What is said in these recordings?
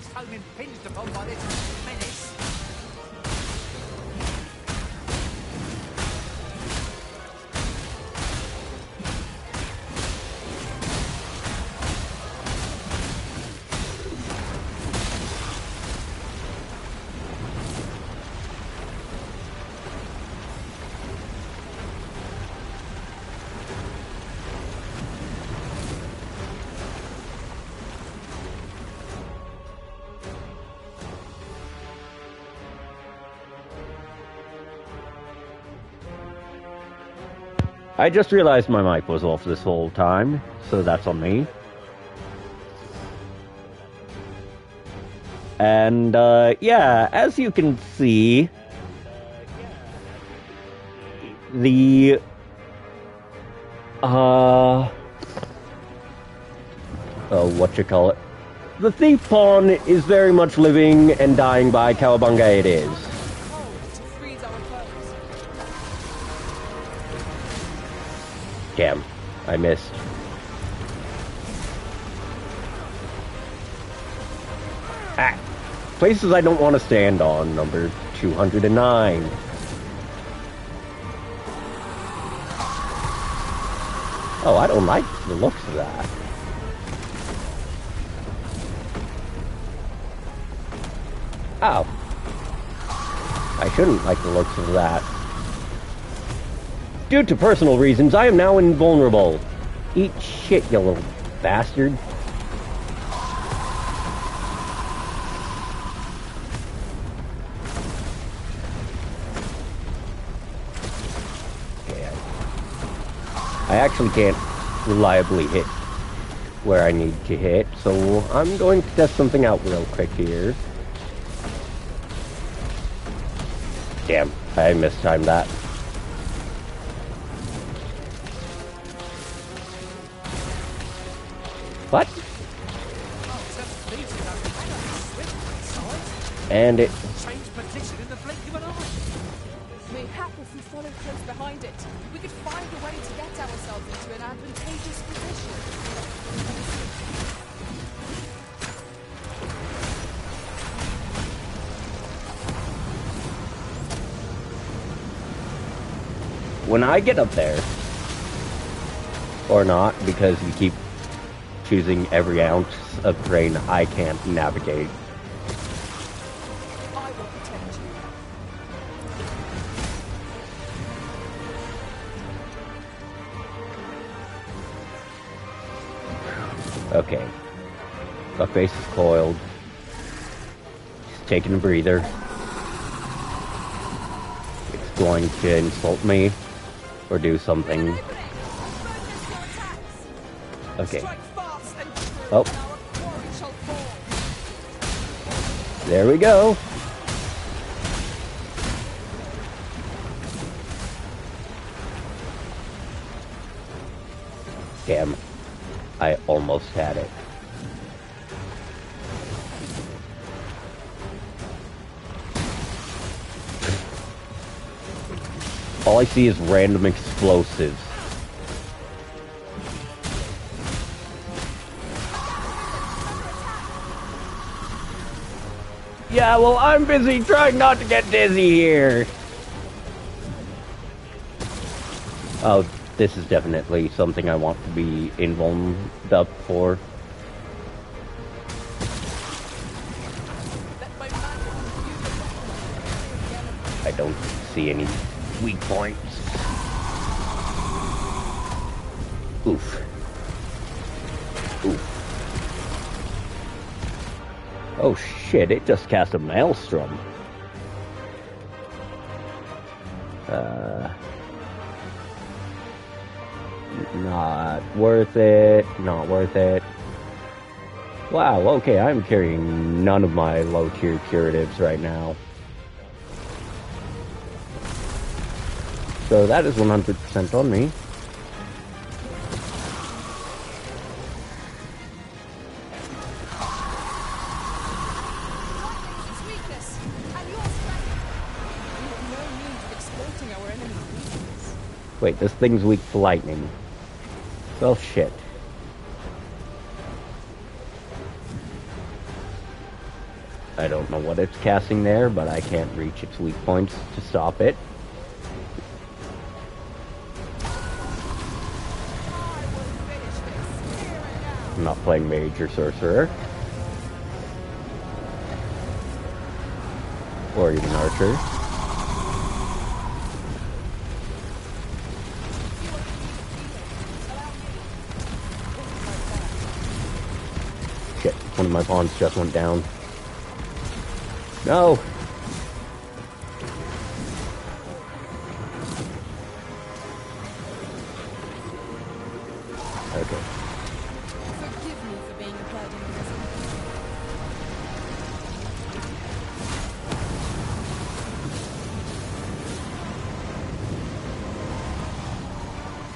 forest home impinged upon by this menace. I just realized my mic was off this whole time, so that's on me. And, yeah, as you can see, the, the thief pawn is very much living and dying by cowabunga it is. Damn, I missed. Ah, places I don't want to stand on, number 209. Oh, I don't like the looks of that. Oh. I shouldn't like the looks of that. Due to personal reasons, I am now invulnerable. Eat shit, you little bastard. Okay, I actually can't reliably hit where I need to hit, so I'm going to test something out real quick here. Damn, I mistimed that. What? And it changed position in the blink of an eye. Mayhap if we follow close behind it, we could find a way to get ourselves into an advantageous position. when I get up there, or not, because you keep choosing every ounce of terrain I can't navigate. I will protect you. Okay. Fuckface is coiled. He's taking a breather. It's going to insult me or do something. Okay. Oh. There we go. Damn. I almost had it. All I see is random explosives. Yeah, well, I'm busy trying not to get dizzy here. Oh, this is definitely something I want to be invulnerable up for. I don't see any weak points. Oof. Oof. Oh shit, it just cast a maelstrom. Not worth it. Not worth it. Wow, okay, I'm carrying none of my low-tier curatives right now. So that is 100% on me. Wait, this thing's weak to lightning. Well, shit. I don't know what it's casting there, but I can't reach its weak points to stop it. I'm not playing mage or sorcerer. Or even archer. Shit, one of my pawns just went down. No! Okay. Forgive me for being a burden, Elizabeth.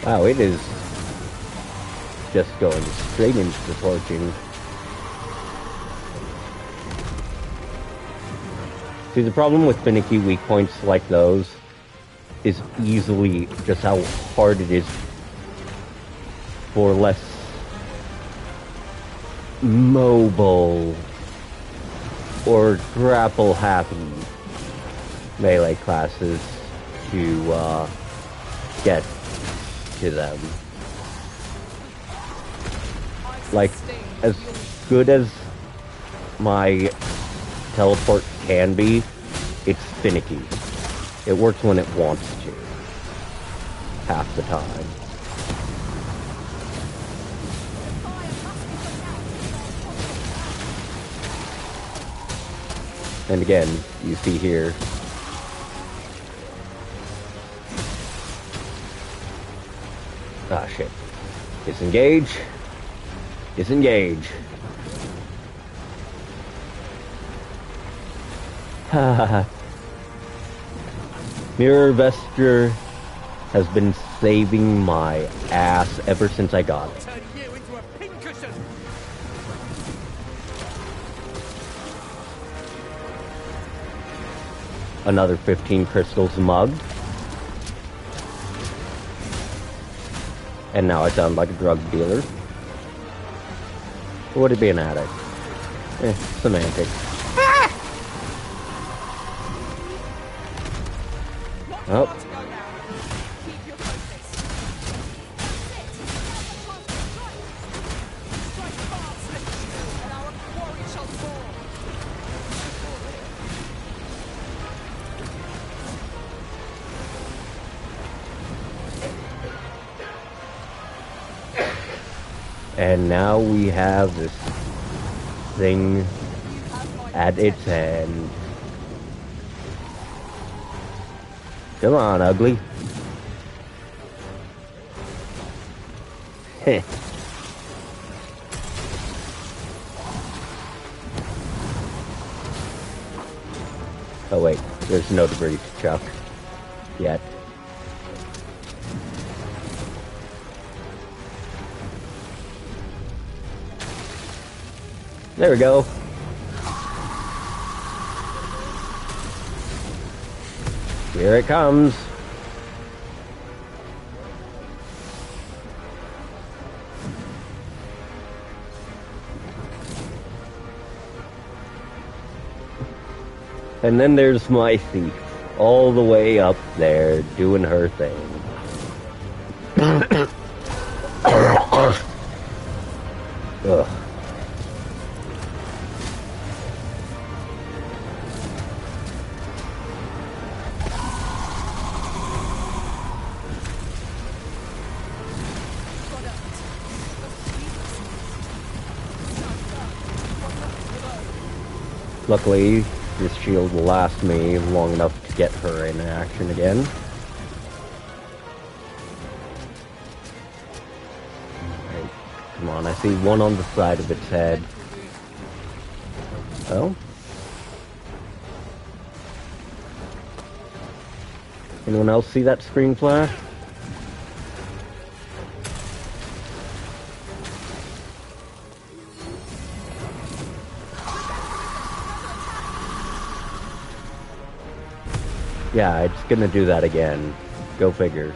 Wow, it is just going straight into the torching. See, the problem with finicky weak points like those is easily just how hard it is for less mobile or grapple happy melee classes to get to them. Like, as good as my teleport can be, it's finicky. It works when it wants to, half the time. And again, you see here, ah shit, disengage, disengage. Mirror Vesture has been saving my ass ever since I got it. Turn you into a pincushion. Another 15 crystals mugged. And now I sound like a drug dealer. Or would it be an addict? Semantics. Oh. Keep your focus. Strike fast and true, and our quarry shall fall. And now we have this thing at its hand. Come on, ugly. Heh. Oh wait, there's no debris to chuck yet. There we go. Here it comes. And then there's my thief, all the way up there, doing her thing. Ugh. Luckily, this shield will last me long enough to get her in action again. Right, come on, I see one on the side of its head. Oh? Anyone else see that screen flash? Yeah, it's gonna do that again. Go figure.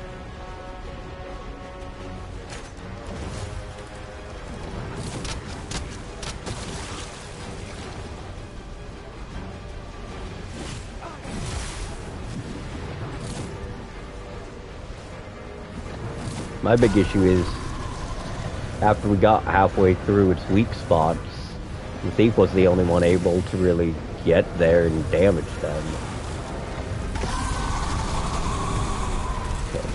My big issue is, after we got halfway through its weak spots, the thief was the only one able to really get there and damage them. Okay.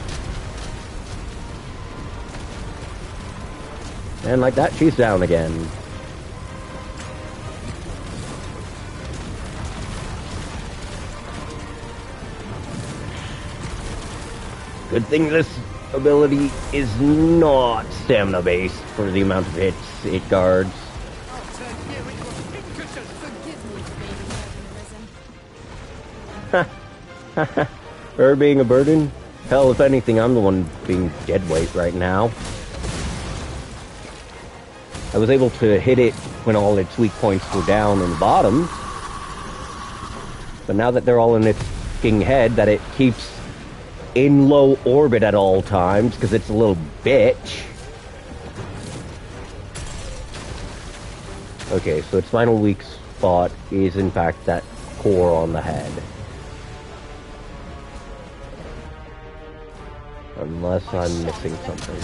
And like that, she's down again. Good thing this ability is not stamina based for the amount of hits it guards. I'll turn you into a pincushion. Forgive me for being a risen. Her being a burden? Hell, if anything, I'm the one being dead weight right now. I was able to hit it when all its weak points were down in the bottom. But now that they're all in its fucking head, that it keeps in low orbit at all times, because it's a little bitch. Okay, so its final weak spot is in fact that core on the head. Unless I'm missing something.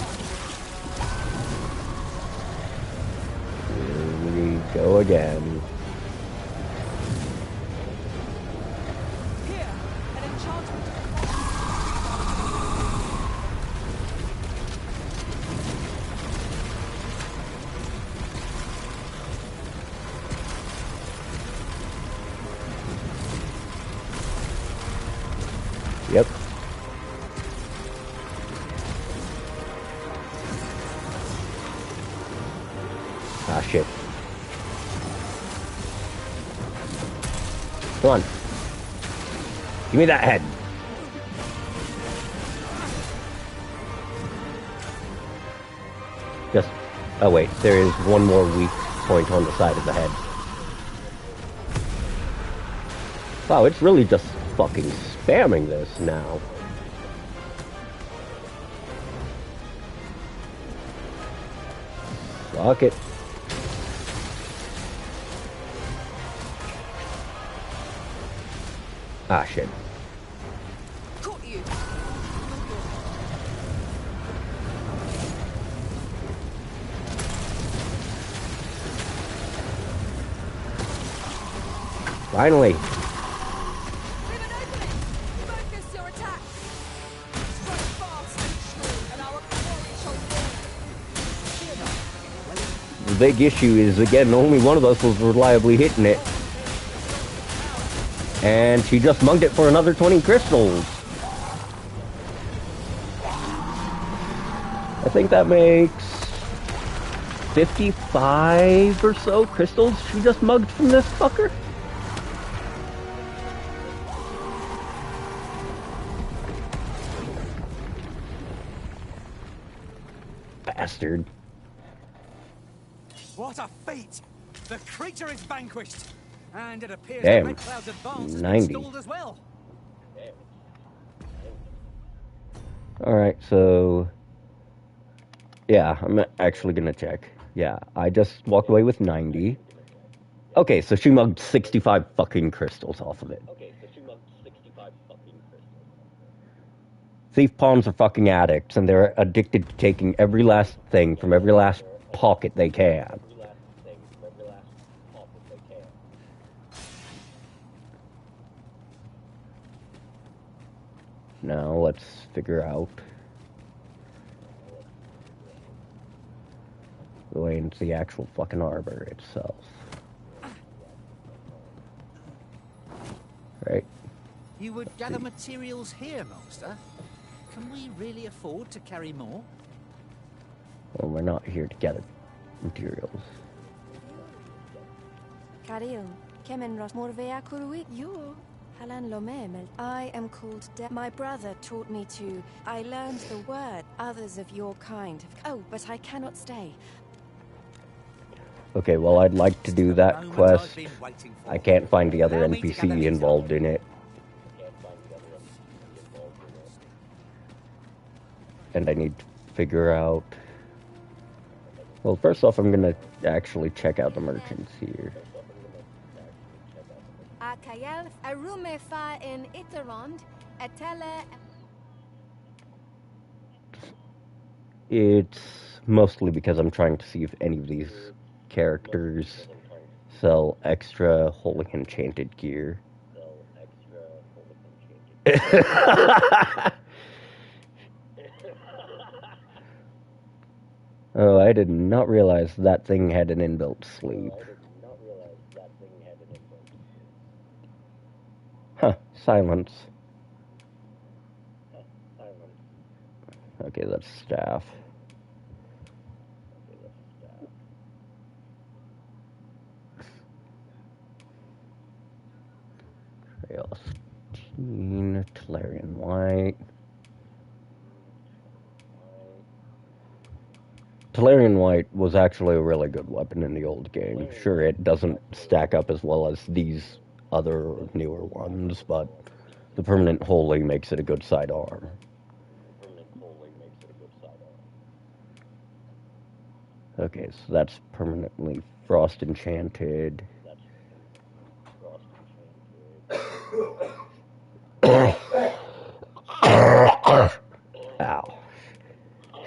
Here we go again. Here, an enchantment. Yep. Ah, shit. Come on. Give me that head. Just... Oh, wait. There is one more weak point on the side of the head. Wow, it's really just fucking spamming this now. Fuck it. Ah, shit. Caught you. Finally. We have an opening. Focus your attack. Strike fast and true, and our quarry shall fall. The big issue is, again, only one of us was reliably hitting it. And she just mugged it for another 20 crystals. I think that makes 55 or so crystals she just mugged from this fucker. Bastard. What a feat! The creature is vanquished. And it appears Damn. the Red Cloud's advance has 90. been stalled as well. Alright, so... Yeah, I'm actually gonna check. Yeah, I just walked away with 90. Okay, so she mugged 65 fucking crystals off of it. Thief pawns are fucking addicts, and they're addicted to taking every last thing from every last pocket they can. Now let's figure out the way into the actual fucking arbor itself. Right? You would gather materials here, Master. Can we really afford to carry more? Well, we're not here to gather materials. Karil, kemen ros morvea kurui you. Halan lomemel. I am called My brother taught me to. I learned the word. Others of your kind have. Oh, but I cannot stay. Okay, well, I'd like to do that Moment quest. I've been waiting for. I can't find the other Allow me to gather NPC these involved in it. And I need to figure out... Well, first off, I'm gonna actually check out the merchants here. Akayel arume fa in Iterond, etele. It's mostly because I'm trying to see if any of these characters sell extra holy enchanted gear. Oh, I did not realize that thing had an inbuilt sleep. Huh, silence. Okay, that's staff. Teen, Talarian White. Talarian White was actually a really good weapon in the old game. Sure, it doesn't stack up as well as these other newer ones, but the permanent holy makes it a good sidearm. Okay, so that's permanently frost enchanted. Ow.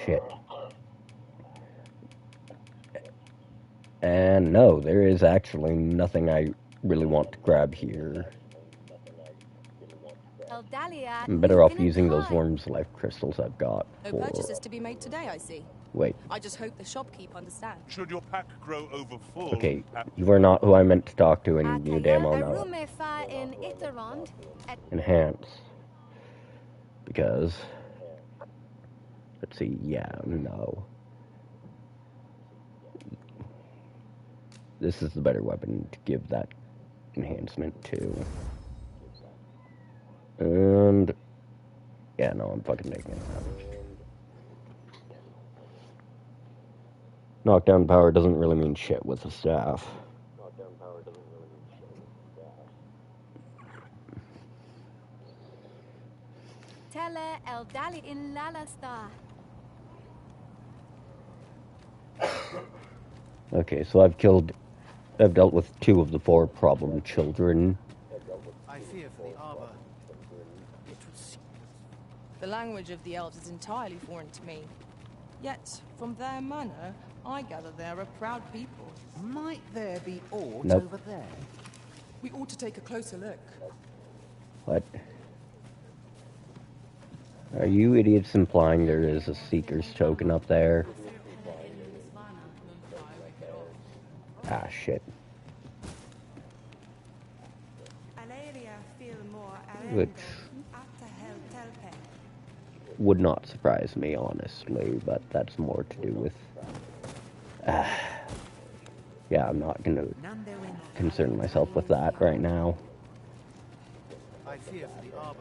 Shit. And no, there is actually nothing I really want to grab here. I'm better off using those worms life crystals I've got No for... purchases to be made today, I see. Wait. I just hope the shopkeep understands. Should your pack grow over full... Okay, you are not who I meant to talk to, and you damn well know. Enhance. Because... Let's see, yeah, no. This is the better weapon to give that enhancement to. And... Yeah, no, I'm fucking taking it out. Knockdown power doesn't really mean shit with the staff. Tele el dali in lalasta. Okay, so I've dealt with 2 of the 4 problem children. I fear for the arbor. It would seem... The language of the elves is entirely foreign to me. Yet, from their manner, I gather they're a proud people. Might there be aught Nope. over there? We ought to take a closer look. What? Are you idiots implying there is a Seeker's token up there? Ah, shit. Which would not surprise me, honestly, but that's more to do with... yeah, I'm not gonna concern myself with that right now. I fear for the arbor.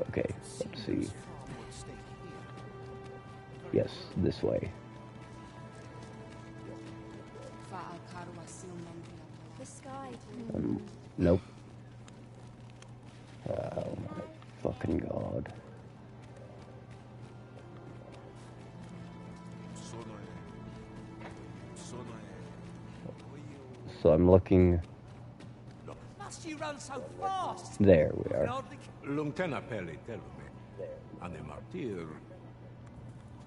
Okay, let's see. Yes, this way. The sky. Nope. Oh my fucking god. So I'm looking... Must you run so fast? There we are. Lungtena peli telme. Ane martir.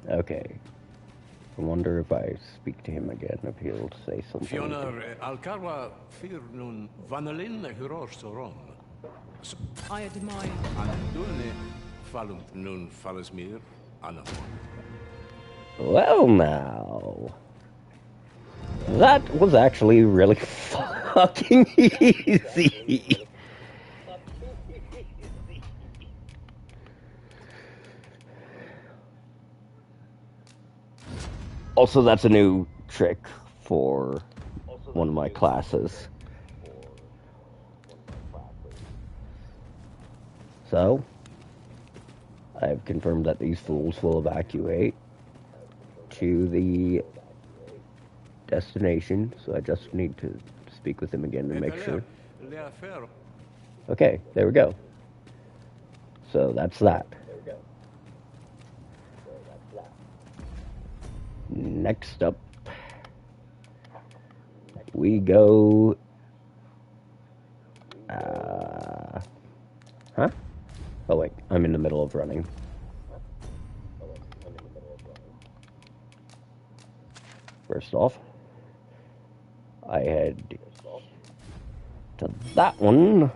Okay. I wonder if I speak to him again, if he'll say something. Fiona alcarwa fir nun vanalin hurosh soron. I admire. Anadune falunt nun falasmir anamon. Well now. That was actually really fucking easy. Also, that's a new trick for one of my classes. So, I've confirmed that these fools will evacuate to the destination, so I just need to speak with him again to make sure. Okay, there we go. So that's that. Next up, we go... Huh? Oh wait, I'm in the middle of running. First off, I head to that one.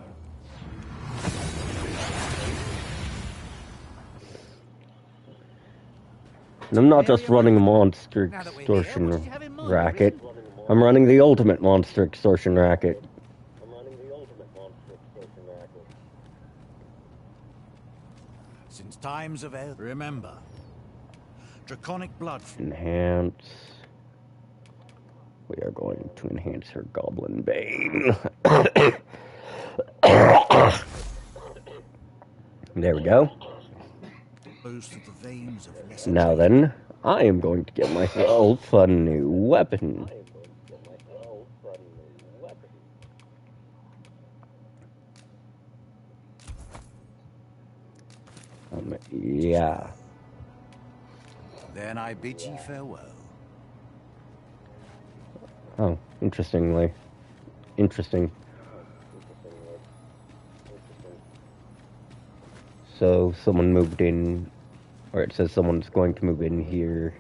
And I'm not just running a monster extortion racket. I'm running the ultimate monster extortion racket. Since times of old, remember, draconic blood. Enhance. We are going to enhance her Goblin Bane. There we go. Now then, I am going to get myself a new weapon. Yeah. Then I bid ye farewell. Oh, interesting. So someone moved in, or it says someone's going to move in here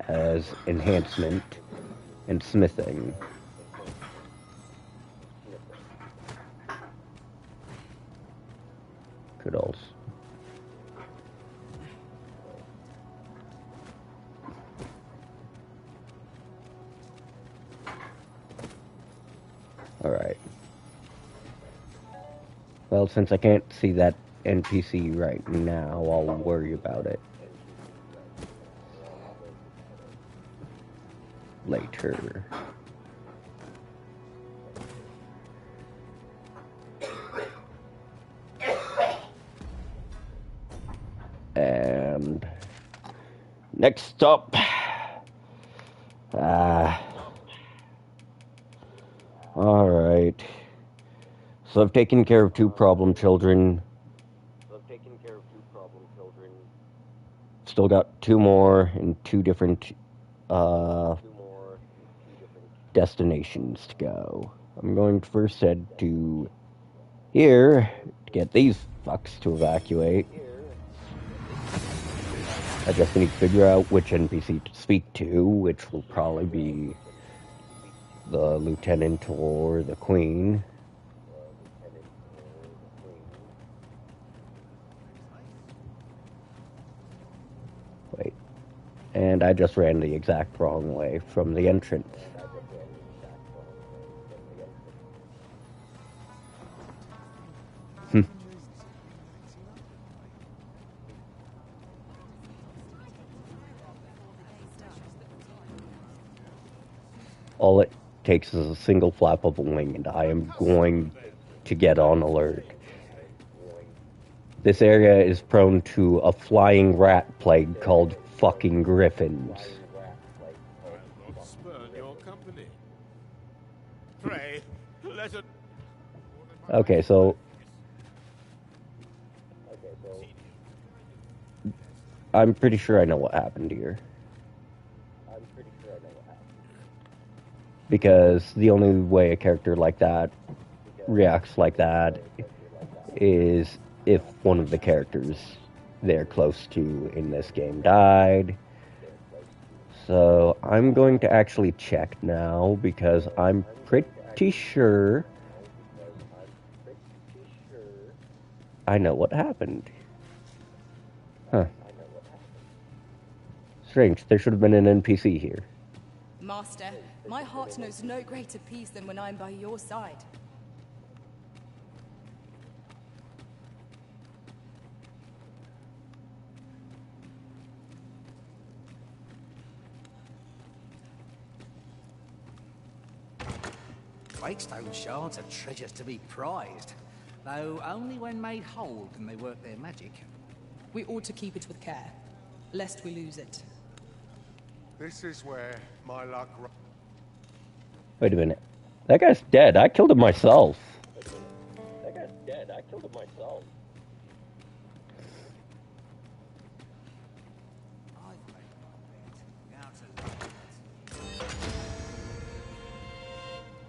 as enhancement and smithing. Could also. Alright. Well, since I can't see that NPC right now, I'll worry about it later. And next up, alright. So I've taken care of two problem children. Still got two more in two different destinations to go. I'm going to first head to here to get these fucks to evacuate. I just need to figure out which NPC to speak to, which will probably be the Lieutenant or the Queen. Wait. And I just ran the exact wrong way from the entrance. All it takes is a single flap of a wing, and I am going to get on alert. This area is prone to a flying rat plague called fucking griffins. I'll not spurn your company. Pray, let it... Okay, so I'm pretty sure I know what happened here. Because the only way a character like that reacts like that is if one of the characters they're close to in this game died. So I'm going to actually check now because I'm pretty sure I know what happened. Huh. Strange, there should have been an NPC here. Master, my heart knows no greater peace than when I'm by your side. Breakstone shards are treasures to be prized, though only when made whole can they work their magic. We ought to keep it with care, lest we lose it. This is where my luck... Wait a minute. That guy's dead. I killed him myself.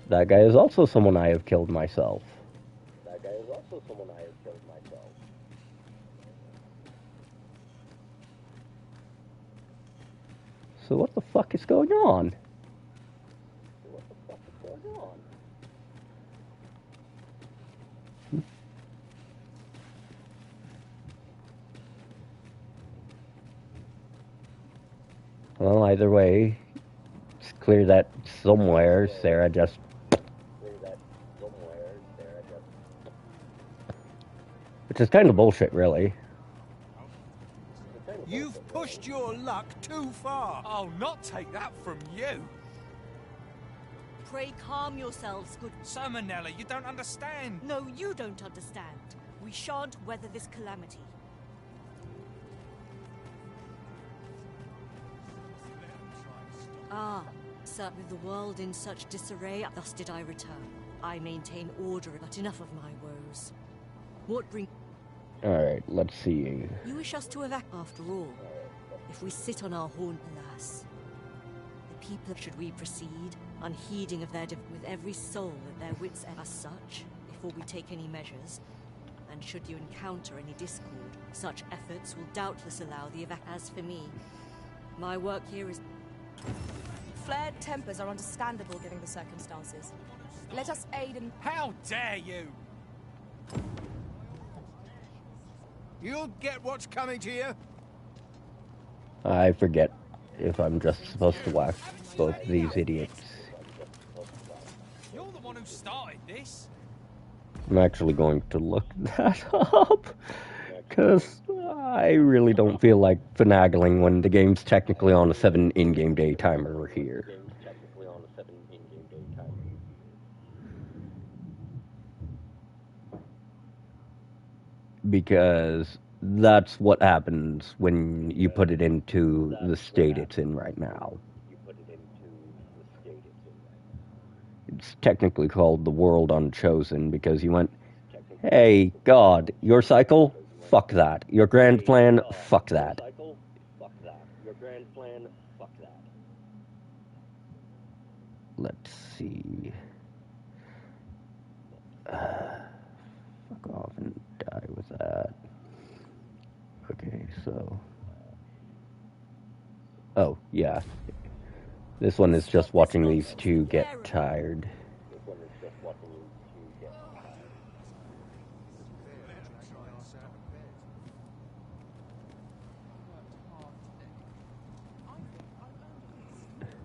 That guy is also someone I have killed myself. So what the fuck is going on? Well, either way, it's clear that somewhere Sarah just... Which is kind of bullshit, really. You've pushed your luck too far. I'll not take that from you. Pray calm yourselves, good... So, Manella, you don't understand. No, you don't understand. We shan't weather this calamity. Ah, sir, with the world in such disarray, thus did I return. I maintain order, but enough of my woes. What bring... Alright, let's see. You wish us to evac after all. If we sit on our horn, alas. The people, should we proceed, unheeding of their with every soul at their wits' end as such, before we take any measures, and should you encounter any discord, such efforts will doubtless allow the evac. As for me, my work here is... Flared tempers are understandable given the circumstances. Let us aid in... How dare you! You'll get what's coming to you. I forget if I'm just supposed to whack both these idiots. You're the one who started this. I'm actually going to look that up, because I really don't feel like finagling when the game's technically on a 7 in-game day timer here. Because that's what happens when you put it into the state it's in right now. It's technically called the World Unchosen because you went, hey, God, your cycle? Fuck that. Your grand plan? Fuck that. Let's see. Fuck off and die with that. Okay, so... Oh, yeah. This one is just watching these two get tired.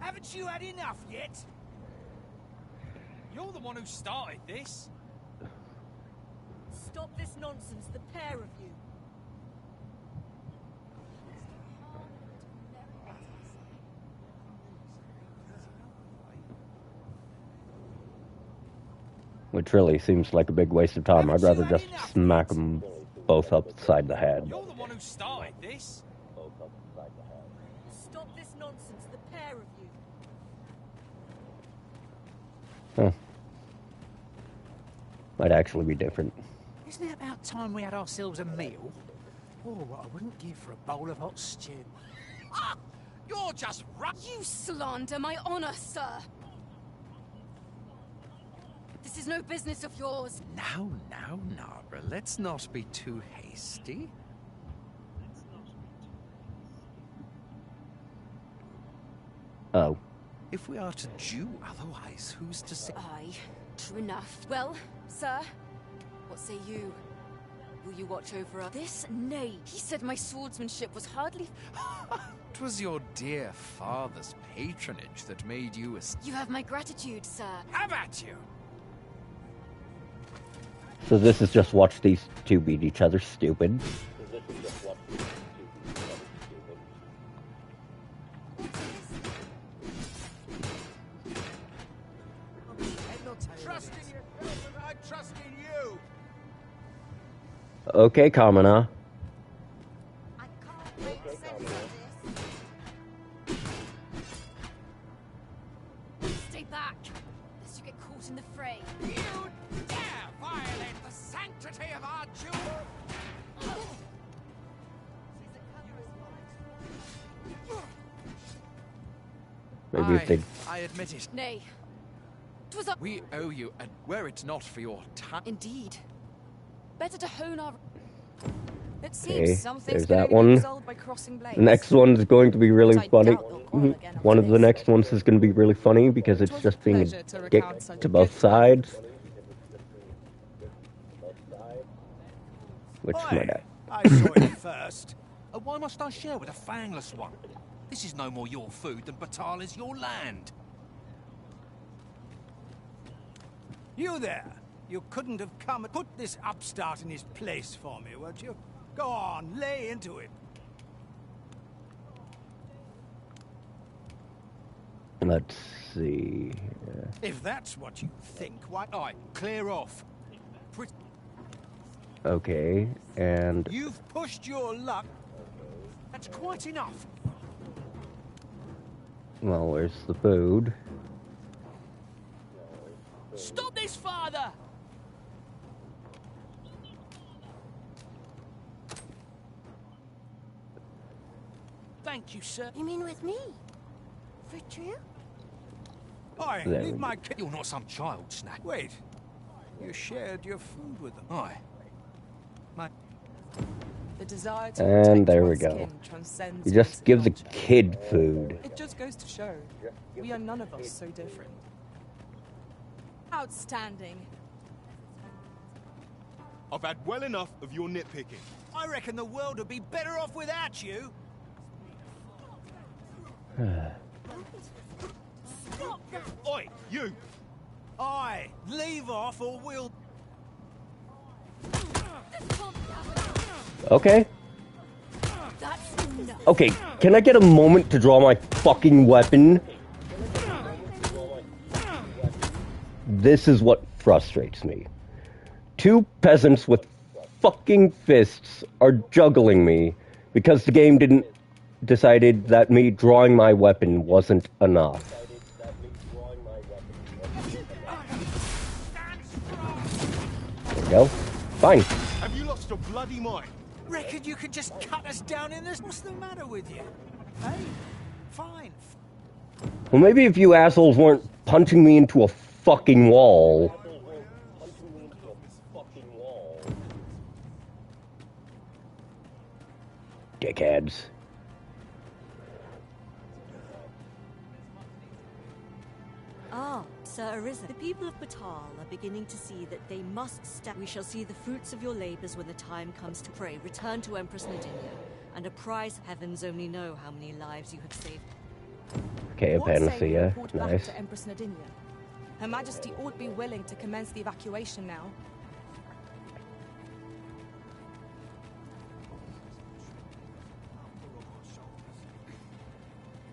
Haven't you had enough yet? You're the one who started this. Stop this nonsense, the pair of you. Which really seems like a big waste of time. I'd rather just smack them both upside the head. You're the one who started this. Stop this nonsense, the pair of you. Huh. Might actually be different. Isn't it about time we had ourselves a meal? Oh, what I wouldn't give for a bowl of hot stew. Ah, you're just You slander my honor, sir! This is no business of yours. Now, Narborough, let's not be too hasty. Oh. If we are to do otherwise, who's to say? Aye, true enough. Well, sir, what say you? Will you watch over us? This knave. He said my swordsmanship was hardly... It was your dear father's patronage that made you a... You have my gratitude, sir. How about you? So this is just watch these two beat each other stupid. Trust in yourself and I trust in you. Okay, Kamina. I can't make sense of this. Stay back, lest you get caught in the fray. You dare violate the sanctity of our jewel. Maybe if they... I admit it. Nay. 'Twas a... We owe you, and were it not for your time... Indeed. Better to hone our... It seems Okay, some there's things can that only be one. resolved by crossing blades. The next one is going to be really But I funny. doubt they'll quarrel again One of after the this. next ones is going to be really funny because it's just being a pleasure to dick recount such to good both sides. Which Oi, might... I saw it first. Why must I share with a fangless one? This is no more your food than Batal is your land. You there! You couldn't have come and put this upstart in his place for me, would you? Go on, lay into him. Let's see. If that's what you think, why... Alright, clear off. Okay, and... You've pushed your luck. That's quite enough. Well, where's the food? Stop this, father! Thank you, sir. You mean with me? For true? Aye, There we leave go. my kid. You're not some child, Snack. Wait. You shared your food with them. Aye. The desire to And protect there we one's go. skin transcends You just race and give the culture. kid food. It just goes to show, we are none of us so different. Outstanding. I've had well enough of your nitpicking. I reckon the world would be better off without you. Oi, you! Aye, leave off or we'll... Okay. That's enough. Okay, can I get a moment to draw my fucking weapon? This is what frustrates me. Two peasants with fucking fists are juggling me because the game didn't decided that me drawing my weapon wasn't enough. There we go. Fine. Have you lost your bloody mind? Reckon you could just cut us down in this? What's the matter with you? Hey, fine. Well, maybe if you assholes weren't punching me into a fucking wall. Dickheads. Ah, Sir Arisen, the people of Batal are beginning to see that they must stand. We shall see the fruits of your labors when the time comes to pray. Return to Empress Nadinia, and apprise heavens only know how many lives you have saved. Okay, a What say we panacea. report back Nice. to Empress Nadinia? Her Majesty ought be willing to commence the evacuation now.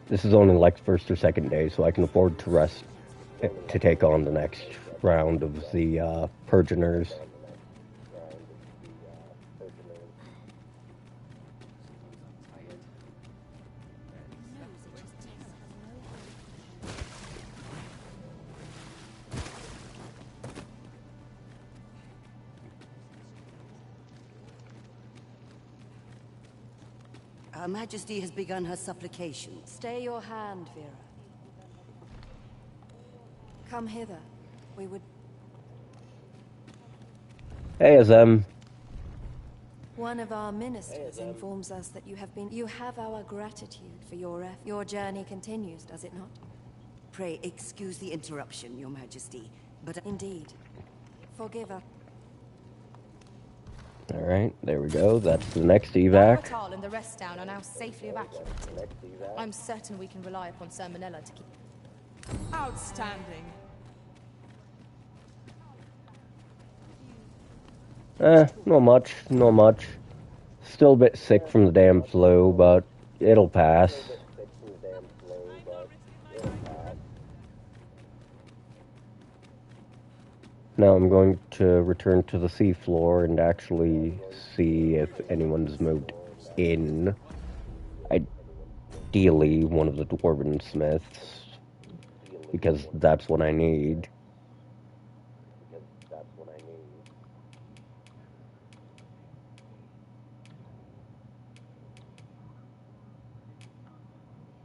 This is only like first or second day, so I can afford to rest to take on the next round of the Purginers. Her Majesty has begun her supplications. Stay your hand, Vera. Come hither. We would... Hey, Azem. One of our ministers informs us that you have our gratitude for your effort. Your journey continues, does it not? Pray excuse the interruption, Your Majesty, but... Indeed. Forgive us. Alright, there we go. That's the next evac. Batal and the rest down are now safely evacuated. I'm certain we can rely upon Sir Manella to keep... Outstanding. Not much, not much. Still a bit sick from the damn flu, but it'll pass. Now I'm going to return to the seafloor and actually see if anyone's moved in. Ideally, one of the dwarven smiths, because that's what I need.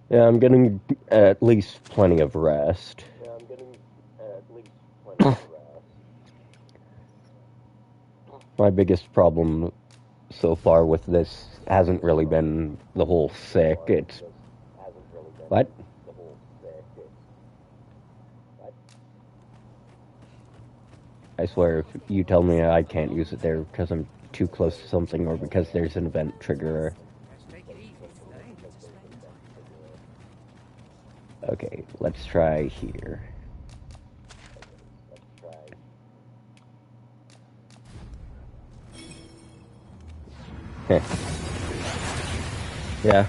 Yeah, I'm getting at least plenty of rest. My biggest problem so far with this hasn't really been the whole sick, it's... What? I swear, if you tell me I can't use it there because I'm too close to something or because there's an event trigger, Okay, let's try here. Heh. Yeah.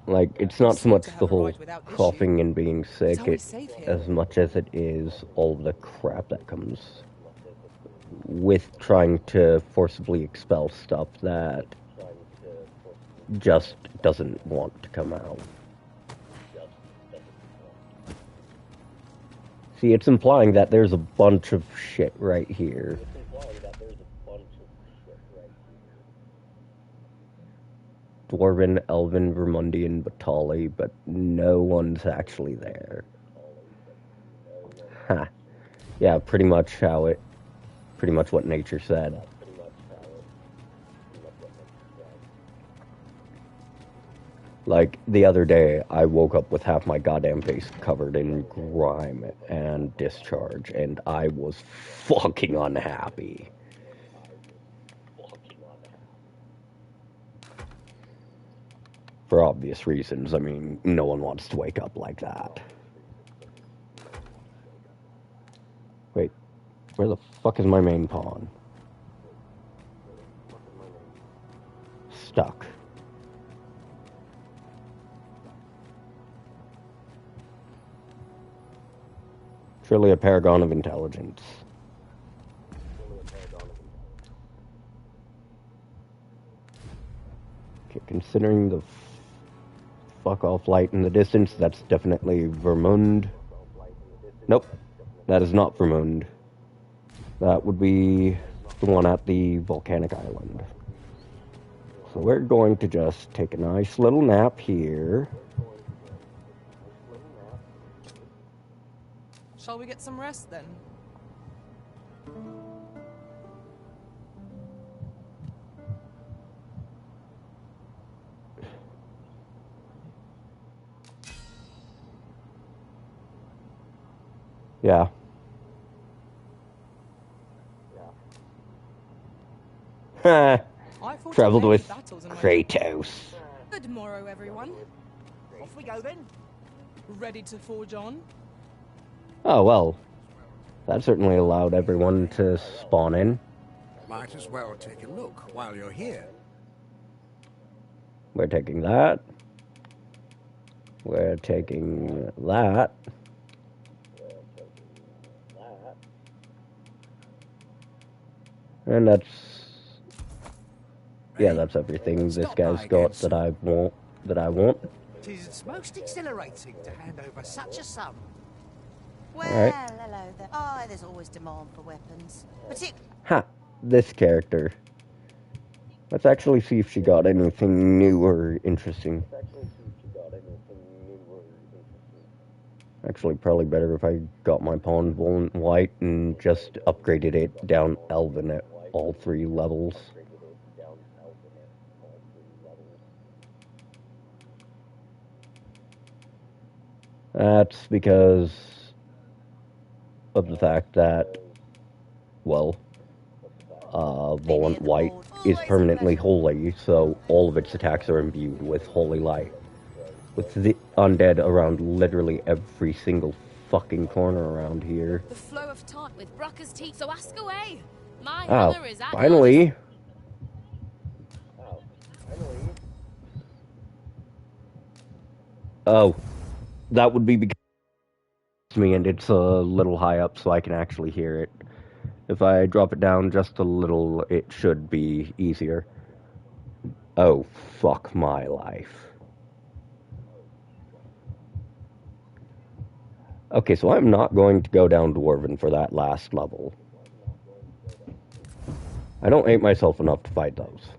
Like, it's not so much the whole coughing and being sick as much as it is all the crap that comes with trying to forcibly expel stuff that just doesn't want to come out. See, it's implying that there's a bunch of shit right here. Dwarven, Elven, Vermundian, Batali, but no one's actually there. Ha. Yeah, pretty much what nature said. Like, the other day, I woke up with half my goddamn face covered in grime and discharge, and I was fucking unhappy. For obvious reasons. I mean, no one wants to wake up like that. Wait, where the fuck is my main pawn? Stuck. Truly a paragon of intelligence. Okay, considering the fuck off light in the distance, that's definitely Vermund. Nope, that is not Vermund. That would be the one at the volcanic island. So we're going to just take a nice little nap here. Shall we get some rest then? Yeah. Traveled with Kratos. Good morrow, everyone. Off we go then. Ready to forge on? Oh, well. That certainly allowed everyone to spawn in. Might as well take a look while you're here. We're taking that. We're taking that. And that's... yeah, that's everything this guy's got that I want. Tis most exhilarating to hand over such a sum. Well, Alright. hello there. Oh, there's always demand for weapons. Ha! This character. Let's actually see if she got anything new or interesting. Actually, probably better if I got my pawn white and just upgraded it down Elven at all 3 levels. That's because of the fact that, well, Volant White is permanently holy, so all of its attacks are imbued with holy light. With the undead around literally every single fucking corner around here. The flow of taunt with Brocker's teeth, so ask away. My Oh, hammer is at finally! Oh, that would be because me and it's a little high up so I can actually hear it. If I drop it down just a little, it should be easier. Oh, fuck my life. Okay, so I'm not going to go down Dwarven for that last level. I don't hate myself enough to fight those.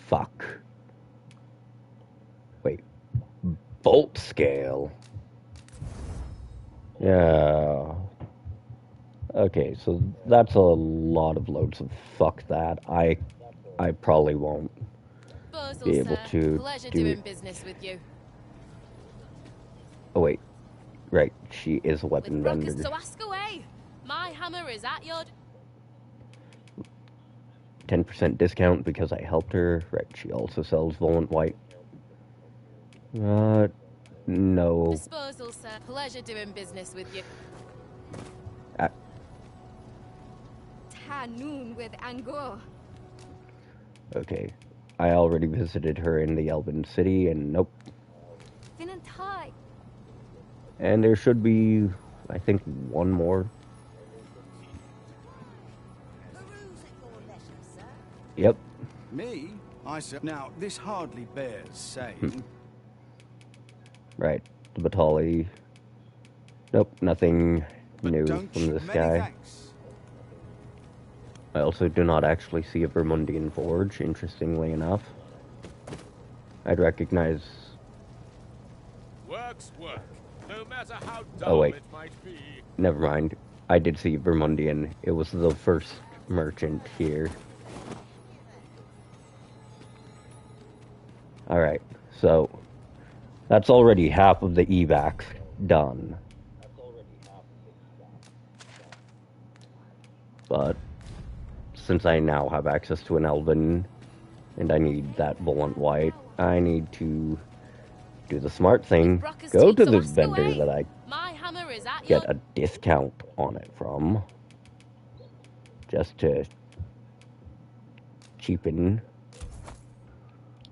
Fuck. Wait. Bolt scale. Yeah. Okay, so that's a lot of loads of fuck that. I probably won't be able to Pleasure do doing business with you. Oh wait, right, she is a weapon With vendor. Ruckus, so ask away. My hammer is at your... 10% discount because I helped her. Right, she also sells Volant White. No. Disposal, sir. Pleasure doing business with you. Tanun with Angor. Okay. I already visited her in the Elven City, and nope. Vinantai. And there should be, I think, one more. Yep. Me? I said. Now, this hardly bears saying. Right. The Batali. Nope, nothing new Don't from this many guy. thanks. I also do not actually see a Vermundian forge, interestingly enough. I'd recognize... Work's work, no matter how Oh, dull wait. it might be. Never mind. I did see Vermundian. It was the first merchant here. Alright, so... that's already half of the evac done. But... since I now have access to an Elven, and I need that Volant White, I need to do the smart thing. Go to the vendor that I get a discount on it from. Just to cheapen.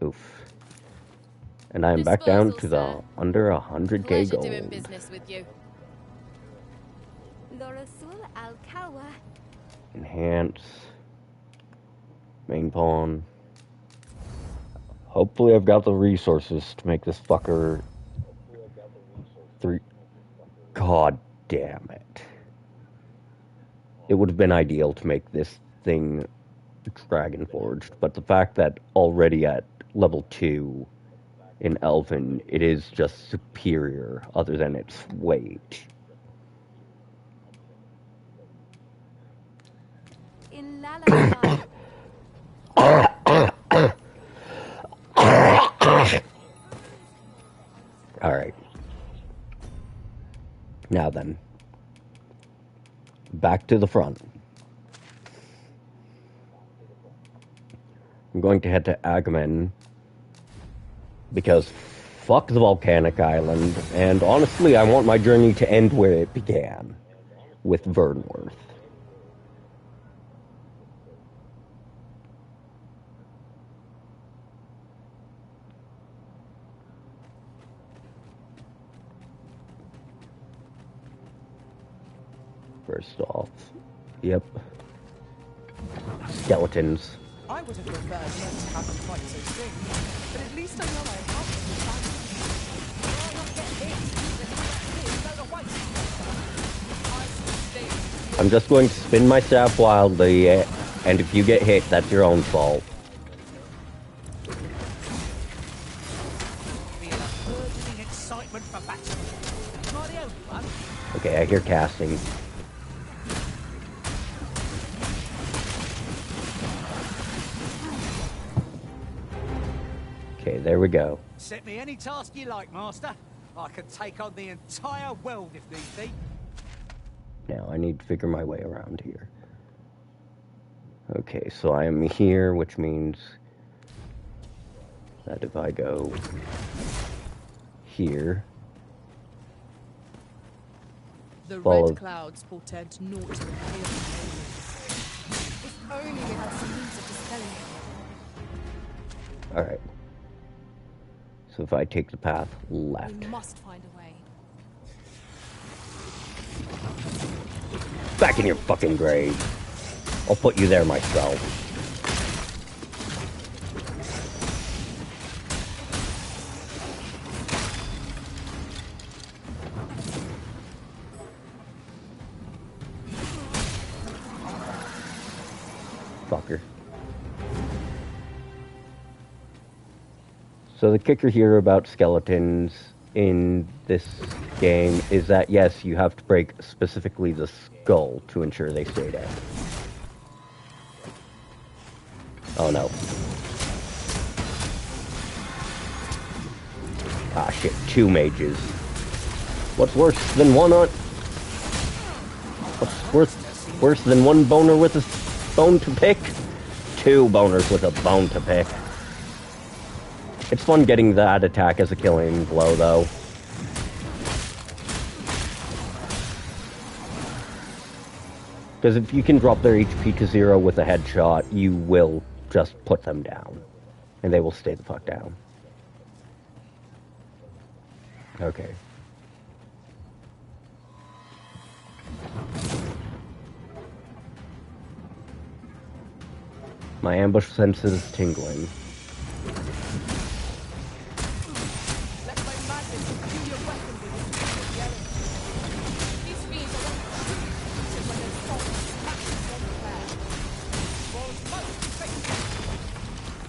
Oof. And I'm back down to the under 100k Pleasure gold. doing business with you. Lorasul Al-Kawa. Enhance. Main pawn. Hopefully I've got the resources to make this fucker... God damn it. It would have been ideal to make this thing Dragon Forged, but the fact that already at level 2 in Elven, it is just superior other than its weight. In Lala. Alright. Now then. Back to the front. I'm going to head to Agamemnon because fuck the volcanic island, and honestly I want my journey to end where it began, with Vernworth. First off, yep. Skeletons. I would have preferred not to have them quite so soon, but at least I know I have them. I'm just going to spin my staff wildly, and if you get hit, that's your own fault. Excitement for battle. Not the only one. Okay, I hear casting. Okay, there we go. Set me any task you like, Master. I could take on the entire world if need be. Now, I need to figure my way around here. Okay, so I am here, which means that if I go here... The follow... red clouds portend naught but fear. If only we had some means of dispelling it. Alright. So if I take the path left... We must find a way. Back in your fucking grave. I'll put you there myself. Fucker. So the kicker here about skeletons in this game is that, yes, you have to break specifically the skull to ensure they stay dead. Oh no. Ah shit, 2 mages. What's worse than one on... What's worse than one boner with a bone to pick? Two boners with a bone to pick. It's fun getting that attack as a killing blow, though. Because if you can drop their HP to 0 with a headshot, you will just put them down. And they will stay the fuck down. Okay. My ambush sense is tingling.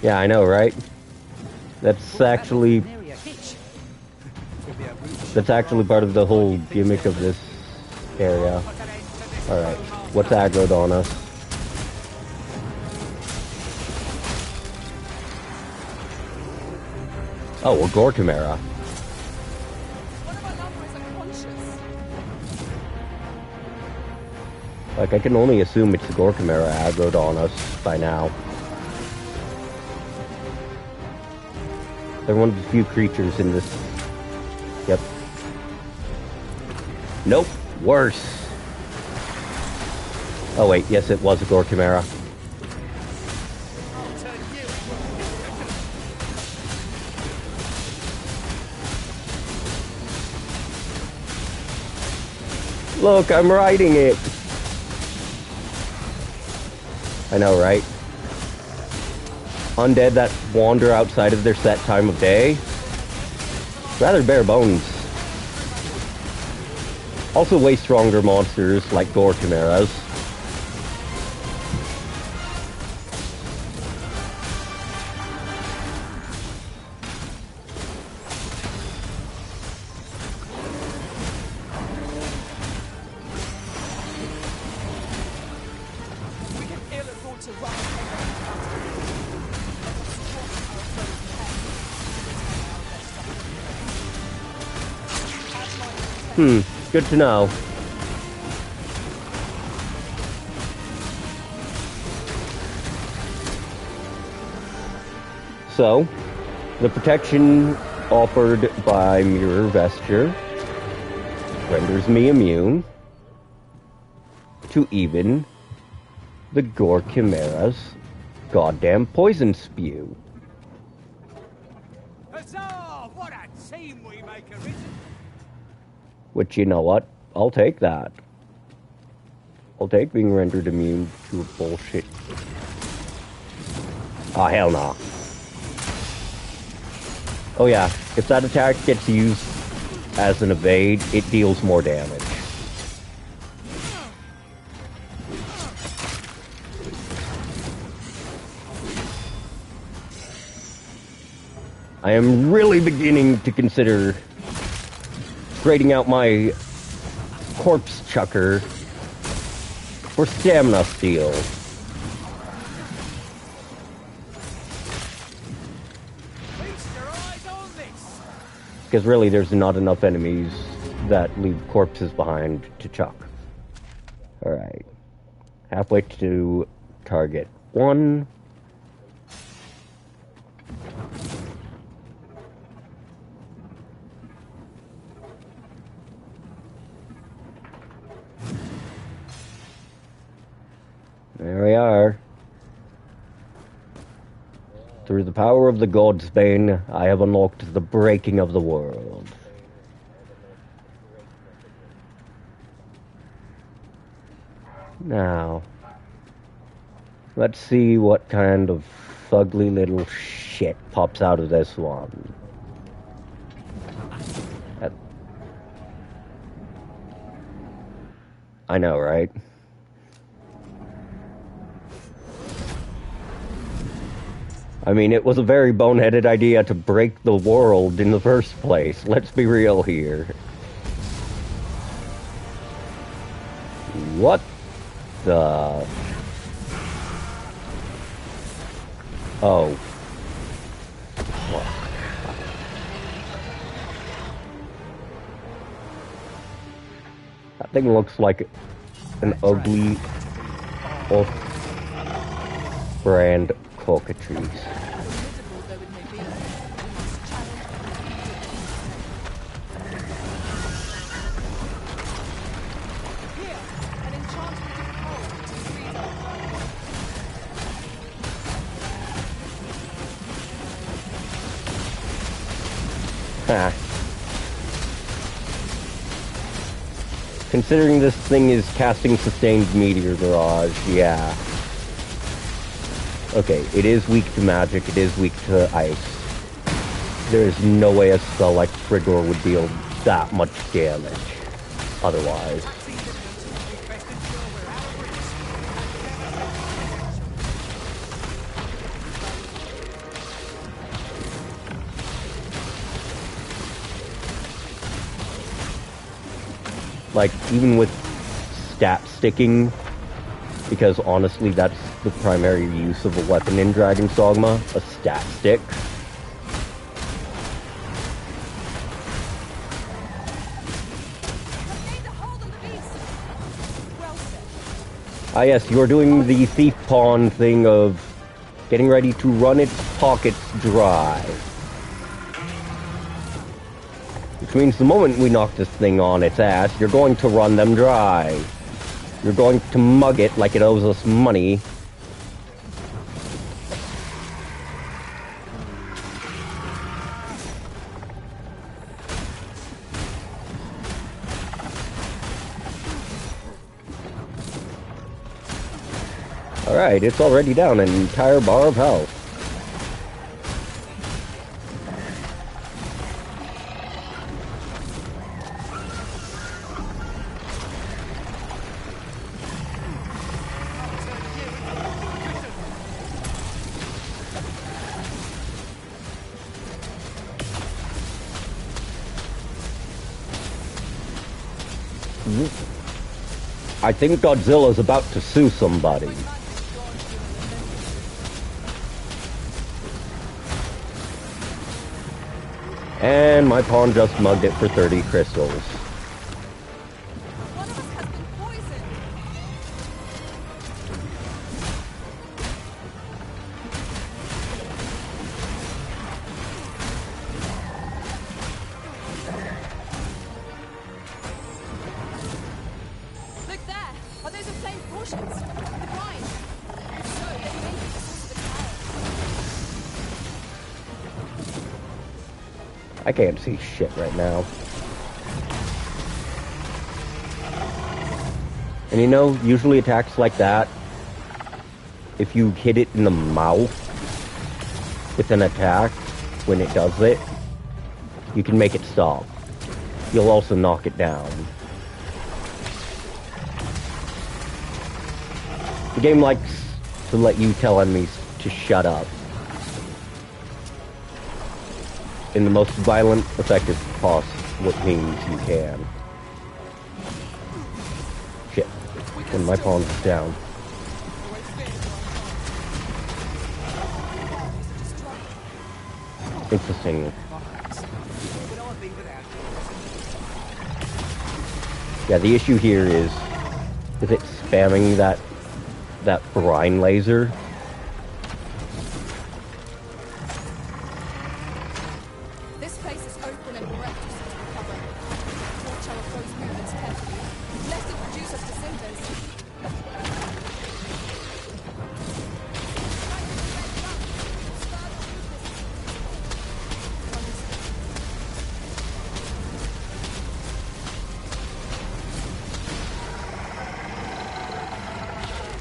Yeah, I know, right? That's actually part of the whole gimmick of this area. Alright, what's aggroed on us? Oh, a Gore Chimera. Like, I can only assume it's the Gore Chimera aggroed on us by now. They're one of the few creatures in this... Yep. Nope. Worse. Oh wait, yes it was a Gore Chimera. Look, I'm riding it! I know, right? Undead that wander outside of their set time of day. Rather bare bones. Also way stronger monsters like Gore Chimeras. Good to know. So, the protection offered by Mirror Vesture renders me immune to even the Gore Chimera's goddamn poison spew. Huzzah! What a team we make, Arisen! Which, you know what? I'll take that. I'll take being rendered immune to bullshit. Oh, hell no. Oh yeah, if that attack gets used as an evade, it deals more damage. I am really beginning to consider grading out my corpse chucker for stamina steal. Because really there's not enough enemies that leave corpses behind to chuck. Alright. Halfway to target 1. There we are. Through the power of the God's Bane, I have unlocked the breaking of the world. Now, let's see what kind of fugly little shit pops out of this one. I know, right? I mean, it was a very boneheaded idea to break the world in the first place. Let's be real here. What the... Oh. thing looks like an ugly off-brand cockatrice. Considering this thing is casting sustained meteor barrage, yeah. Okay, it is weak to magic, it is weak to ice. There is no way a spell like Frigor would deal that much damage otherwise. Like, even with stat sticking, because honestly that's the primary use of a weapon in Dragon's Dogma, a stat stick. Ah yes, you're doing the thief pawn thing of getting ready to run its pockets dry. Which means the moment we knock this thing on its ass, you're going to run them dry. You're going to mug it like it owes us money. Alright, it's already down an entire bar of health. I think Godzilla's about to sue somebody. And my pawn just mugged it for 30 crystals. One of us has been poisoned. Look there! Are those inflamed portions? The brine! If so, then maybe the source of the power. I can't see shit right now. And you know, usually attacks like that, if you hit it in the mouth with an attack, when it does it, you can make it stop. You'll also knock it down. The game likes to let you tell enemies to shut up in the most violent, effective possible means you can. Shit. When my pawn's down. Interesting. Yeah, the issue here is it spamming that brine laser? This place is open and bereft of suitable cover. Watch our foes' movements carefully, lest it reduce us to cinders.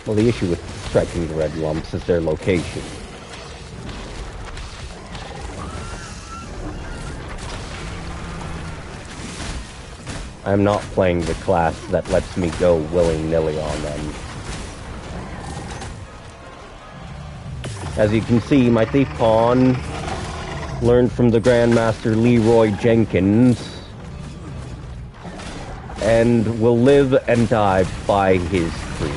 Well, the issue with striking the red lumps is their location. I'm not playing the class that lets me go willy-nilly on them. As you can see, my thief pawn learned from the Grandmaster Leroy Jenkins and will live and die by his creed.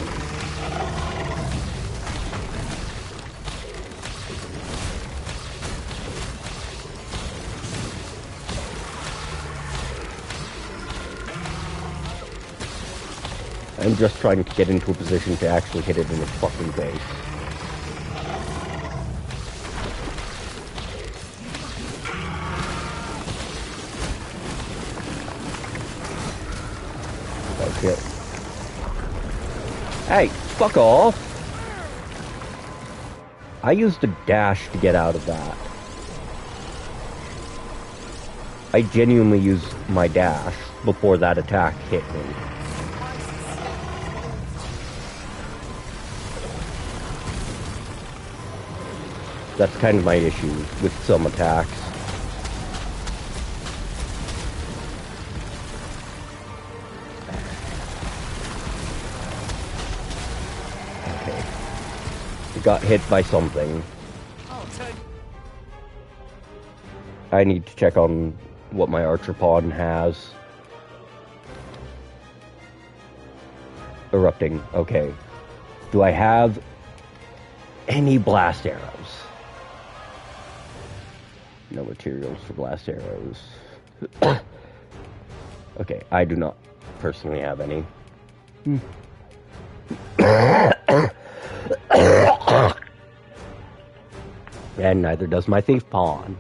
I'm just trying to get into a position to actually hit it in its fucking face. Oh shit. Hey, fuck off! I used a dash to get out of that. I genuinely used my dash before that attack hit me. That's kind of my issue with some attacks. Okay. It got hit by something. I need to check on what my archer pawn has. Erupting. Okay. Do I have any blast arrows? No materials for blast arrows. Okay, I do not personally have any. And neither does my thief pawn.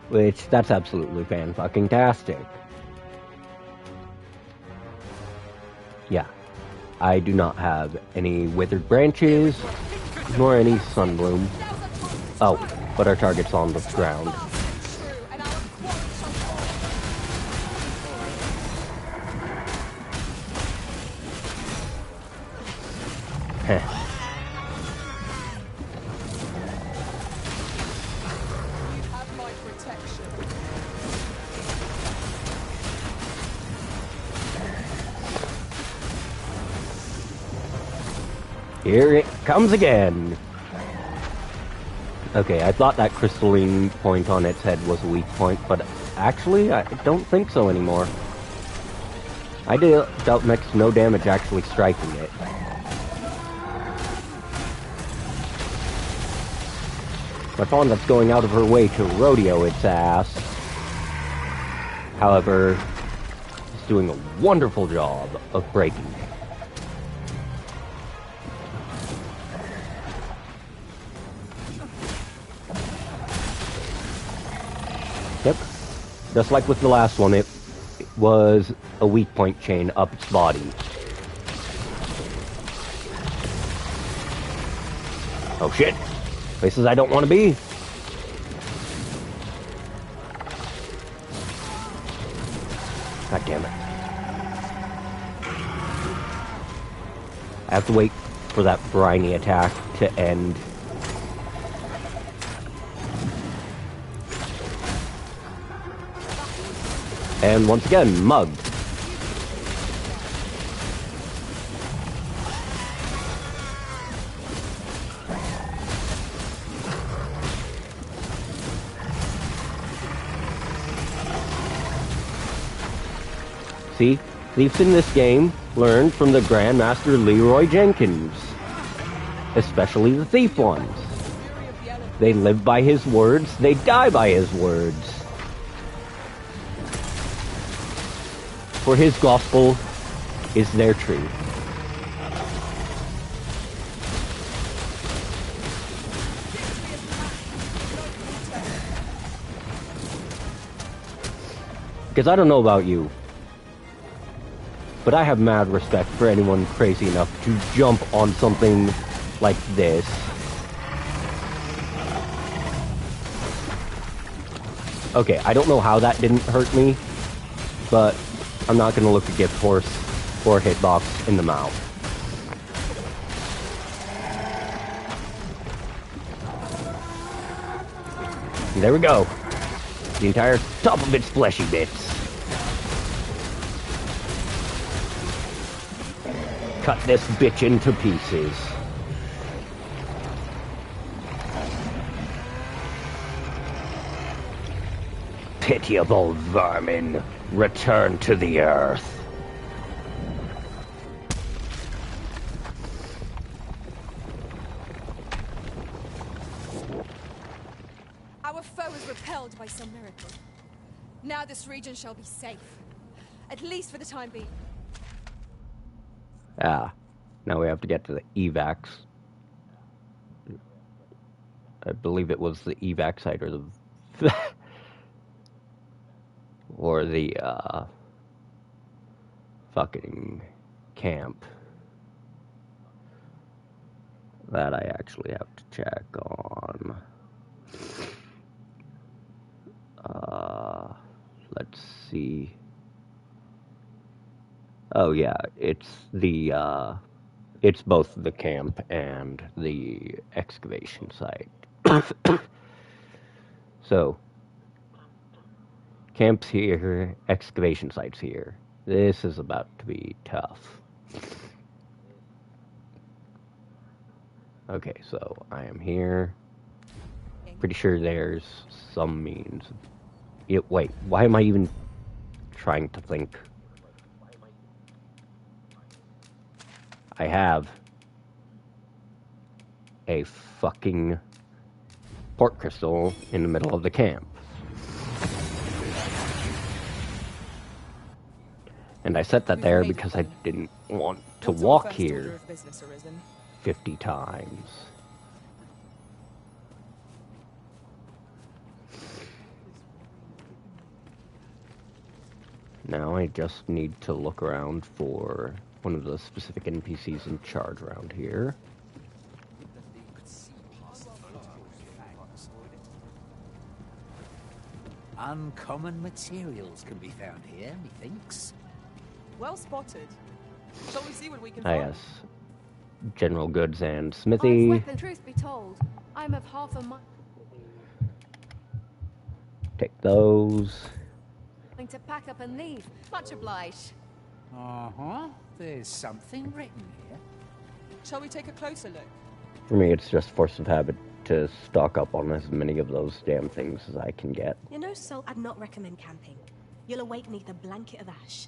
Which, that's absolutely fan-fucking-tastic. Yeah. I do not have any withered branches, nor any sunbloom. Oh, but our target's on the ground. Heh. Here it comes again! Okay, I thought that crystalline point on its head was a weak point, but actually, I don't think so anymore. I dealt next to no damage actually striking it. My pawn that's going out of her way to rodeo its ass, however, is doing a wonderful job of breaking it. Yep. Just like with the last one, it was a weak point chain up its body. Oh shit! Places I don't want to be! God damn it. I have to wait for that briny attack to end. And once again, mugged. See, thieves in this game learned from the Grandmaster Leroy Jenkins. Especially the thief ones. They live by his words, they die by his words. For his gospel is their truth. Because I don't know about you, but I have mad respect for anyone crazy enough to jump on something like this. Okay, I don't know how that didn't hurt me, but I'm not going to look a gift horse or a hitbox in the mouth. And there we go. The entire top of its fleshy bits. Cut this bitch into pieces. Pitiable vermin, return to the earth. Our foe is repelled by by some miracle. Now this region shall be safe. At least for the time being. Ah, now we have to get to the evacs. I believe it was the evac site or the or the fucking camp that I actually have to check on. Let's see. Oh yeah, it's both the camp and the excavation site. So, camp's here, excavation site's here. This is about to be tough. Okay, so I am here. Pretty sure there's some means. Wait, why am I even trying to think? I have a fucking port crystal in the middle of the camp. And I set that there because I didn't want to walk here 50 times. Now I just need to look around for one of the specific NPCs in charge around here. Uncommon materials can be found here, methinks. Well spotted. Shall we see what we can Ah, find? yes. General goods and smithy. Weapon, truth be told, I'm of half a mind Take those. to pack up and leave. Much obliged. Uh-huh. There's something written here. Shall we take a closer look? For me, it's just force of habit to stock up on as many of those damn things as I can get. You know, Sol, I'd not recommend camping. You'll awake beneath a blanket of ash.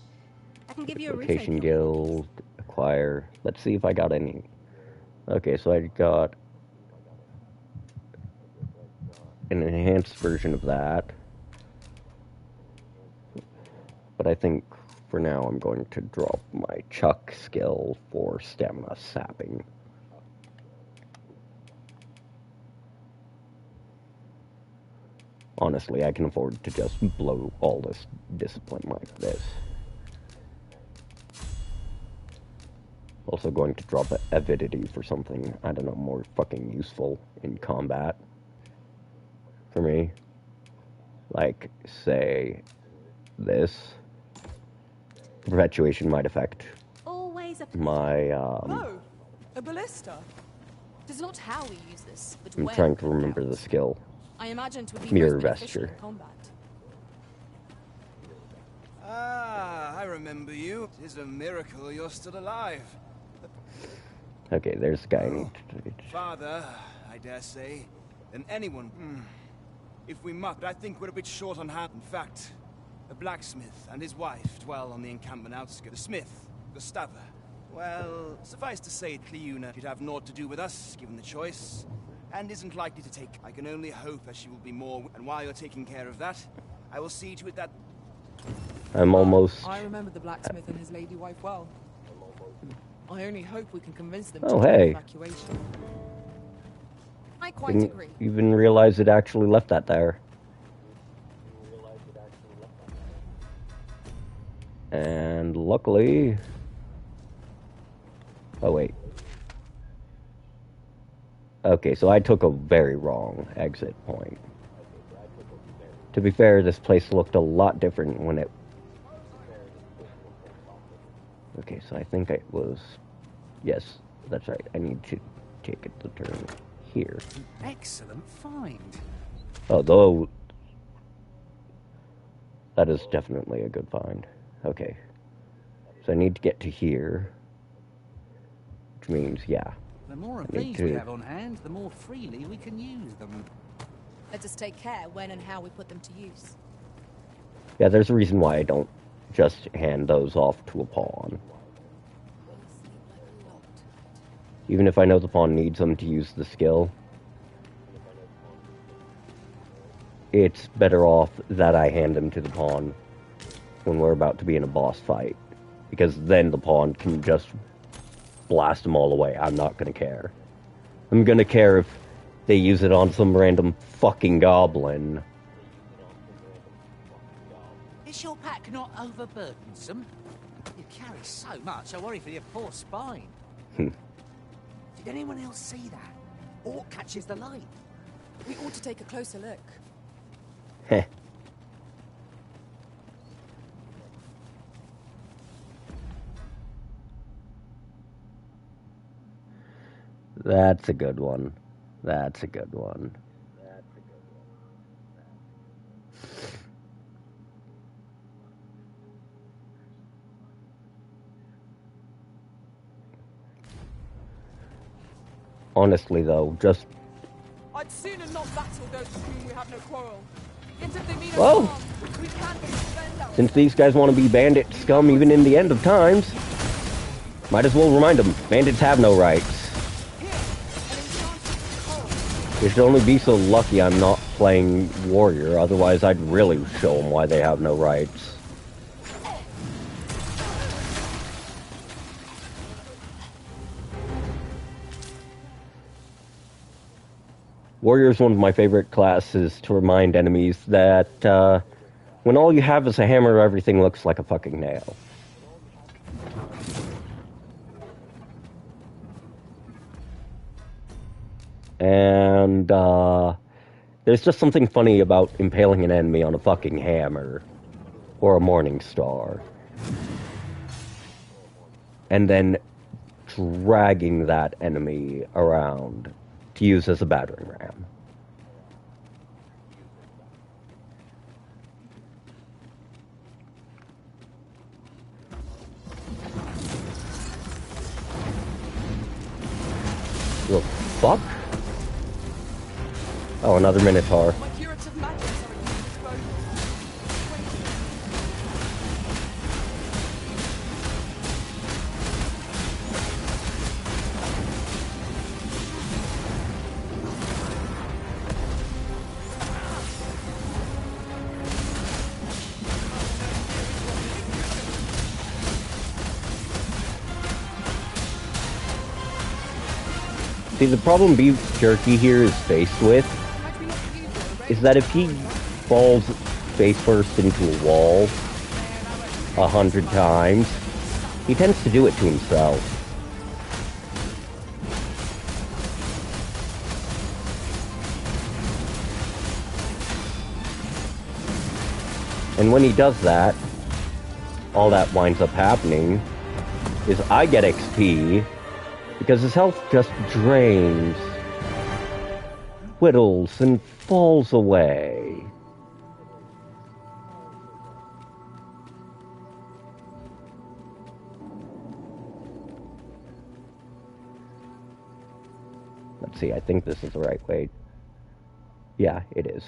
I can give you a roof Location over guild, acquire. Let's see if I got any. Okay, so I got an enhanced version of that. But I think for now I'm going to drop my chuck skill for stamina sapping. Honestly, I can afford to just blow all this discipline like this. Also going to drop avidity for something, I don't know, more fucking useful in combat. For me. Like, say, this. Perpetuation might affect Always a my, Oh, a ballista. It is not how we use this, but I'm when. trying to remember the skill. I imagine it would be Mirror most beneficial vesture. in combat. Ah, I remember you. It is a miracle you're still alive. Okay, there's the guy I need to... Farther, I dare say, than anyone. If we must, but I think we're a bit short on hand. In fact, a blacksmith and his wife dwell on the encampment outskirts. The smith, Gustava. Well, suffice to say, Cleuna could have naught to do with us, given the choice, and isn't likely to take. I can only hope that she will be more. And while you're taking care of that, I will see to it that. I'm almost... I remember the blacksmith and his lady wife well. I only hope we can convince them Oh, to hey. evacuation. I quite Didn't agree. even realize it actually left that there. And luckily... Oh, wait. Okay, so I took a very wrong exit point. To be fair, this place looked a lot different when it... Okay, so I think it was... Yes, that's right. I need to take it the turn here. Excellent find. Although... That is definitely a good find. Okay. So I need to get to here. Which means, yeah. The more of I need these we to- have on hand, the more freely we can use them. Let us take care when and how we put them to use. Yeah, there's a reason why I don't just hand those off to a pawn. Even if I know the pawn needs them to use the skill. it's better off that I hand them to the pawn when we're about to be in a boss fight. Because then the pawn can just blast them all away. I'm not gonna care. I'm gonna care if they use it on some random fucking goblin. Is your pack not overburdensome? You carry so much, I worry for your poor spine. Did anyone else see that? Or catches the light? We ought to take a closer look. Heh. That's a good one. That's a good one. Honestly, though, just... I'd sooner not battle those with whom we have no quarrel. Yet if they mean us Whoa! harm, we can't defend ourselves. Since these guys want to be bandit scum even in the end of times, might as well remind them, bandits have no rights. They should only be so lucky I'm not playing warrior, otherwise I'd really show them why they have no rights. Warrior is one of my favorite classes to remind enemies that when all you have is a hammer, everything looks like a fucking nail. And there's just something funny about impaling an enemy on a fucking hammer or a morning star. And then dragging that enemy around to use as a battering ram. The fuck? Oh, another Minotaur. My curative magics are at your disposal. See, the problem Beef Jerky here is faced with is that if he falls face first into a wall 100 times, he tends to do it to himself. And when he does that, all that winds up happening is I get XP because his health just drains, whittles, and falls away. Let's see, I think this is the right way. Yeah, it is.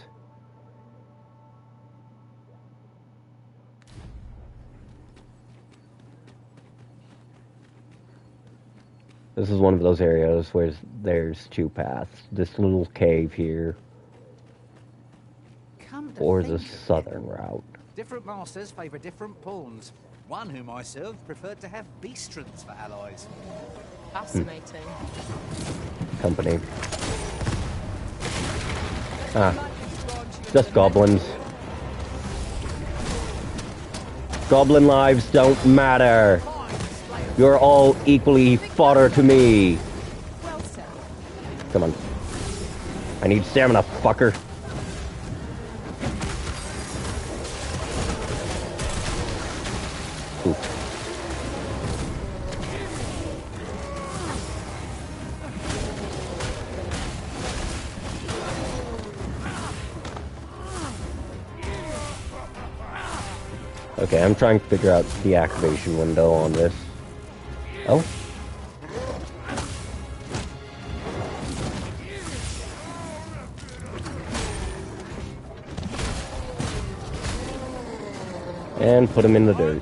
This is one of those areas where there's two paths. This little cave here, or the southern route. Different masters favour different pawns. One whom I served preferred to have beastrons for allies. Fascinating. Company. Ah, just goblins. Goblin lives don't matter. You're all equally fodder to me. Come on. I need stamina, fucker. Ooh. Okay, I'm trying to figure out the activation window on this. Oh. And put him in the dirt.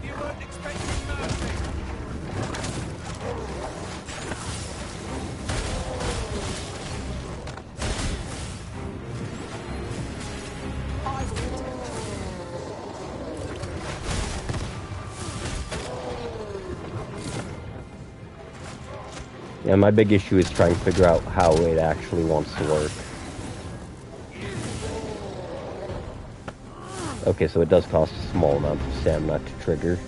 Yeah, my big issue is trying to figure out how it actually wants to work. Okay, so it does cost a small amount of stamina to trigger.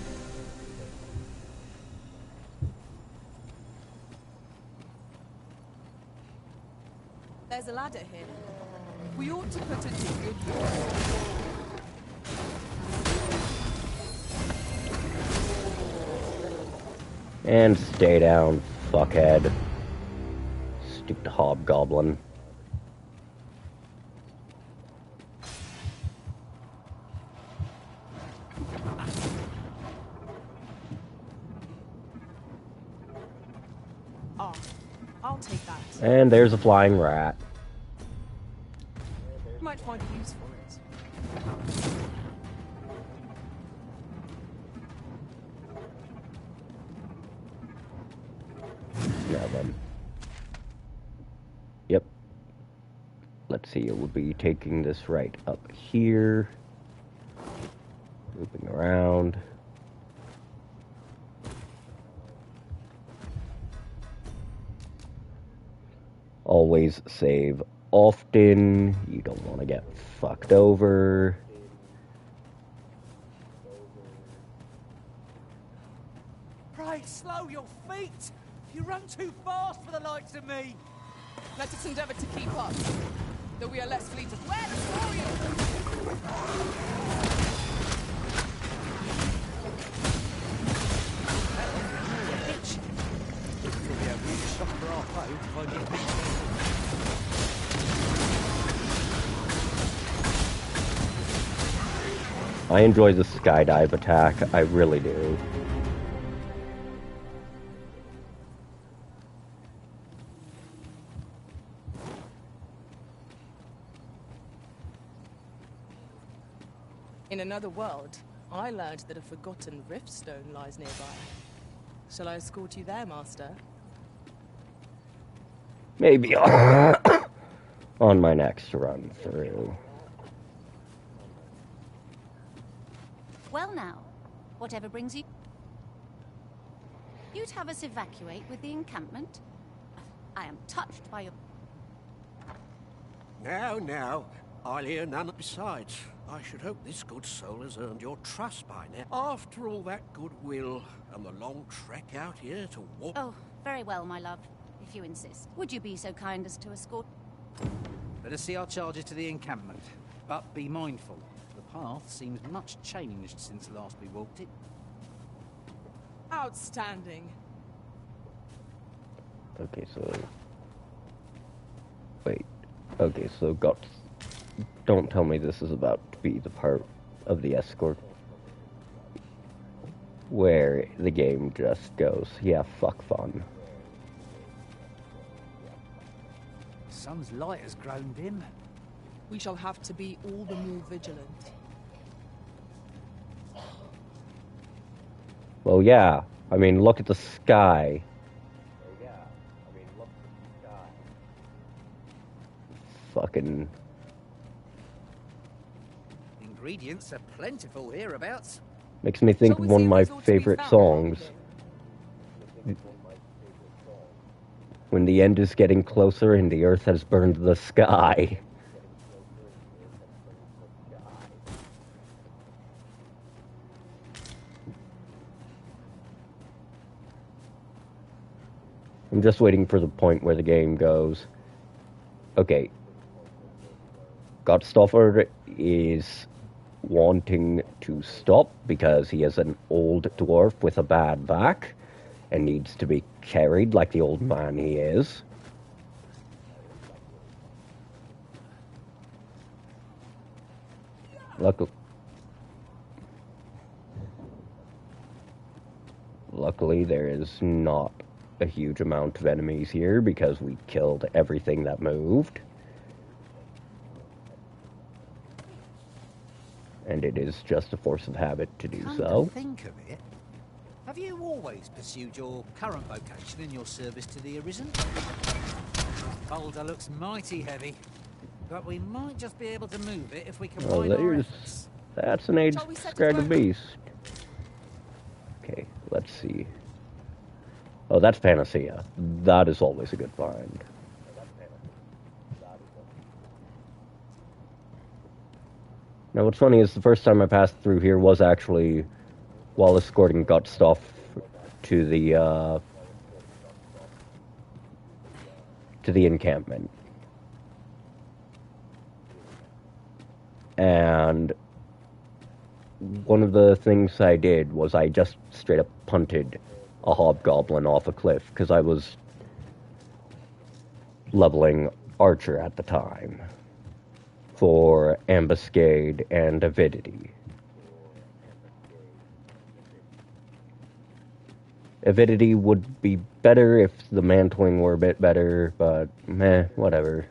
There's a ladder here. We ought to put it to good use. And stay down, fuckhead. Stupid hobgoblin. Ah, I'll take that. And there's a flying rat. Might find a use for it. Now then. Yep. Let's see, it would be taking this right up here. Looping around. Always save often. You don't want to get fucked over. Pray, slow your feet! You run too fast for the likes of me! Let us endeavour to keep up, though we are less fleet of where the story Could be a real shock for our foe if I get beat. I enjoy the skydive attack, I really do. In another world, I learned that a forgotten riftstone lies nearby. Shall I escort you there, Master? Maybe on my next run through. Well now, whatever brings you... You'd have us evacuate with the encampment? I am touched by your... Now, I'll hear none besides. I should hope this good soul has earned your trust by now. After all that goodwill and the long trek out here to walk... Oh, very well, my love, if you insist. Would you be so kind as to escort... Let us see our charges to the encampment. But be mindful. The path seems much changed since last we walked it. Outstanding. Okay, so... Wait. Okay, so don't tell me this is about to be the part of the escort where the game just goes, yeah, fuck fun. Sun's light has grown dim. We shall have to be all the more vigilant. Well, yeah. I mean, look at the sky. Fucking... Ingredients are plentiful hereabouts. Makes me think of one of my favorite songs. When the end is getting closer and the earth has burned the sky. I'm just waiting for the point where the game goes, okay, Godstoffer is wanting to stop because he is an old dwarf with a bad back and needs to be carried like the old man he is. Luckily, there is not a huge amount of enemies here because we killed everything that moved. And it is just a force of habit to do so. Think of it. Have you always pursued your current vocation in your service to the Arisen? Boulder looks mighty heavy, but we might just be able to move it if we combine our efforts. That's an age-described beast. Okay, let's see. Oh, that's Panacea. That is always a good find. Now, what's funny is the first time I passed through here was actually while escorting Gutstuff to the encampment. And one of the things I did was I just straight up punted a hobgoblin off a cliff because I was leveling archer at the time for ambuscade and avidity. Avidity would be better if the mantling were a bit better, but meh, whatever.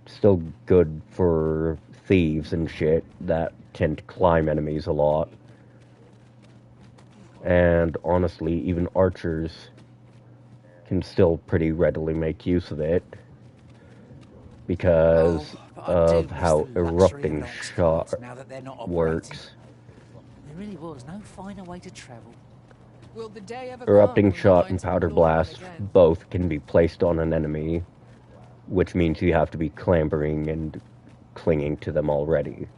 Still good for thieves and shit that tend to climb enemies a lot. And honestly, even archers can still pretty readily make use of it because of how erupting shot works. There really was no finer way to travel. Will the day ever Erupting come shot when and the powder lights will blast glow again? both can be placed on an enemy, which means you have to be clambering and clinging to them already.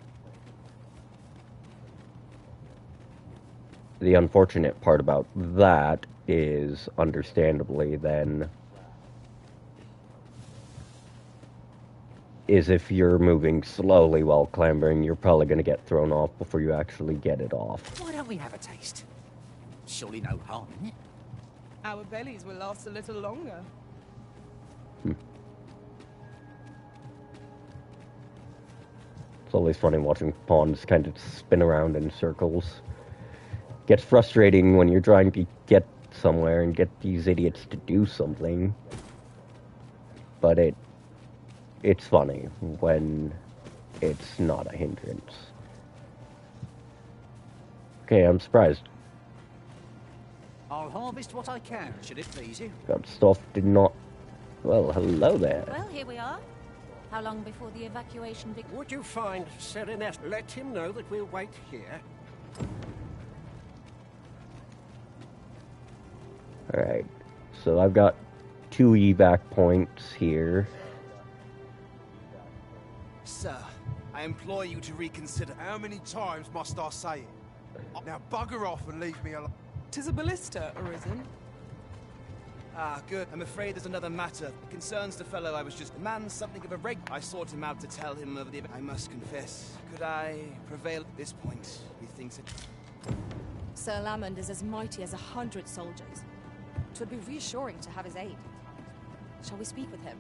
The unfortunate part about that is, understandably, then, is if you're moving slowly while clambering, you're probably going to get thrown off before you actually get it off. Why don't we have a taste? Surely no harm in it. Our bellies will last a little longer. It's always funny watching pawns kind of spin around in circles. Gets frustrating when you're trying to get somewhere and get these idiots to do something. But it's funny when it's not a hindrance. Okay, I'm surprised. I'll harvest what I can, should it please you? Gutstuff did not... Well, hello there. Well, here we are. How long before the evacuation begins? Would you find Serenus? Let him know that we'll wait here. Alright, so I've got 2 evac points here. Sir, I implore you to reconsider. How many times must I say it? Now bugger off and leave me alone. 'Tis a ballista, Arisen. Ah, good. I'm afraid there's another matter. It concerns the fellow I was just... The man's something of a reg... I sought him out to tell him of the... I must confess. Could I prevail at this point? He thinks it... Sir Lamond is as mighty as 100 soldiers. 'Twould be reassuring to have his aid. Shall we speak with him?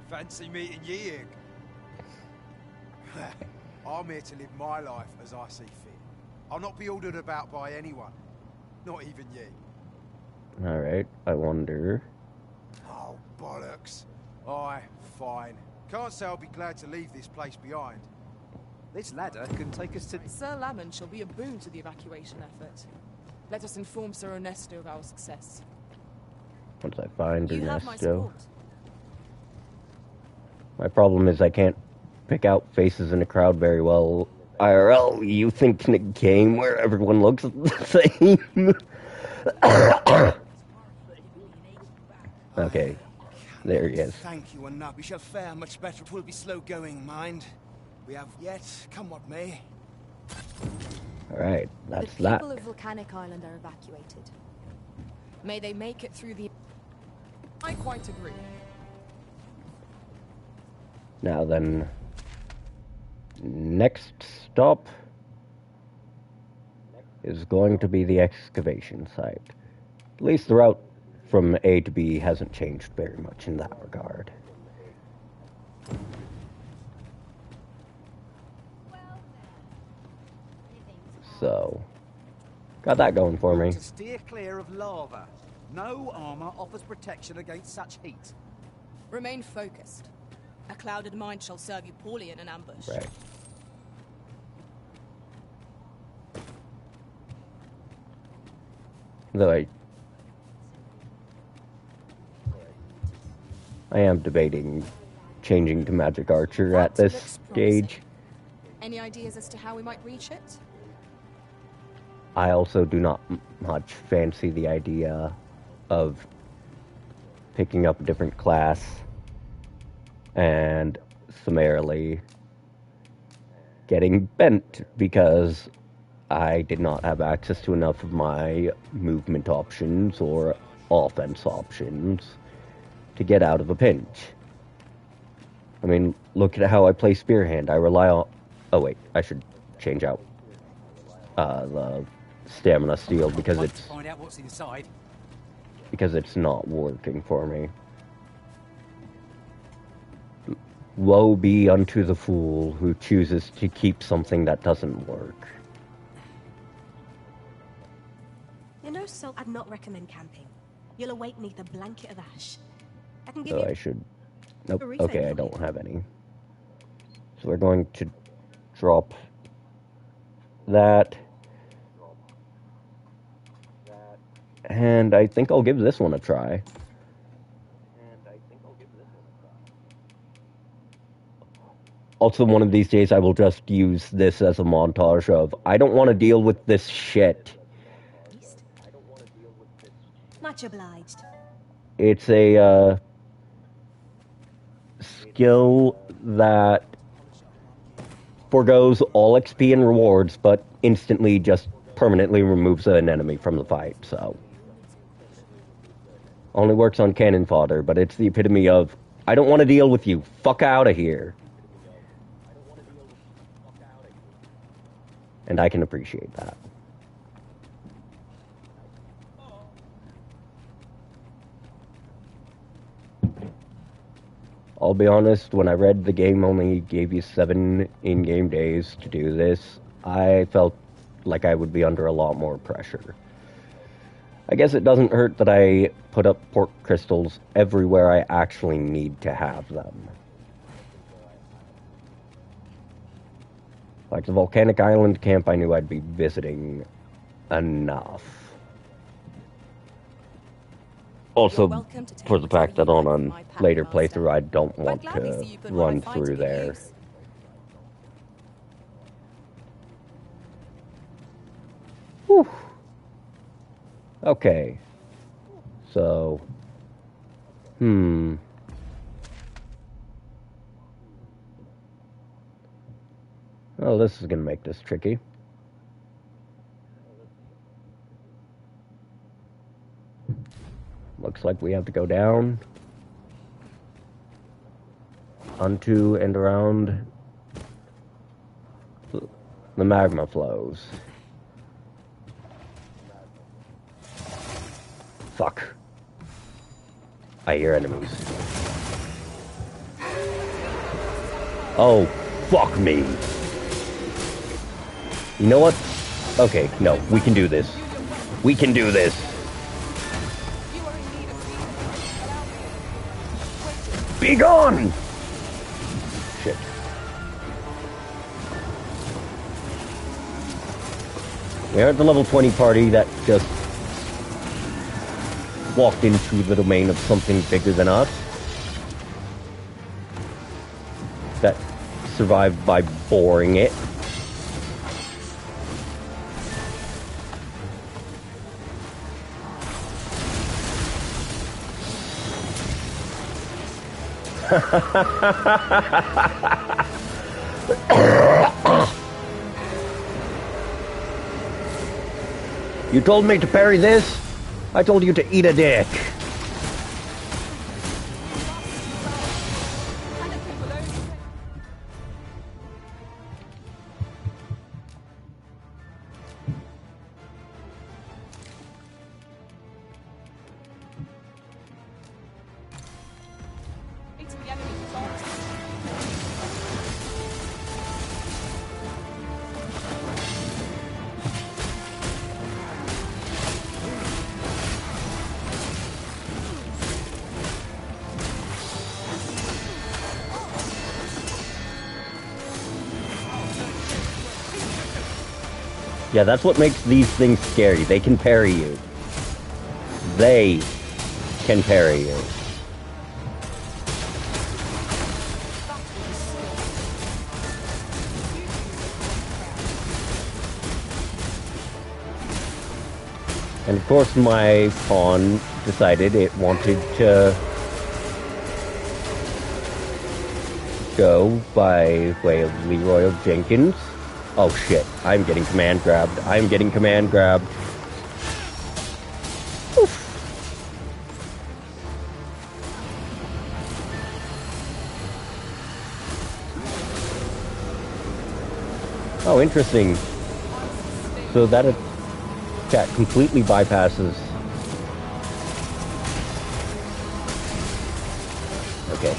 Fancy meeting ye here? I'm here to live my life as I see fit. I'll not be ordered about by anyone. Not even ye. Alright, I wonder... Oh, bollocks. Aye, fine. Can't say I'll be glad to leave this place behind. This ladder can take us to... Sir Lamond shall be a boon to the evacuation effort. Let us inform Sir Ernesto of our success. Once I find You have my Ernesto... support. My problem is I can't pick out faces in a crowd very well. IRL, you think in a game where everyone looks the same? Okay, there he is. Thank you enough. We shall fare much better. 'Twill be slow going, mind. We have yet, come what may. Alright, that's the that. people of Volcanic Island are evacuated. May they make it through the... I quite agree. Now then, next stop is going to be the excavation site. At least the route from A to B hasn't changed very much in that regard. So, got that going for me. To steer clear of lava. No armor offers protection against such heat. Remain focused. A clouded mind shall serve you poorly in an ambush. Right. Though I am debating changing to Magic Archer at this stage. Any ideas as to how we might reach it? I also do not much fancy the idea of picking up a different class and summarily getting bent because I did not have access to enough of my movement options or offense options to get out of a pinch. I mean, look at how I play Spearhand. I rely on... Oh wait, I should change out the stamina steel because it's... Find out what's inside. Because it's not working for me. Woe be unto the fool who chooses to keep something that doesn't work. You know, so I'd not recommend camping. You'll awake neath a blanket of ash. I can give So you... I should... Nope, a refund okay, I for don't have any. So we're going to drop that. And I think I'll give this one a try. Also, one of these days I will just use this as a montage of, I don't want to deal with this shit. Much obliged. It's a skill that forgoes all XP and rewards, but instantly just permanently removes an enemy from the fight, so. Only works on cannon fodder, but it's the epitome of, I don't want to deal with you, fuck out of here. And I can appreciate that. I'll be honest, when I read the game only gave you 7 in-game days to do this, I felt like I would be under a lot more pressure. I guess it doesn't hurt that I put up port crystals everywhere I actually need to have them. Like the Volcanic Island camp, I knew I'd be visiting enough. Also, for the fact that on a later playthrough, I don't want to run through there. Whew. Okay. So... Oh, this is gonna make this tricky. Looks like we have to go down, onto and around the magma flows. Fuck. I hear enemies. Oh, fuck me. You know what? Okay, no, we can do this. We can do this. Be gone! Shit. We aren't the level 20 party that just walked into the domain of something bigger than us. That survived by boring it. You told me to parry this? I told you to eat a dick. Yeah, that's what makes these things scary. They can parry you. They can parry you. And of course my pawn decided it wanted to go by way of Leroy of Jenkins. Oh shit, I'm getting command grabbed. I'm getting command grabbed. Oof. Oh, interesting. So that attack completely bypasses. Okay,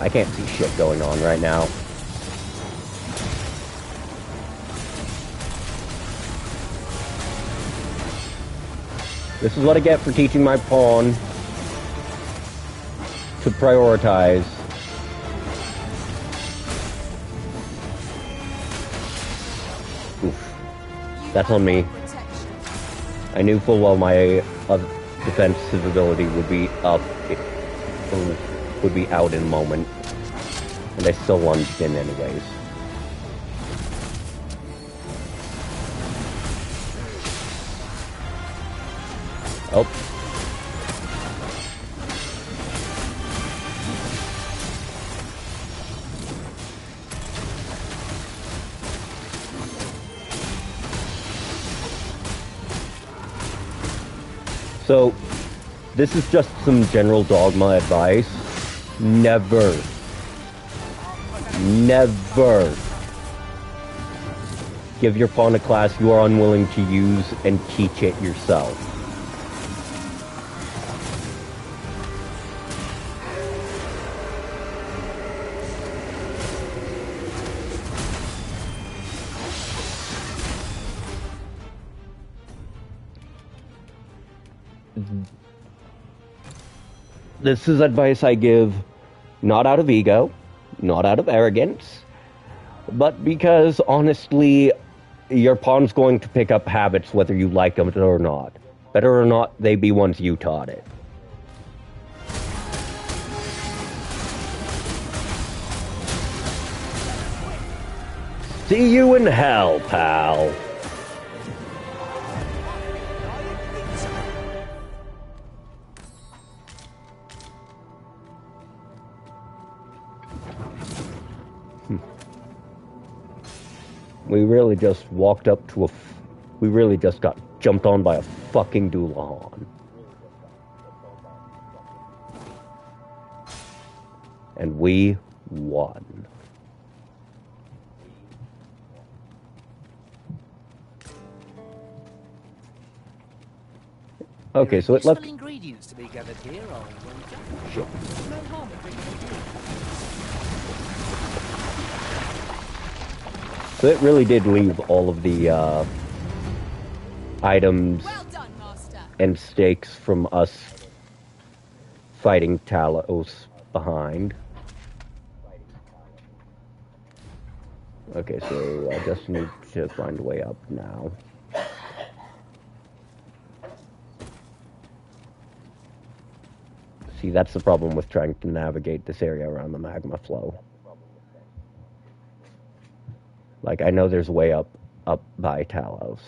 I can't see shit going on right now. This is what I get for teaching my pawn to prioritize. Oof. That's on me. I knew full well my defensive ability would be up, or would be out in a moment. And I still lunged in anyways. Oh. So, this is just some general dogma advice. Never give your pawn a class you are unwilling to use and teach it yourself. This is advice I give not out of ego, not out of arrogance, but because honestly, your pawn's going to pick up habits whether you like them or not. Better or not, they be ones you taught it. See you in hell, pal. We really just walked up to we really just got jumped on by a fucking Doulahan. And we won. Okay, so it left ingredients to be gathered here, shit. No harm in bringing them here. So it really did leave all of the items and stakes from us fighting Talos behind. Okay, so I just need to find a way up now. See, that's the problem with trying to navigate this area around the magma flow. Like, I know there's a way up by Talos.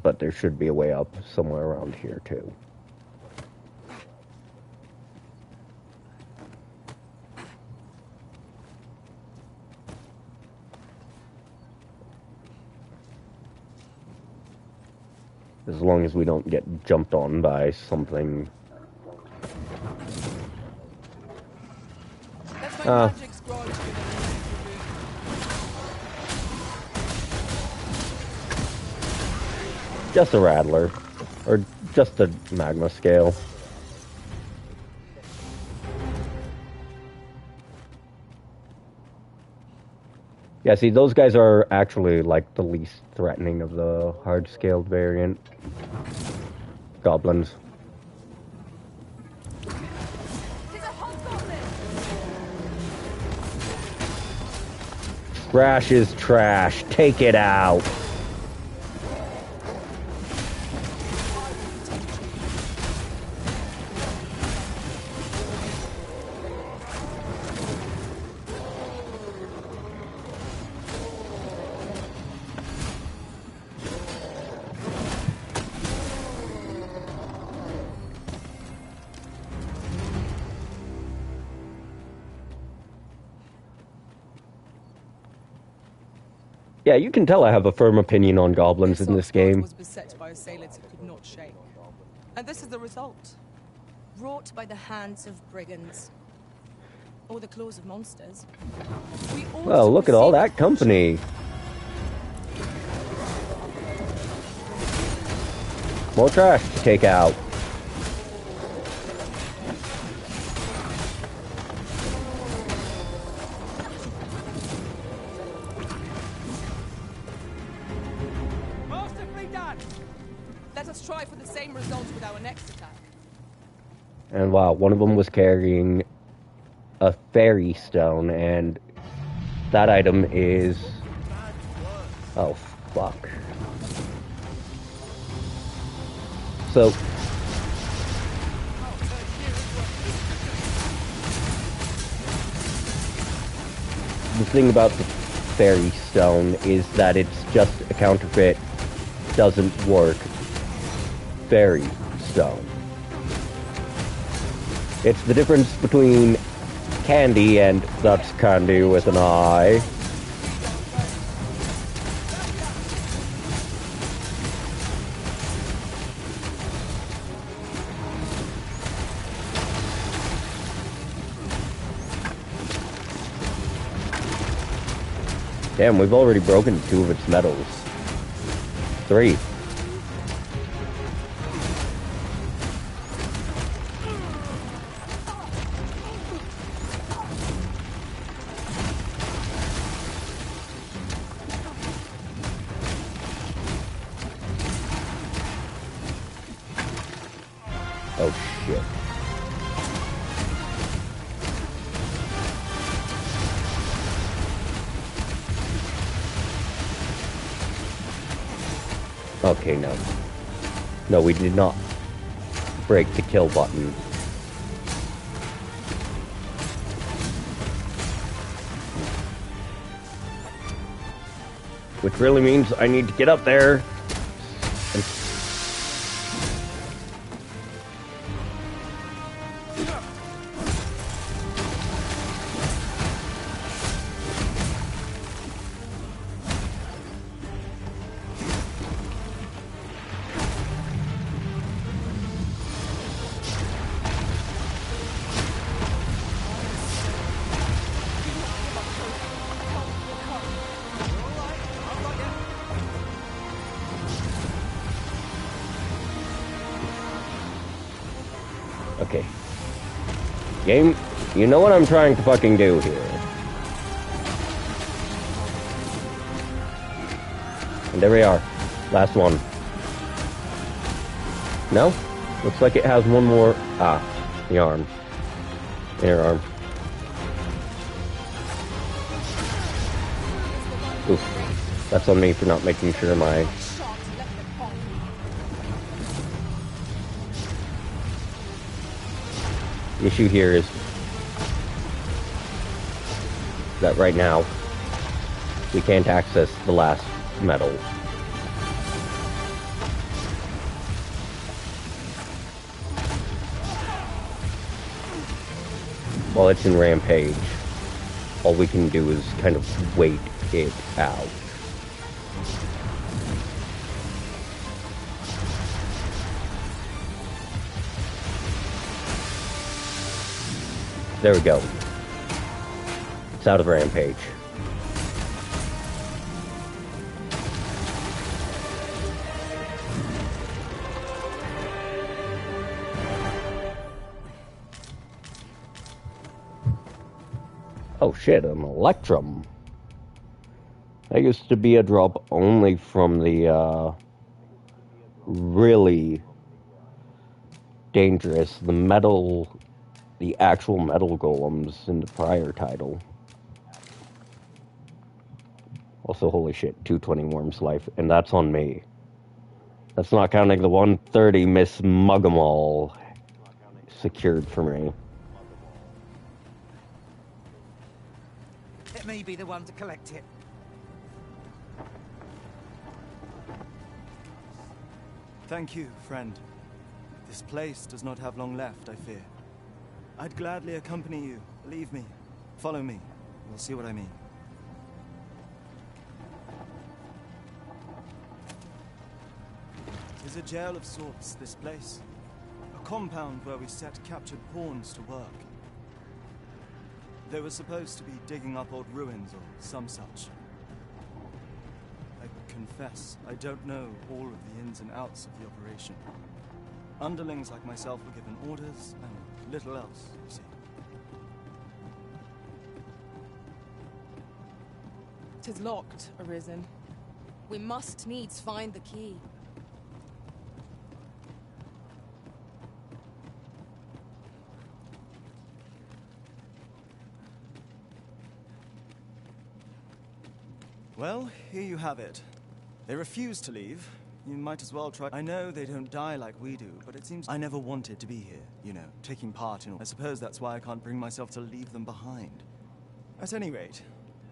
But there should be a way up somewhere around here, too. As long as we don't get jumped on by something. Just a rattler, or just a magma scale. Yeah, see, those guys are actually like the least threatening of the hard-scaled variant. Goblins. Trash is trash. Take it out. Yeah, you can tell I have a firm opinion on goblins in this game. Was beset by assailants it could not shake. And this is the result. Wrought by the hands of brigands. Or the claws of monsters. Well, look at all that company. More trash to take out. Masterfully done! Let us try for the same result with our next attack. And wow, one of them was carrying a fairy stone, and that item is... Oh, fuck. So... the thing about the fairy stone is that it's just a counterfeit, doesn't work fairy stone. It's the difference between candy and that's candy with an eye. Damn, we've already broken 2 of its medals. 3. Oh shit. Okay, no. No, we did not break the kill button. Which really means I need to get up there and... Okay. Game, you know what I'm trying to fucking do here. And there we are. Last one. No? Looks like it has one more... Ah, the arm. Inner arm. Oof. That's on me for not making sure my... The issue here is that right now we can't access the last medal. While it's in Rampage, all we can do is kind of wait it out. There we go. It's out of Rampage. Oh shit, an Electrum. That used to be a drop only from the, really dangerous, the actual metal golems in the prior title. Also, holy shit, 220 Worm's life, and that's on me. That's not counting the 130 Miss Mug'em-all secured for me. Let me be the one to collect it. Thank you, friend. This place does not have long left, I fear. I'd gladly accompany you. Believe me. Follow me. You'll see what I mean. is a jail of sorts, this place. A compound where we set captured pawns to work. They were supposed to be digging up old ruins or some such. I confess, I don't know all of the ins and outs of the operation. Underlings like myself were given orders, and little else, you see. 'Tis locked, Arisen. We must needs find the key. Well, here you have it. They refuse to leave. You might as well try. I know they don't die like we do, but it seems I never wanted to be here, you know, taking part in. I suppose that's why I can't bring myself to leave them behind. At any rate,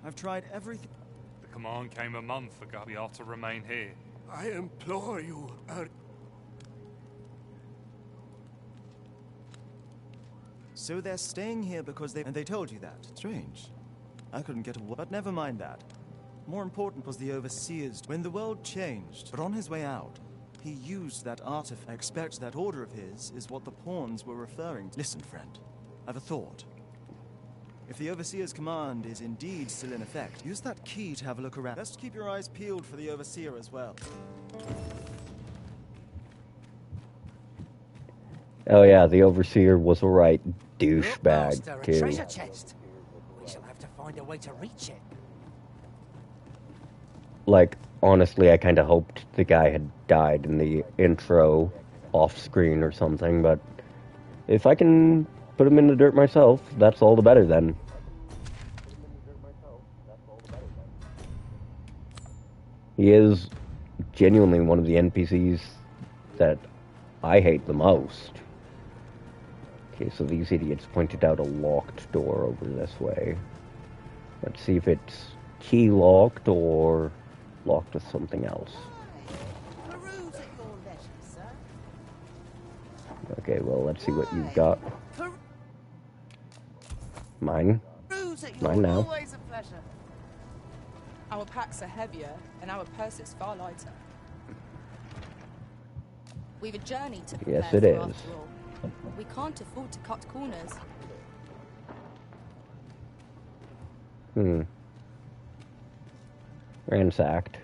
I've tried everything. The command came a month ago. We are to remain here. I implore you, So they're staying here because they... And they told you that. Strange. I couldn't get a word, but never mind that. More important was the Overseer's. When the world changed, but on his way out, he used that artifact. I expect that order of his is what the pawns were referring to. Listen, friend. I've a thought. If the Overseer's command is indeed still in effect, use that key to have a look around. Best keep your eyes peeled for the Overseer as well. Oh yeah, the Overseer was a right douchebag, A too. treasure chest. We shall have to find a way to reach it. Like, honestly, I kind of hoped the guy had died in the intro off-screen or something, but if I can put him in the dirt myself, that's all the better then. He is genuinely one of the NPCs that I hate the most. Okay, so these idiots pointed out a locked door over this way. Let's see if it's key locked or locked with something else. Okay, well, let's see what you've got. Mine. Mine now. Always a pleasure. Our packs are heavier, and our purses far lighter. We've a journey to prepare Yes, it for is. after all. We can't afford to cut corners. Ransacked.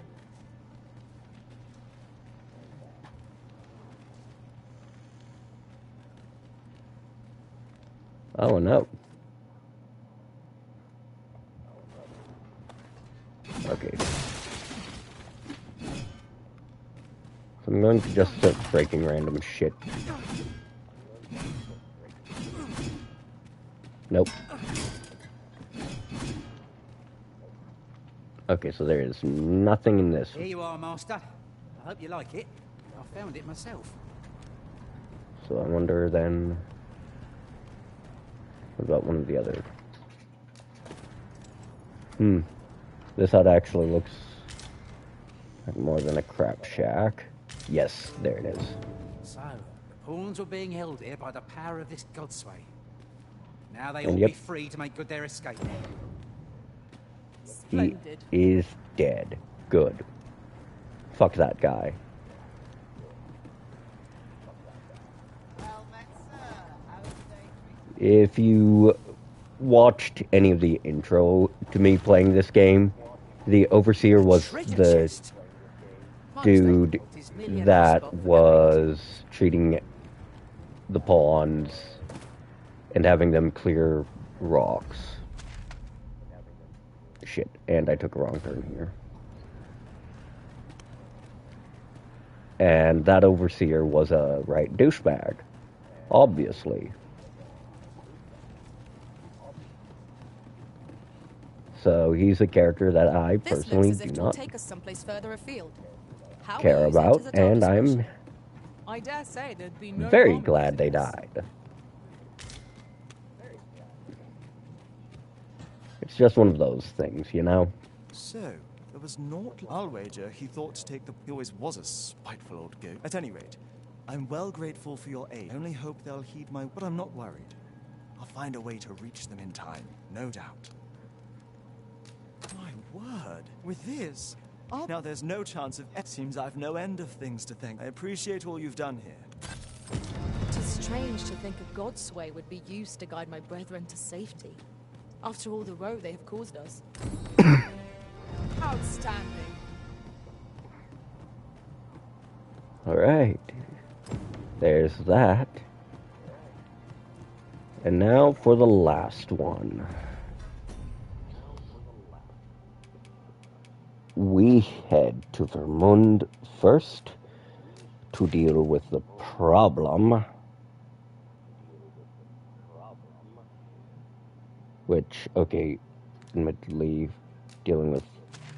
Oh no. Okay. So I'm going to just start breaking random shit. Nope. Okay, so there is nothing in this. Here you are, Master. I hope you like it. I found it myself. So I wonder then... What about one of the other? This hut actually looks like more than a crap shack. Yes, there it is. So, the pawns were being held here by the power of this godsway. Now they And all yep. be free to make good their escape. He is dead. Good. Fuck that guy. If you watched any of the intro to me playing this game, the Overseer was the dude that was treating the pawns and having them clear rocks. Shit, and I took a wrong turn here. And that Overseer was a right douchebag, obviously. So he's a character that I personally do not Take us someplace further afield. How care we use it about, is a and dark I'm discussion. I dare say there'd be no very harm glad they in this. died. It's just one of those things, you know? So, there was naught. I'll wager he thought to take the... He always was a spiteful old goat. At any rate, I'm well grateful for your aid. I only hope they'll heed my... But I'm not worried. I'll find a way to reach them in time, no doubt. My word. With this, Now there's no chance of... It seems I've no end of things to thank. I appreciate all you've done here. It is strange to think a god's sway would be used to guide my brethren to safety. After all the woe they have caused us. Outstanding. Alright. There's that. And now for the last one. We head to Vermund first to deal with the problem, which, okay, admittedly, dealing with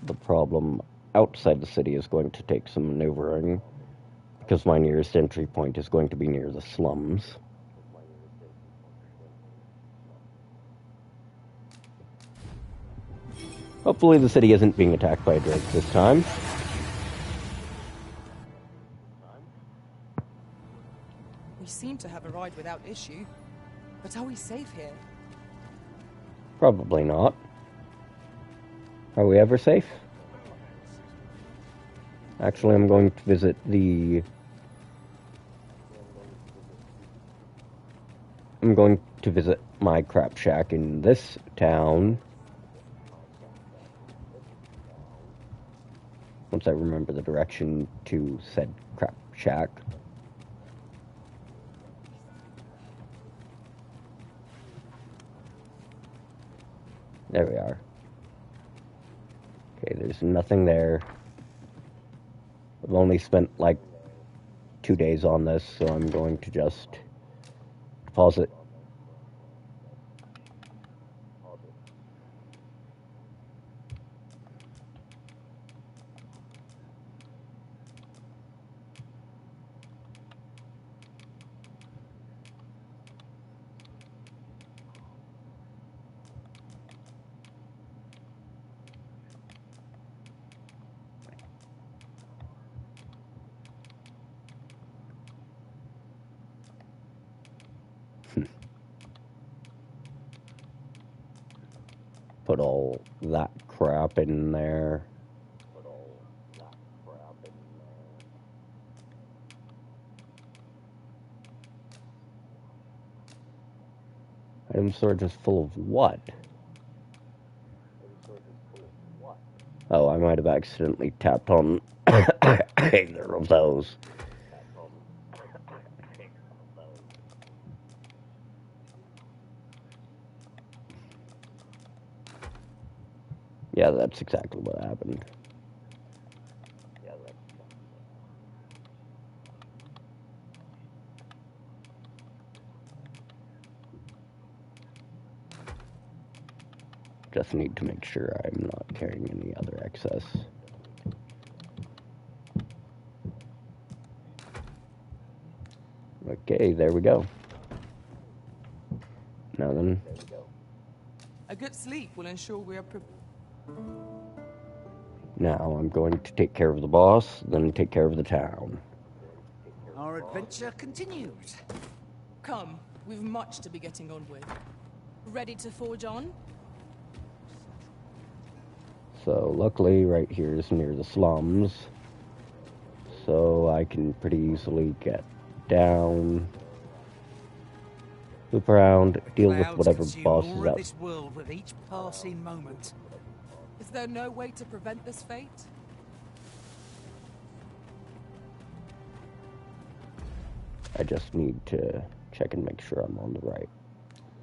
the problem outside the city is going to take some maneuvering, because my nearest entry point is going to be near the slums. Hopefully the city isn't being attacked by drakes this time. We seem to have arrived without issue. But are we safe here? Probably not. Are we ever safe? Actually, I'm going to visit the... I'm going to visit my crap shack in this town. Once I remember the direction to said crap shack. There we are. Okay, there's nothing there. I've only spent like 2 days on this, so I'm going to just deposit. Put all that crap in there. Item storage is full of what? Oh, I might have accidentally tapped on either of those. Yeah, that's exactly what happened. Just need to make sure I'm not carrying any other excess. Okay, there we go. Now then. A good sleep will ensure we are Now I'm going to take care of the boss, then take care of the town. Our adventure continues. Come, we've much to be getting on with. Ready to forge on? So luckily right here is near the slums, so I can pretty easily get down, loop around, deal with whatever boss is out. This world with each passing moment. Is there no way to prevent this fate? I just need to check and make sure I'm on the right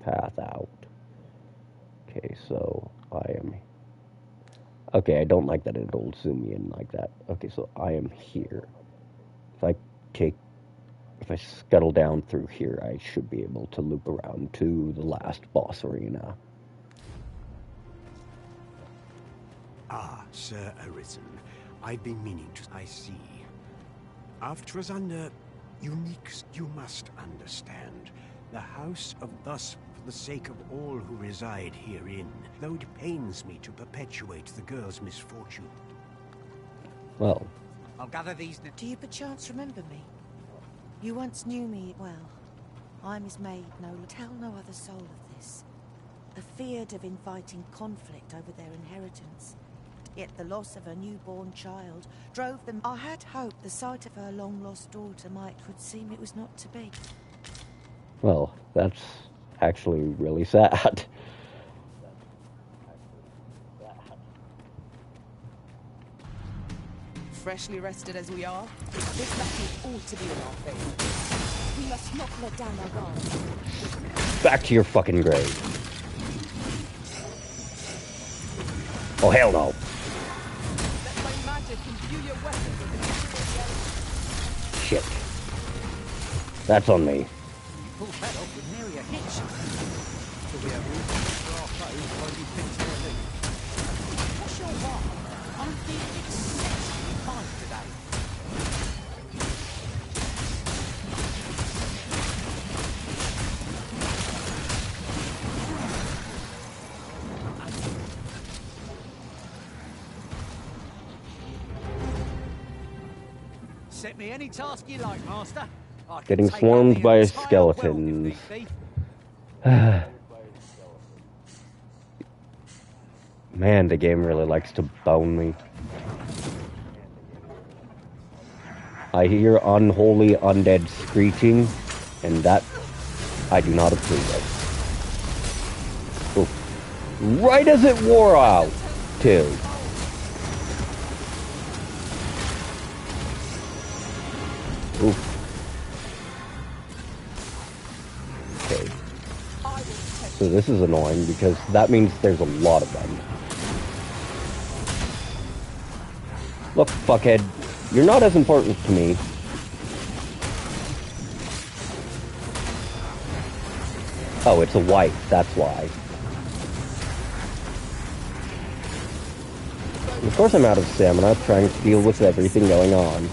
path out. Okay, so I am... Okay, I don't like that it'll zoom me in like that. Okay, so I am here. If I scuttle down through here, I should be able to loop around to the last boss arena. Ah, Sir Arisen. I've been meaning to... I see. After us under unique... You must understand. The House of Thus, for the sake of all who reside herein, though it pains me to perpetuate the girl's misfortune. Well. I'll gather these... Do you perchance remember me? You once knew me well. I'm his maid, no... Tell no other soul of this. Afeard of inviting conflict over their inheritance. Yet the loss of her newborn child drove them. I had hoped the sight of her long-lost daughter would seem it was not to be. Well, that's actually really sad. Freshly rested as we are, this battle ought to be in our favor. We must not let down our guard. Back to your fucking grave. Oh, hell no. Let my magic imbue your weapons with the Shit. That's on me. You pulled that off with nary a hitch. But we have reason for our foes while you finish their loot. What's your why? I'm feeling exceptionally fine today. Set me any task you like, Master. I can Getting take swarmed out the by entire skeletons. world if need be. Man, the game really likes to bone me. I hear unholy undead screeching, and that I do not approve of. Oof. Right as it wore out, too. Oof. Okay. So this is annoying because that means there's a lot of them. Look, fuckhead, you're not as important to me. Oh, it's a wife, that's why. Of course I'm out of stamina, trying to deal with everything going on.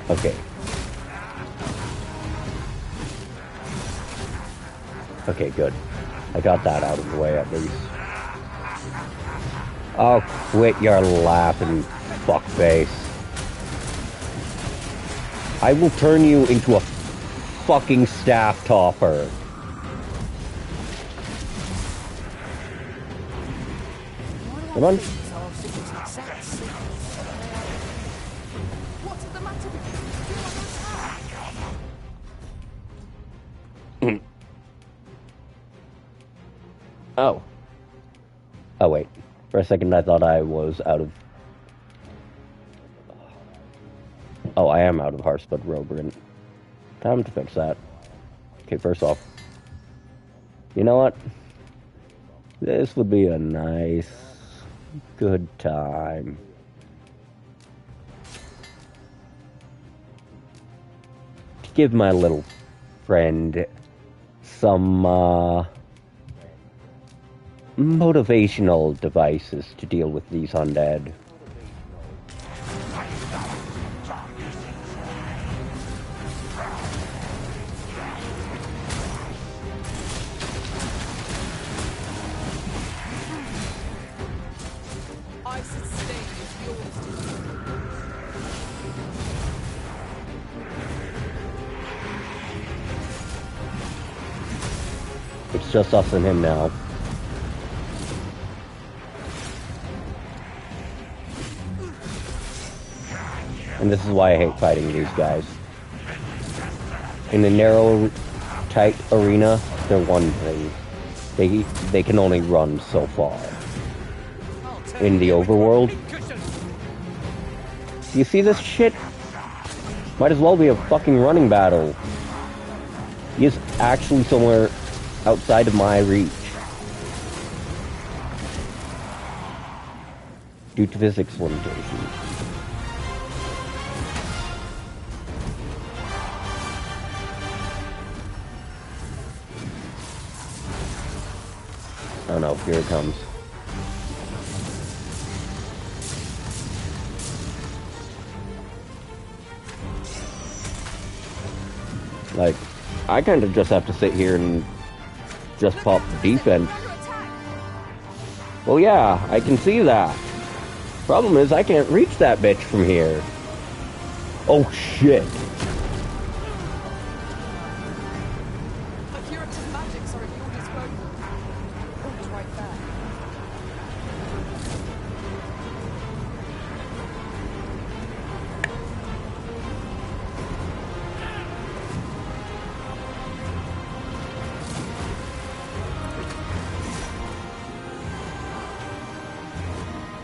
Okay. Okay, good. I got that out of the way at least. Oh, quit your laughing, fuckface. I will turn you into a fucking staff topper. Come on. Oh. Oh, wait. For a second, I thought I was out of... Oh, I am out of Hearthstone Roberant. Time to fix that. Okay, first off. You know what? This would be a nice, good time. To give my little friend some, motivational devices to deal with these undead. I sustain is yours to It's just us and him now. And this is why I hate fighting these guys. In a narrow, tight arena, they're one thing. They can only run so far. In the overworld, you see this shit? Might as well be a fucking running battle. He is actually somewhere outside of my reach. Due to physics limitations. Oh no, here it comes. Like, I kind of just have to sit here and just pop the defense. Well, yeah, I can see that. Problem is, I can't reach that bitch from here. Oh, shit. Curative magics are at your disposal. Oh, right there.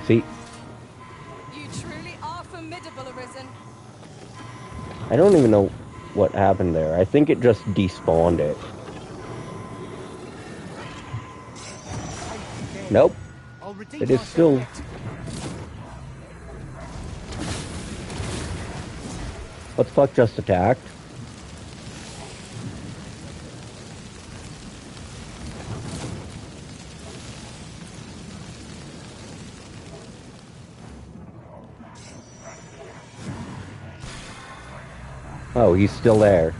See? You truly are formidable, Arisen. I don't even know what happened there. I think it just despawned it. Nope. It is still... What the fuck just attacked? Oh, he's still there.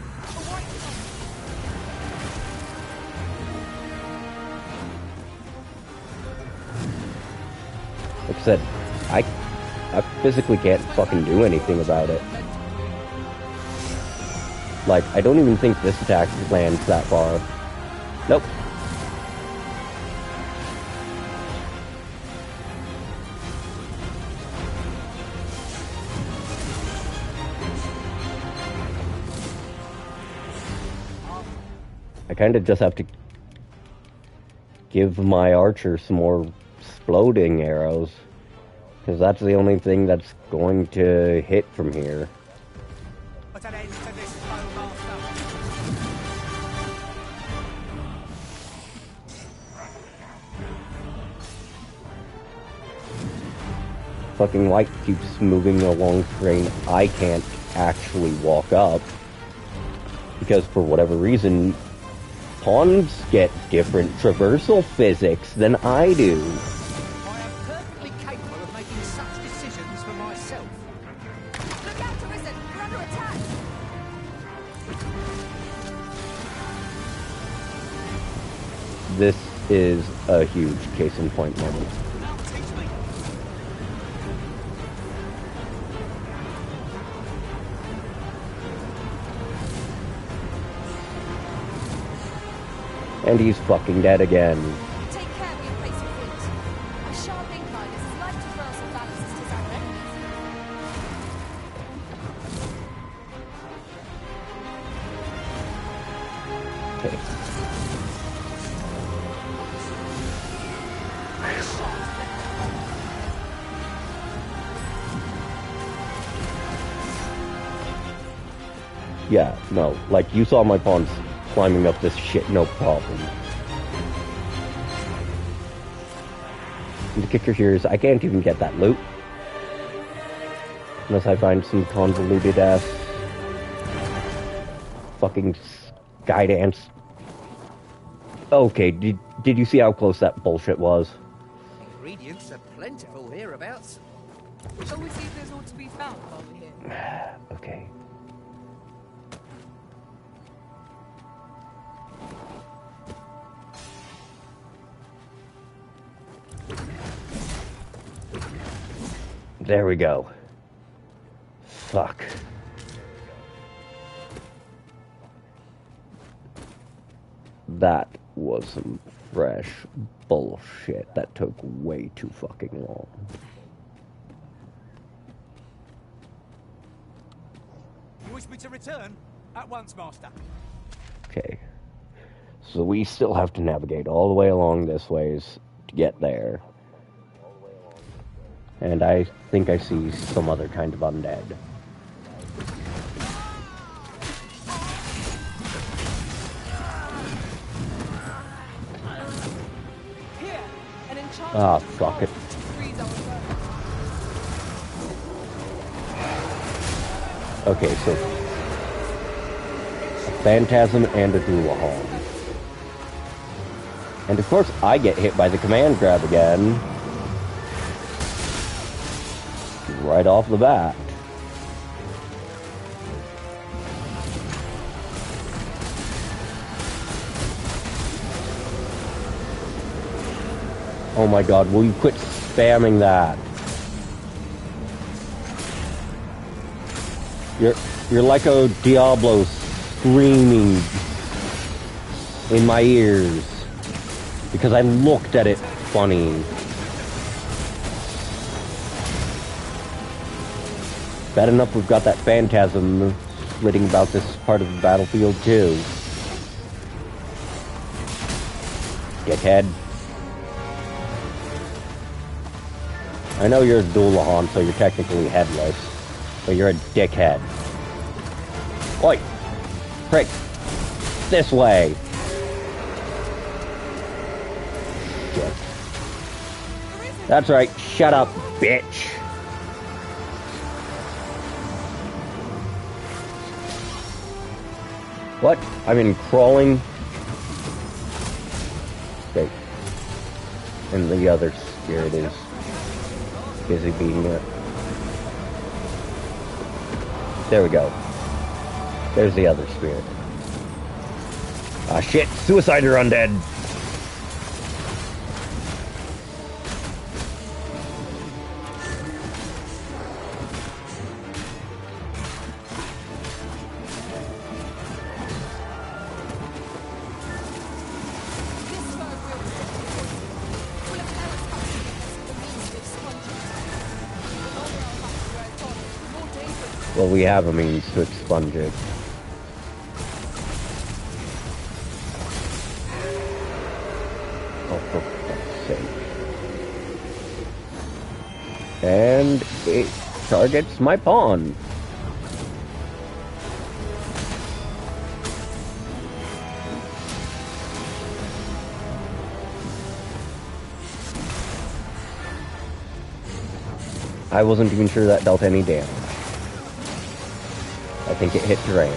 Like I said, I physically can't fucking do anything about it. Like, I don't even think this attack lands that far. Nope. I kind of just have to give my archer some more exploding arrows, because that's the only thing that's going to hit from here. Put an end to this, Bowmaster. Fucking light keeps moving along screen. I can't actually walk up, because for whatever reason, pawns get different traversal physics than I do. I am perfectly capable of making such decisions for myself. Look out, Arisen! We're under attack! This is a huge case in point moment. And he's fucking dead again. Take care where you place your feet. A sharp incline is as light traversal balance as 'tis our enemies. Okay. Yeah, no, like, you saw my pawns climbing up this shit, no problem. And the kicker here is I can't even get that loot. Unless I find some convoluted ass fucking sky dance. Okay, did you see how close that bullshit was? Ingredients are plentiful hereabouts. Shall we see if there's ought to be found while we're here? Okay. There we go. Fuck. That was some fresh bullshit that took way too fucking long. You wish me to return? At once, Master. Okay. So we still have to navigate all the way along this ways to get there. And I think I see some other kind of undead. Ah, fuck it. Okay, so a phantasm and a Doulahan. And of course I get hit by the command grab again. Right off the bat. Oh my god, will you quit spamming that? You're like a Diablo screaming in my ears because I looked at it funny. Bad enough we've got that phantasm flitting about this part of the battlefield too. Dickhead. I know you're a Doulahan, so you're technically headless, but you're a dickhead. Oi! Prick! This way! Shit. That's right, shut up, bitch! What? I've been crawling. Okay. And the other spirit is busy beating it. There we go. There's the other spirit. Ah shit, suicide or undead. Well, we have a means to expunge it. Oh, for fuck's sake. And it targets my pawn. I wasn't even sure that dealt any damage. I think it hit terrain.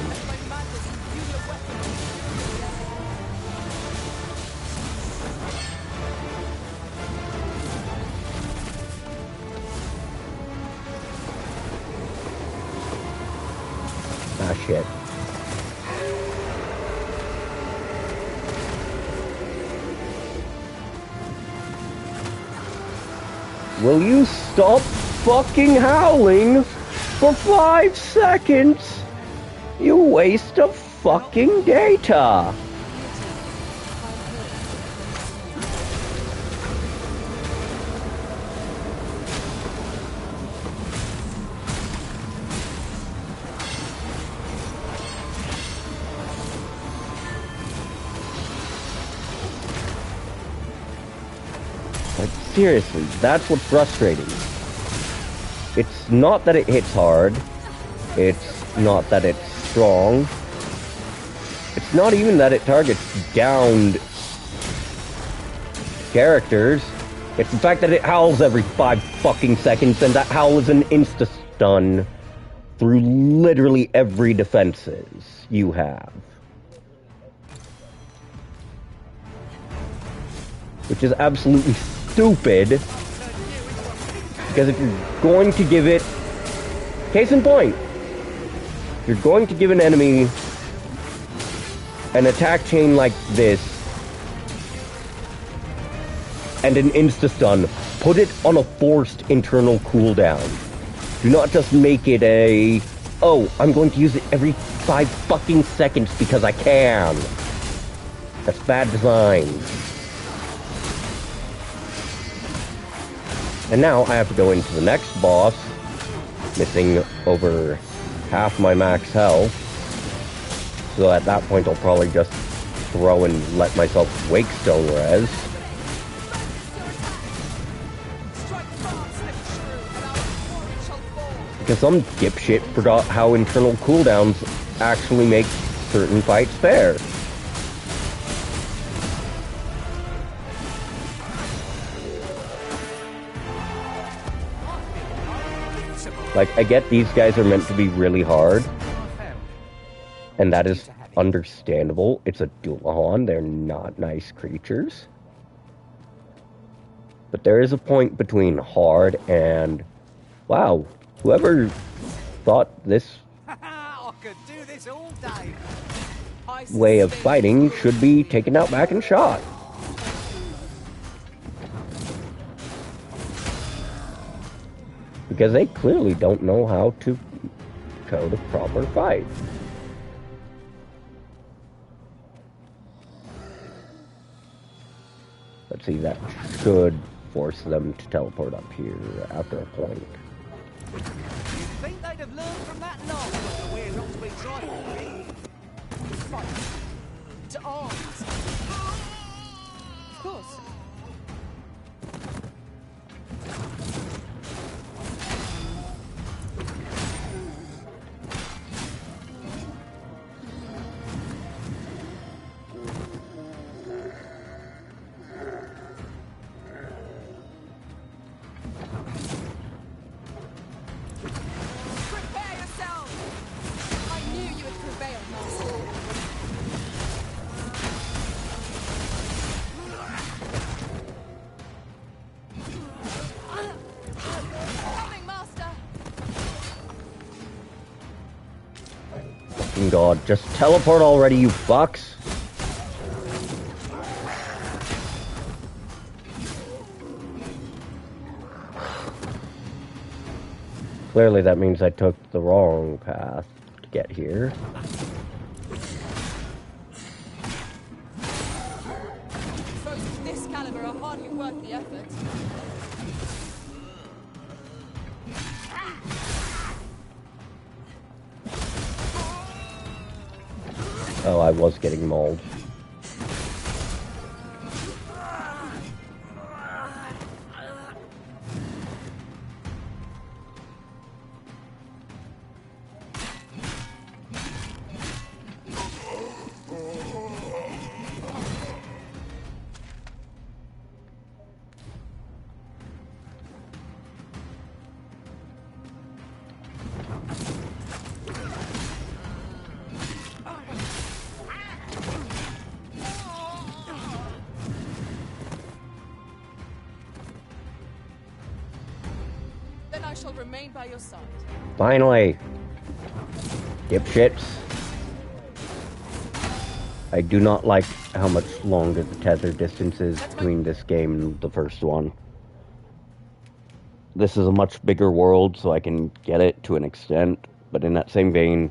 Ah, shit. Will you stop fucking howling for 5 seconds? You waste of fucking data. Like, seriously, that's what's frustrating. It's not that it hits hard. It's not that it's strong. It's not even that it targets downed characters. It's the fact that it howls every 5 fucking seconds, and that howl is an insta-stun through literally every defenses you have. Which is absolutely stupid, because if you're going to give it... Case in point, if you're going to give an enemy an attack chain like this and an insta-stun, put it on a forced internal cooldown. Do not just make it a, oh, I'm going to use it every 5 fucking seconds because I can. That's bad design. And now I have to go into the next boss, missing over half my max health. So at that point I'll probably just throw and let myself wake stone res. Because some dipshit forgot how internal cooldowns actually make certain fights fair. Like, I get these guys are meant to be really hard, and that is understandable. It's a Doulahan, they're not nice creatures. But there is a point between hard and, wow, whoever thought this way of fighting should be taken out back and shot. Because they clearly don't know how to code a proper fight. Let's see, that should force them to teleport up here after a point. You'd think they'd have learned from that last one where not to be trifled. Fight. To arms. Of course. Prepare yourselves! I knew you would prevail, Master. Coming, Master! Fucking God, just teleport already, you fucks! Clearly that means I took the wrong path to get here. Foes of this caliber are hardly worth the effort. Oh, I was getting mauled. Then I shall remain by your side. Finally! Dipshits. I do not like how much longer the tether distance is between this game and the first one. This is a much bigger world, so I can get it to an extent, but in that same vein,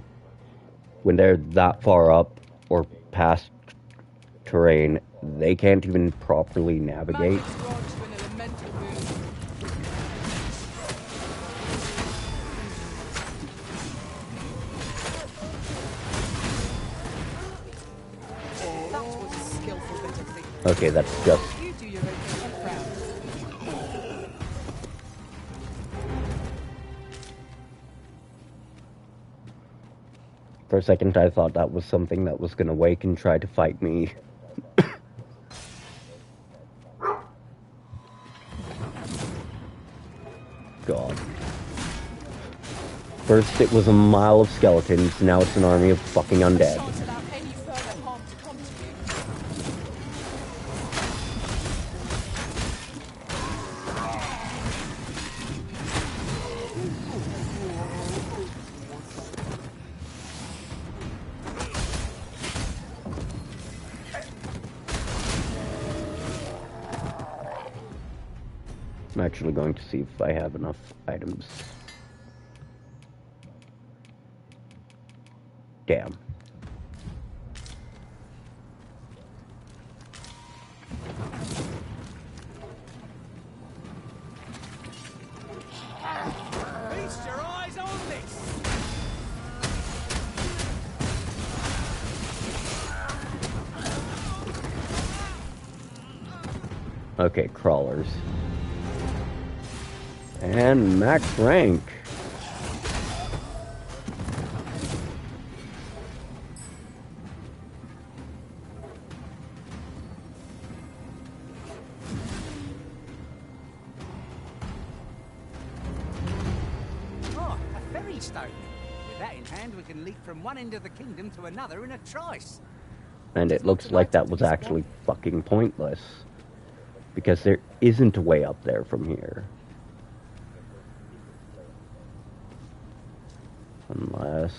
when they're that far up or past terrain, they can't even properly navigate. Okay, that's just... For a second, I thought that was something that was gonna wake and try to fight me. God. First it was a mile of skeletons, now it's an army of fucking undead. I'm actually going to see if I have enough items. Damn. Feast your eyes on this! Okay, crawlers. And max rank. Oh, a ferry stone. With that in hand, we can leap from one end of the kingdom to another in a trice. And it looks like that was actually fucking pointless. Because there isn't a way up there from here. Unless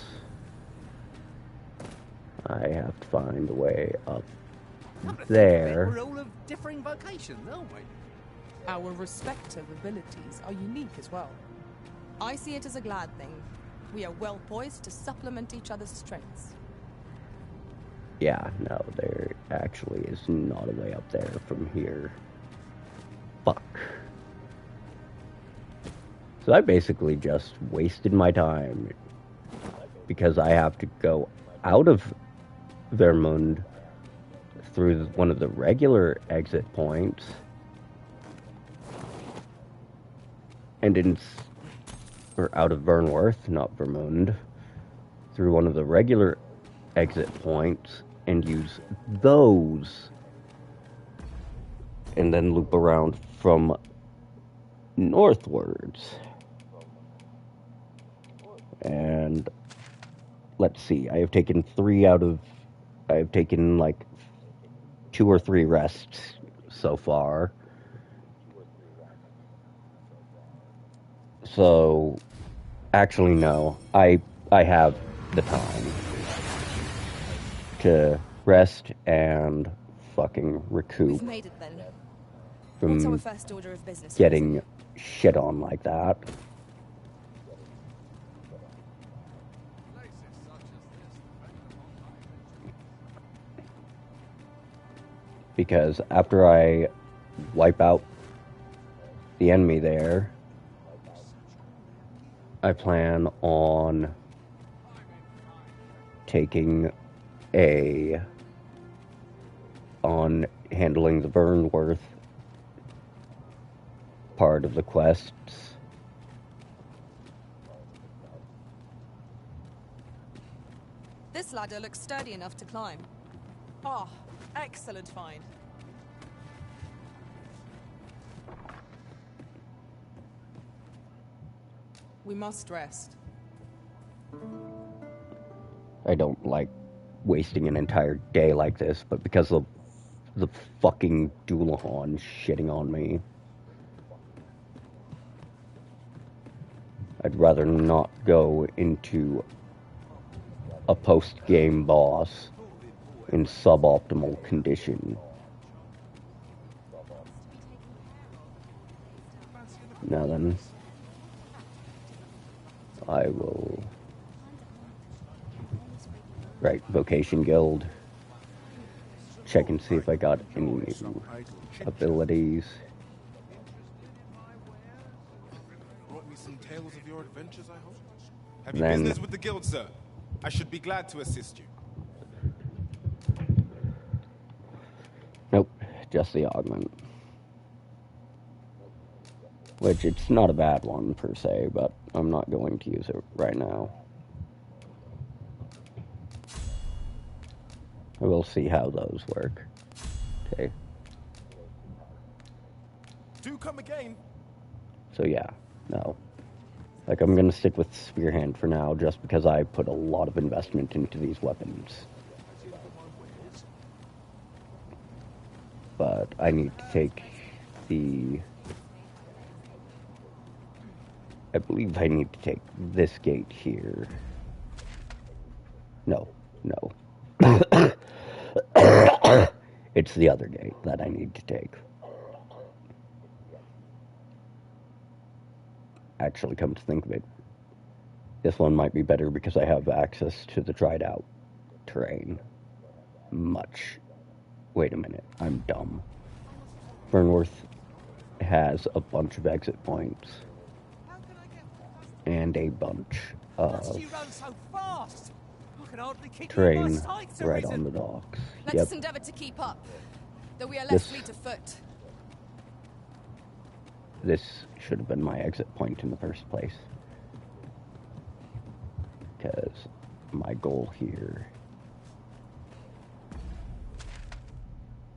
I have to find a way up there. We're all of differing vocations, aren't we? Our respective abilities are unique as well. I see it as a glad thing. We are well poised to supplement each other's strengths. Yeah, no, there actually is not a way up there from here. Fuck. So I basically just wasted my time because I have to go out of Vermund through one of the regular exit points and or out of Vernworth, not Vermund, through one of the regular exit points and use those and then loop around from northwards. And let's see, I have taken like 2 or 3 rests so far. So, actually no, I have the time to rest and fucking recoup. We've made it then. From What's our first order of business? getting shit on like that. Because after I wipe out the enemy there, I plan on handling the Vernworth part of the quests. This ladder looks sturdy enough to climb. Oh, excellent find. We must rest. I don't like wasting an entire day like this, but because of the fucking Doulahan shitting on me, I'd rather not go into a post-game boss in suboptimal condition. Now then, I will... Right, Vocation Guild. Check and see if I got any new abilities. Brought me some tales of your adventures, I hope. Have Then- you business with the guild, sir? I should be glad to assist you. Nope, just the augment. Which, it's not a bad one per se, but I'm not going to use it right now. We'll see how those work. Okay. Do come again. So yeah, no. Like, I'm gonna stick with Spearhand for now, just because I put a lot of investment into these weapons. But I need to take the... I believe I need to take this gate here. No. It's the other gate that I need to take. Actually, come to think of it, this one might be better because I have access to the dried out terrain. Wait a minute, I'm dumb. Vernworth has a bunch of exit points. And a bunch of You run so fast. I can hardly keep terrain my sights right arisen. on the docks. Let us endeavor to keep up, though we are less fleet of foot. This should have been my exit point in the first place. Because my goal here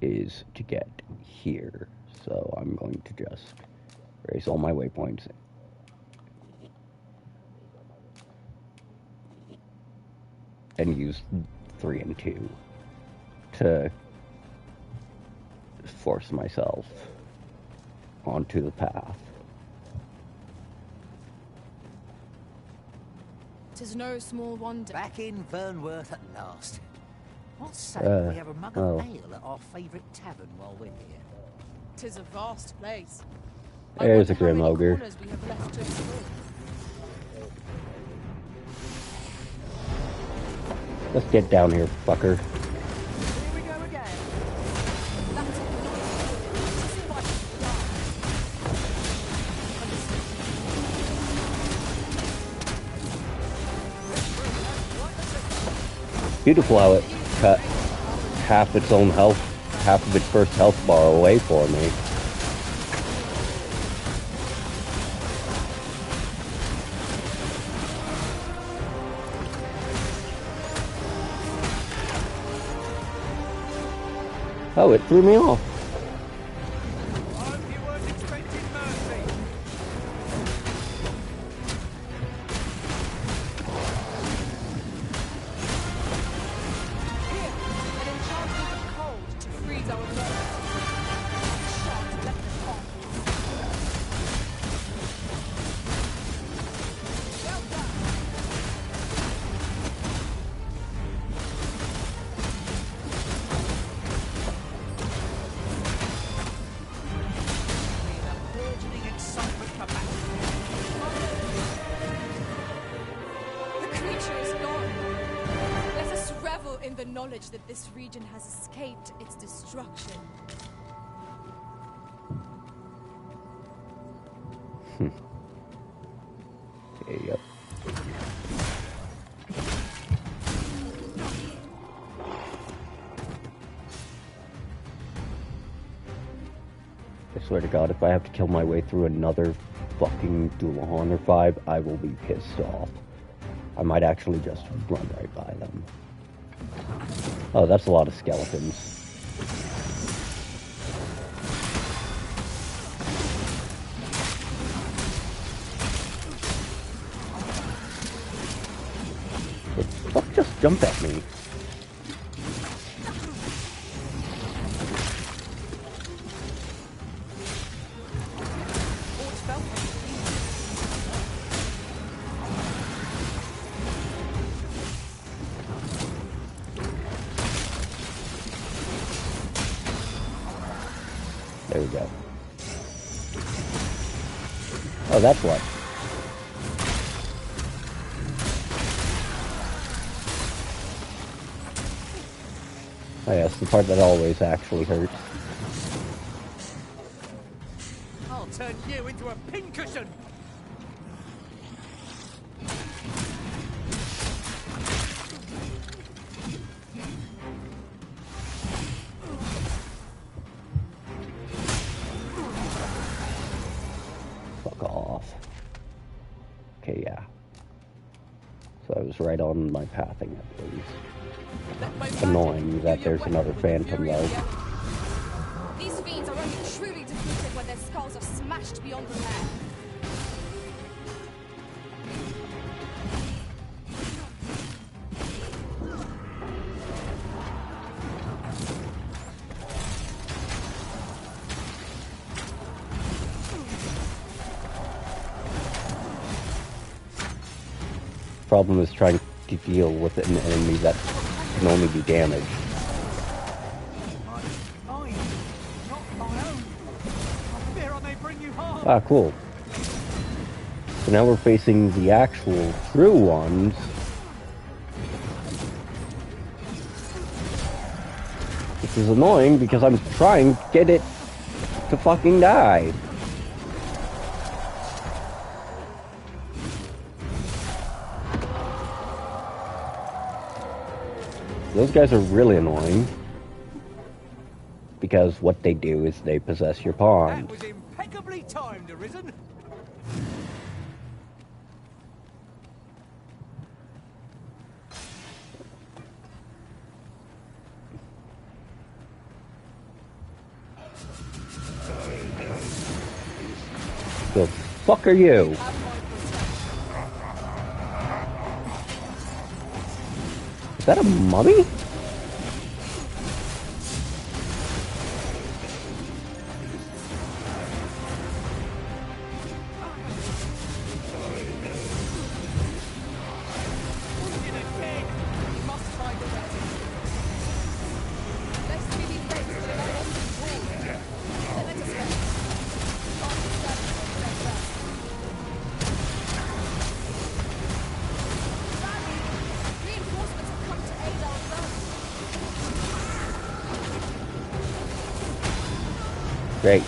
is to get here. So I'm going to just erase all my waypoints and use 3 and 2 to force myself onto the path. 'Tis no small wonder. Back in Vernworth at last. What's say we have a mug well. of ale at our favourite tavern while we're here? 'Tis a vast place. There's a I wonder how Grim many Ogre. corners we have left to explore. Let's get down here, fucker. Beautiful how it cut half its own health, half of its first health bar away for me. Oh, it threw me off. That this region has escaped its destruction. Okay, yep. I swear to God, if I have to kill my way through another fucking Dullahan or 5, I will be pissed off. I might actually just run right by them. Oh, that's a lot of skeletons. The fuck just jumped at me? There we go. Oh, that's what. Oh yes, the part that always actually hurts. I'll turn you into a pincushion! Okay, yeah. So I was right on my pathing at least. Annoying that there's another phantom though. These fiends are only truly defeated when their skulls are smashed beyond repair. Problem is trying to deal with an enemy that can only be damaged. Ah, cool. So now we're facing the actual true ones. Which is annoying because I'm trying to get it to fucking die. Those guys are really annoying. Because what they do is they possess your pawns. That was impeccably timed, Arisen. The fuck are you? Is that a mummy? Great.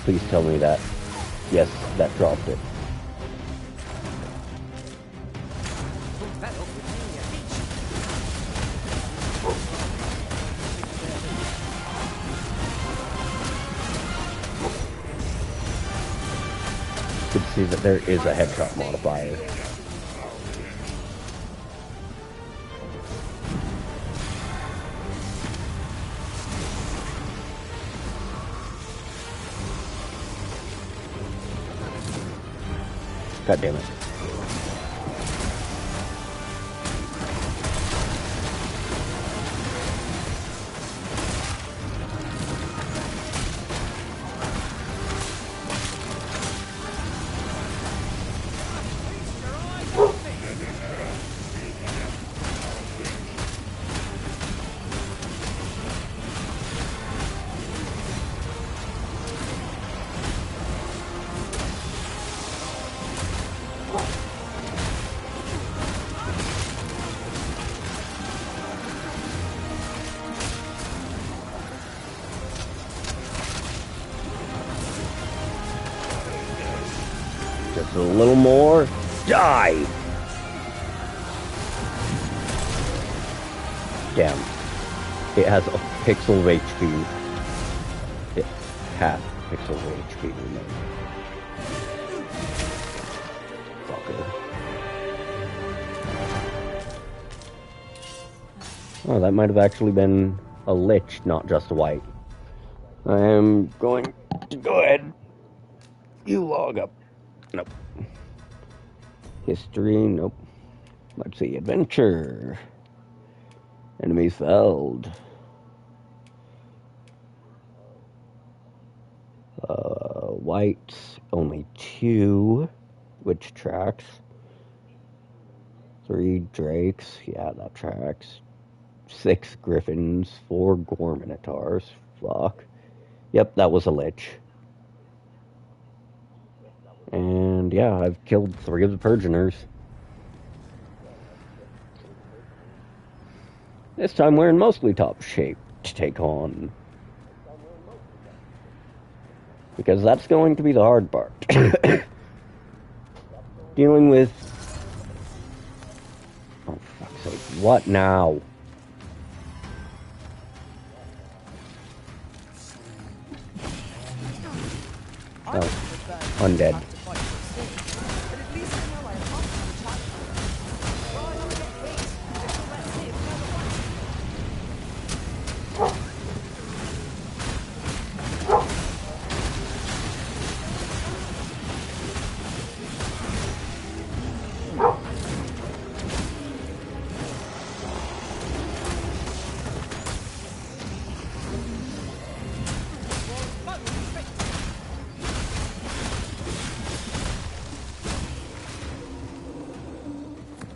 Please tell me that. Yes, that dropped it. Good to see that there is a headshot modifier. God damn it. Just a little more. Die! Damn. It has a pixel of HP. It half pixel of HP remaining. Fucker. Oh, that might have actually been a lich, not just a white. I am going to go ahead. You log up. Nope. History, nope. Let's see, adventure. Enemies felled. Whites, only 2 witch tracks. 3 drakes, yeah, that tracks. 6 griffins, 4 gore minotaurs. Fuck. Yep, that was a lich. And yeah, I've killed 3 of the Purginers. This time we're in mostly top shape to take on. Because that's going to be the hard part. Dealing with... Oh, fuck's sake. What now? Oh, undead.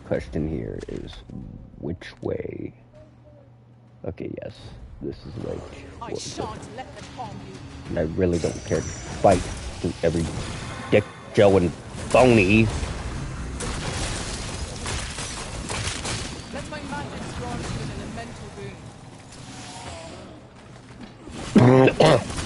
Question here is, which way? Okay, yes, this is the way. I shan't let them harm you. And I really don't care to fight every Dick, Joe, and Phony. Let my madness grant you an elemental boon.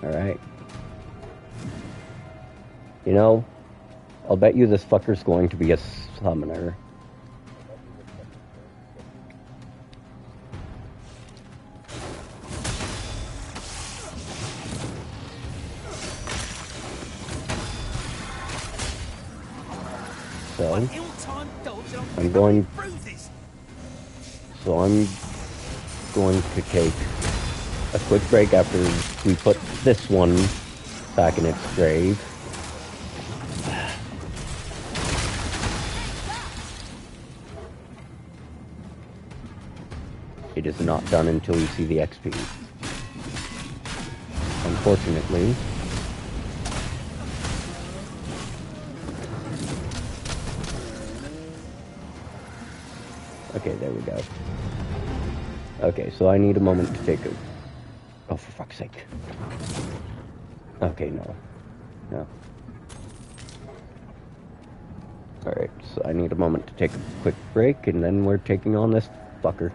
Alright. You know, I'll bet you this fucker's going to be a summoner. So, I'm going to take a quick break after we put this one back in its grave. It is not done until you see the XP. Unfortunately. Okay, there we go. Okay, so I need a moment to take a... Oh, for fuck's sake. Okay, no. No. Alright, so I need a moment to take a quick break, and then we're taking on this fucker.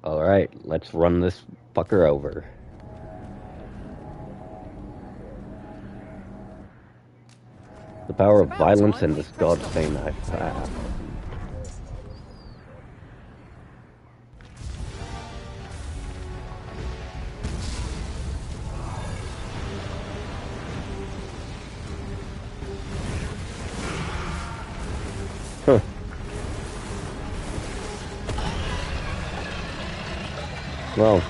Alright, let's run this fucker over. The power of violence and this god's fame I found. Huh. Well,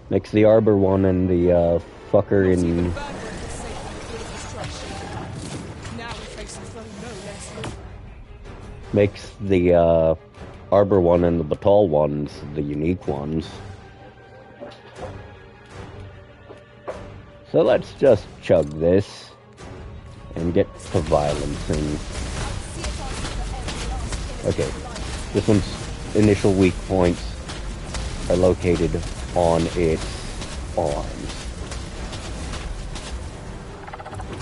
makes the Arbor one and the fucker in... Makes the Arbor one and the Batal ones the unique ones. So let's just chug this and get to violence and... Okay, this one's initial weak points are located on its arms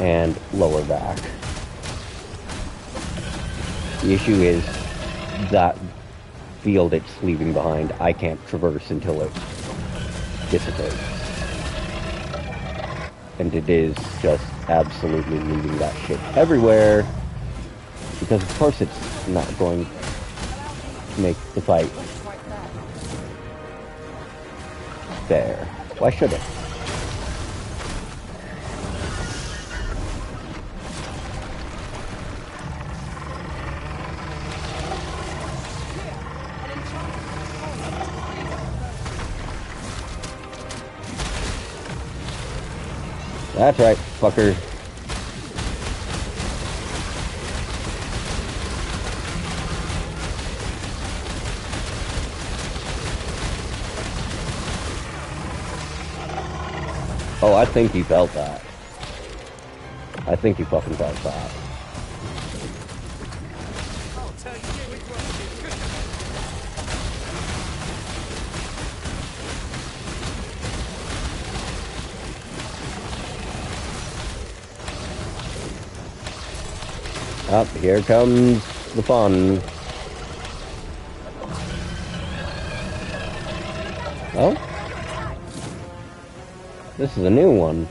and lower back. The issue is that field it's leaving behind, I can't traverse until it dissipates. And it is just absolutely leaving that shit everywhere, because of course it's not going to make the fight fair. Why should it? That's right, fucker. Oh, I think he felt that. I think he fucking does that. I'll tell you which one is good. Up, here comes the fun. Oh? This is a new one.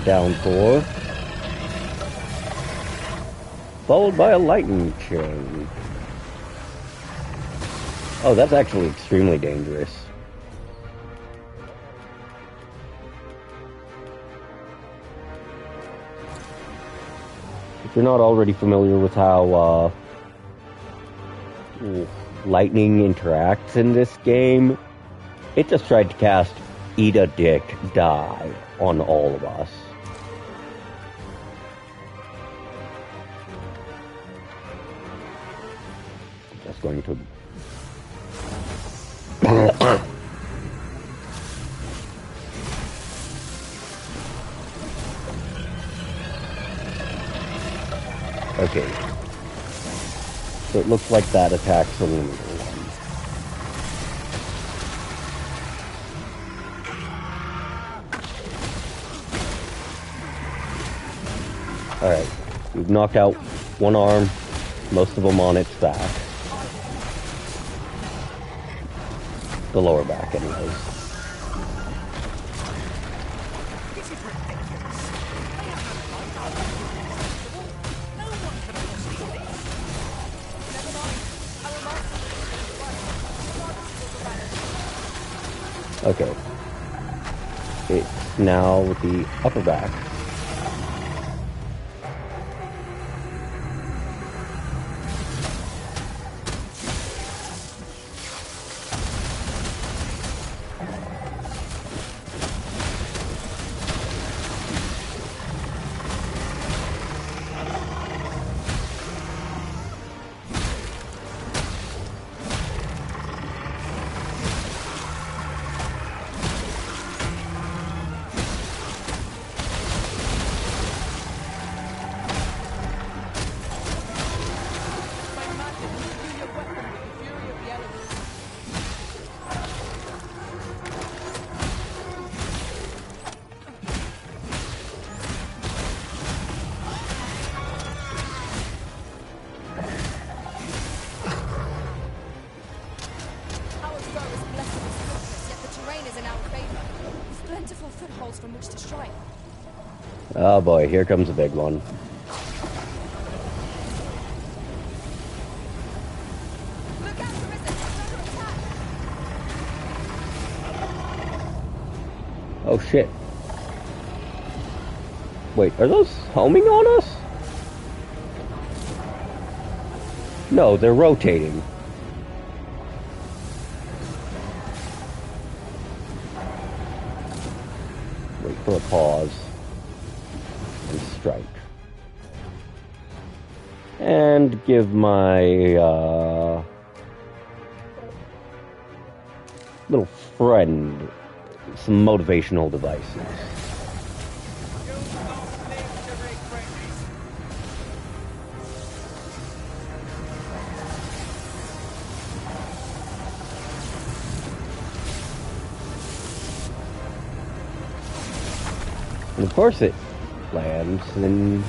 Downpour. Followed by a lightning chain. Oh, that's actually extremely dangerous. If you're not already familiar with how lightning interacts in this game, it just tried to cast Eat a Dick, Die on all of us. Just going to... Okay. So it looks like that attacks the lunar one. Alright. We've knocked out one arm, most of them on its back. The lower back, anyways. Okay. It's now with the upper back. Oh boy, here comes a big one. Oh shit. Wait, are those homing on us? No, they're rotating. Wait for a pause. And strike. And give my little friend some motivational devices. And of course it lands in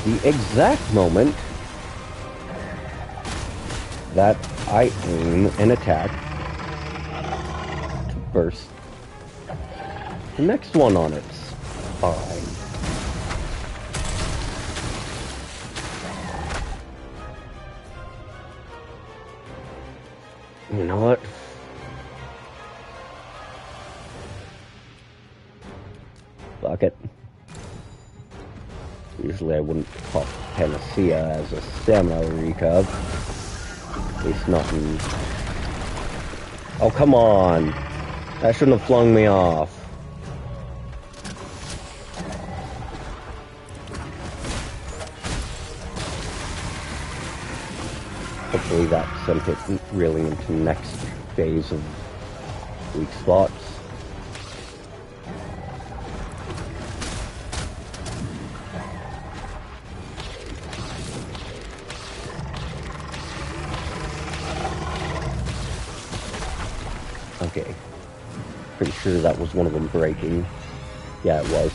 the exact moment that I aim and attack to burst the next one on its spine. You know what? Fuck it. Usually I wouldn't pop Panacea as a stamina recov. At least not in... Oh, come on! That shouldn't have flung me off. Hopefully that sent it really into the next phase of weak spots. Okay. Pretty sure that was one of them breaking. Yeah, it was.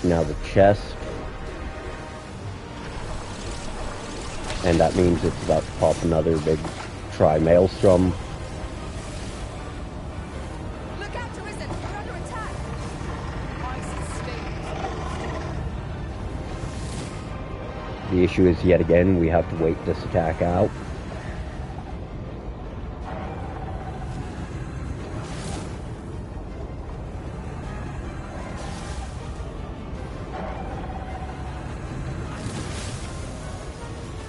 Now the chest. And that means it's about to pop another big tri-maelstrom. Look out, Arisen! We're under attack! The issue is, yet again, we have to wait this attack out.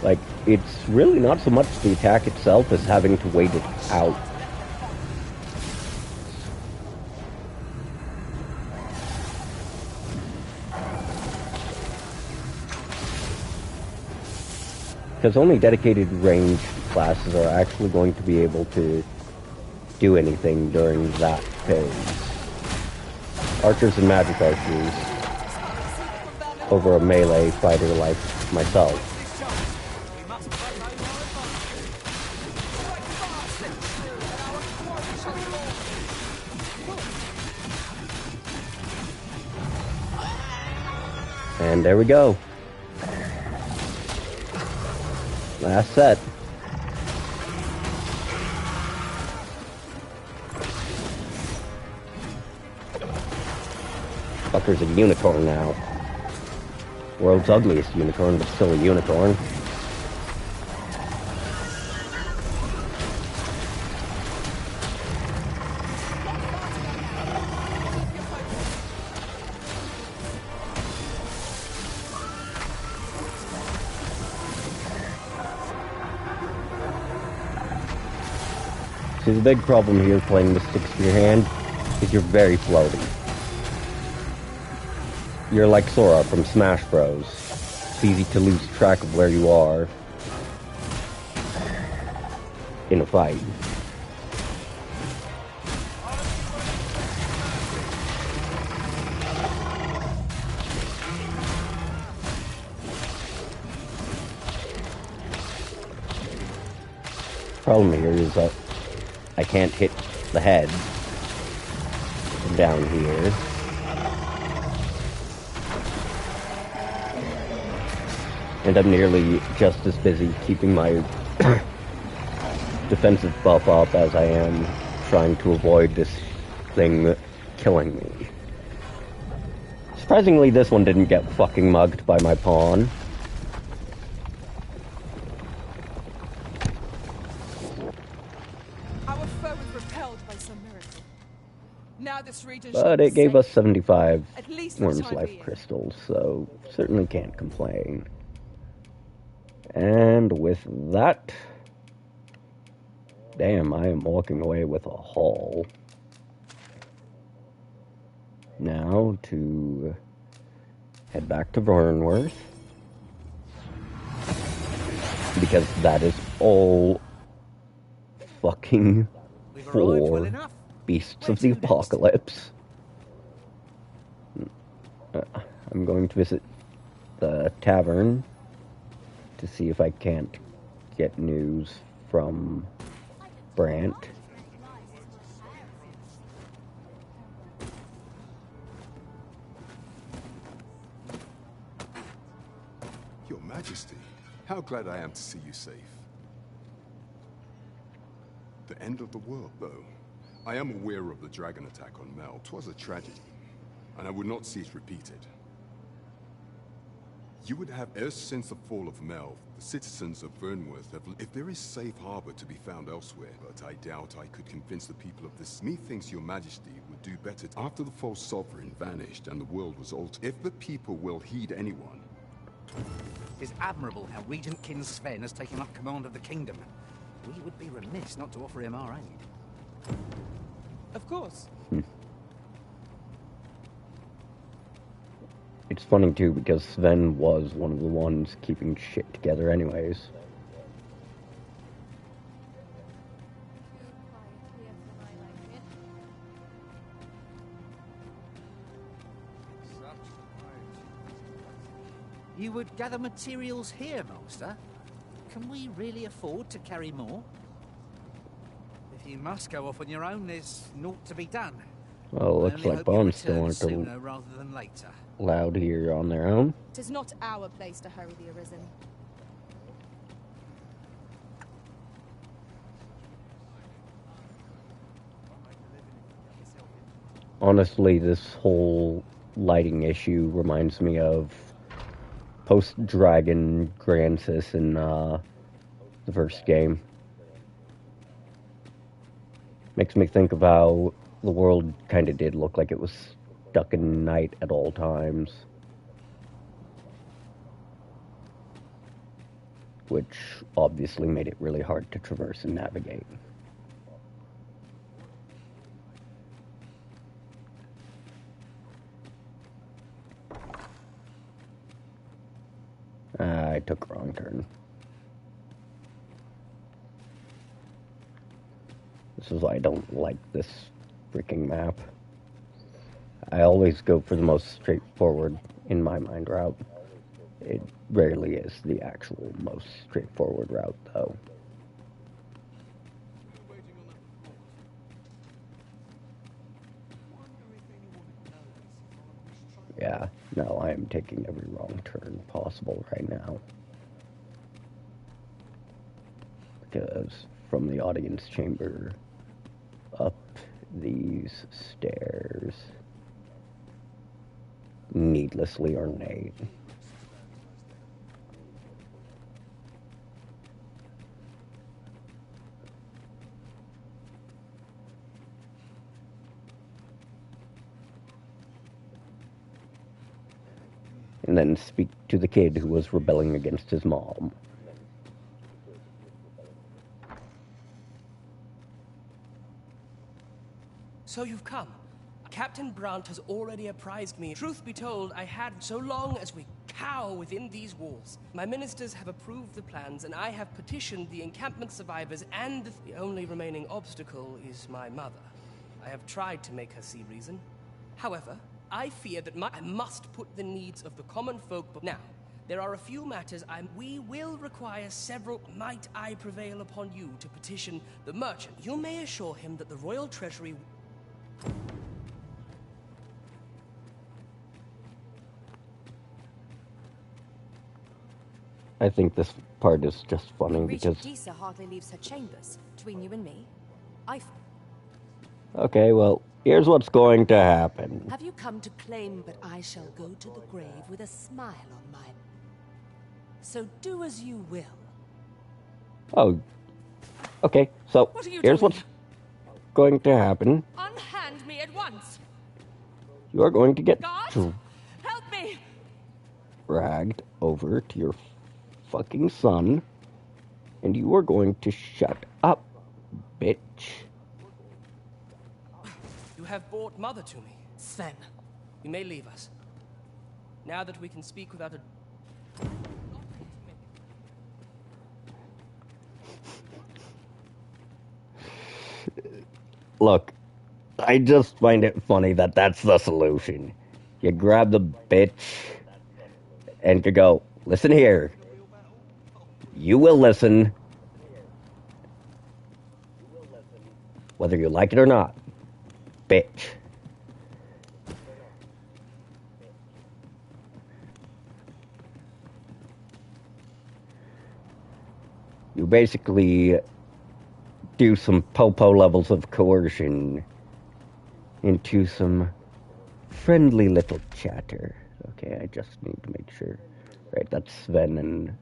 Like, it's really not so much the attack itself as having to wait it out. Because only dedicated ranged classes are actually going to be able to do anything during that phase. Archers and magic archers over a melee fighter like myself. And there we go. Last set. Fucker's a unicorn now. World's ugliest unicorn, but still a unicorn. See, the big problem here playing Mystic Spear Hand is you're very floaty. You're like Sora from Smash Bros. It's easy to lose track of where you are in a fight. Problem here is that I can't hit the head down here. And I'm nearly just as busy keeping my defensive buff up as I am trying to avoid this thing killing me. Surprisingly, this one didn't get fucking mugged by my pawn. Our foe was repelled by some miracle. Now this region But it gave us 75 at least for the Worm's time Life being. crystals, so certainly can't complain. And with that, damn, I am walking away with a haul. Now to head back to Vernworth, because that is all fucking for Beasts of the Apocalypse. I'm going to visit the tavern to see if I can't get news from Brant. Your Majesty, how glad I am to see you safe. The end of the world, though. I am aware of the dragon attack on Mel. 'Twas a tragedy, and I would not see it repeated. You would have, ever since the fall of Mel, the citizens of Vernworth have... If there is safe harbor to be found elsewhere, but I doubt I could convince the people of this. Methinks your Majesty would do better after the false sovereign vanished and the world was altered. If the people will heed anyone... It is admirable how Regent Kin Sven has taken up command of the kingdom. We would be remiss not to offer him our aid. Of course. it's funny too because Sven was one of the ones keeping shit together anyways. You would gather materials here, Master? Can we really afford to carry more? If you must go off on your own, there's naught to be done. Well, looks like Bones still aren't sooner rather than later. allowed here on their own. It is not our place to hurry the Arisen. Honestly, this whole lighting issue reminds me of post-Dragon Grancis in the first game. Makes me think of how the world kind of did look like it was stuck in night at all times. Which obviously made it really hard to traverse and navigate. I took a wrong turn. This is why I don't like this freaking map. I always go for the most straightforward, in my mind, route. It rarely is the actual most straightforward route, though. Yeah, no, I am taking every wrong turn possible right now. Because from the audience chamber up these stairs, needlessly ornate. And then speak to the kid who was rebelling against his mom. So you've come. Captain Brandt has already apprised me. Truth be told, I had so long as we cower within these walls. My ministers have approved the plans, and I have petitioned the encampment survivors, and the only remaining obstacle is my mother. I have tried to make her see reason. However, I fear that I must put the needs of the common folk. But now, there are a few matters we will require several. Might I prevail upon you to petition the merchant? You may assure him that the royal treasury. I think this part is just funny because... Regent Disa hardly leaves her chambers. Between you and me, Okay, well, here's what's going to happen. Have you come to claim, but I shall go to the grave with a smile on my... So do as you will. Oh, okay, so here's what's going to happen. Unhand me at once! You are going to get God, help me! dragged over to your fucking son, and you are going to shut up, bitch. You have brought mother to me. Sven. You may leave us. Now that we can speak without a... Look, I just find it funny that that's the solution. You grab the bitch and you go, listen here. You will listen. Whether you like it or not. Bitch. You basically do some po-po levels of coercion into some friendly little chatter. Okay, I just need to make sure. Right, that's Sven and...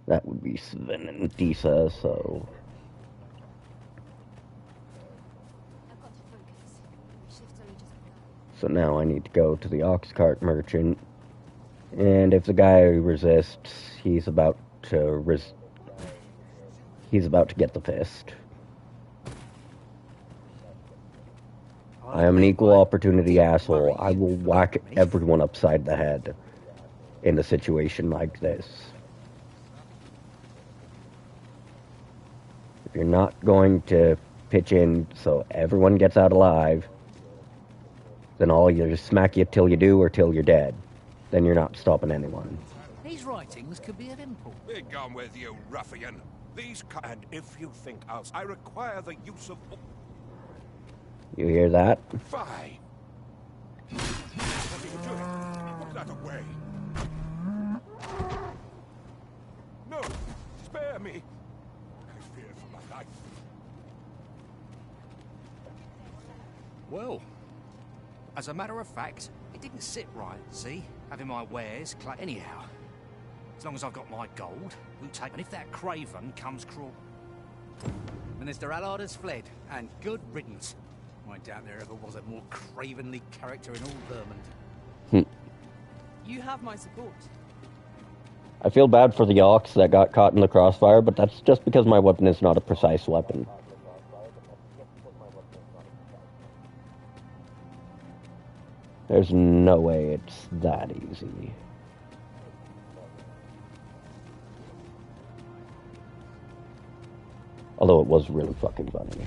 that would be Sven and Disa, so... So now I need to go to the ox cart merchant, and if the guy resists, he's about to get the fist. I am an equal opportunity asshole. I will whack everyone upside the head in a situation like this. If you're not going to pitch in so everyone gets out alive, then I'll either just smack you till you do or till you're dead. Then you're not stopping anyone. These writings could be of import. Be gone with you, ruffian. And if you think else, I require the use of... You hear that? Fine. What are you doing? Put that away. No, spare me. I fear for my life. Well, as a matter of fact, it didn't sit right, see? Having my wares anyhow. As long as I've got my gold, we'll take... And if that craven comes crawl... Minister Allard has fled, and good riddance. I doubt there ever was a more cravenly character in all Vermont. You have my support. I feel bad for the Orcs that got caught in the crossfire, but that's just because my weapon is not a precise weapon. There's no way it's that easy. Although it was really fucking funny.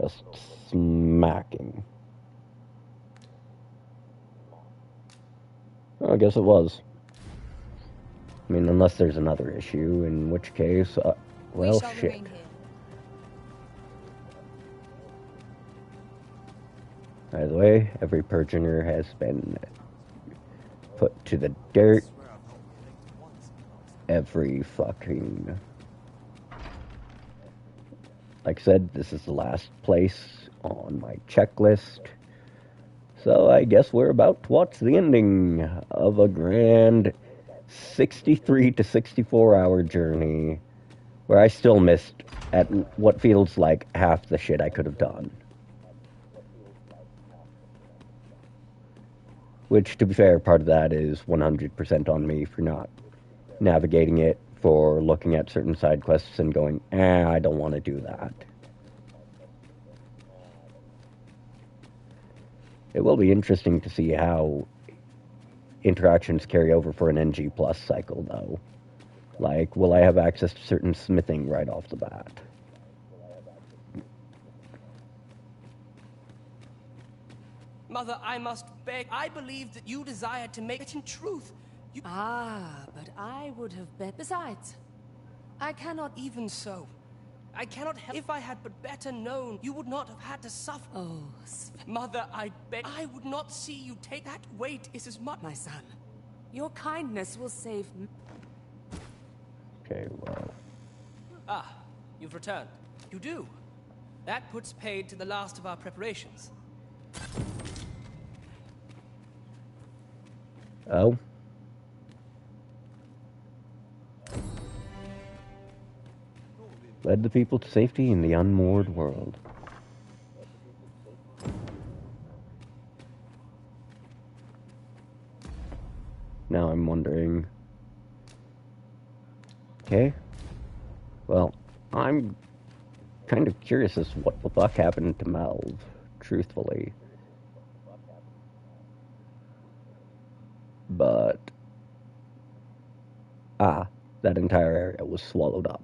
Just smacking. Well, I guess it was. I mean, unless there's another issue, in which case, well, shit. By the way, every prisoner has been put to the dirt. Every fucking... Like I said, this is the last place on my checklist. So I guess we're about to watch the ending of a grand 63 to 64 hour journey where I still missed at what feels like half the shit I could have done. Which, to be fair, part of that is 100% on me for not navigating it, for looking at certain side quests and going, I don't want to do that. It will be interesting to see how interactions carry over for an NG Plus cycle, though. Like, will I have access to certain smithing right off the bat? Mother, I must beg. I believe that you desired to make it in truth. But I would have bet. Besides, I cannot... Even so, I cannot help... If I had but better known, you would not have had to suffer. Oh, Mother, I beg... I would not see you take... That weight is as much... My son, your kindness will save... Okay, well... Ah, you've returned. You do. That puts paid to the last of our preparations. Oh? Led the people to safety in the unmoored world. Now I'm wondering... Okay. Well, I'm kind of curious as to what the fuck happened to Melv, truthfully. But... that entire area was swallowed up.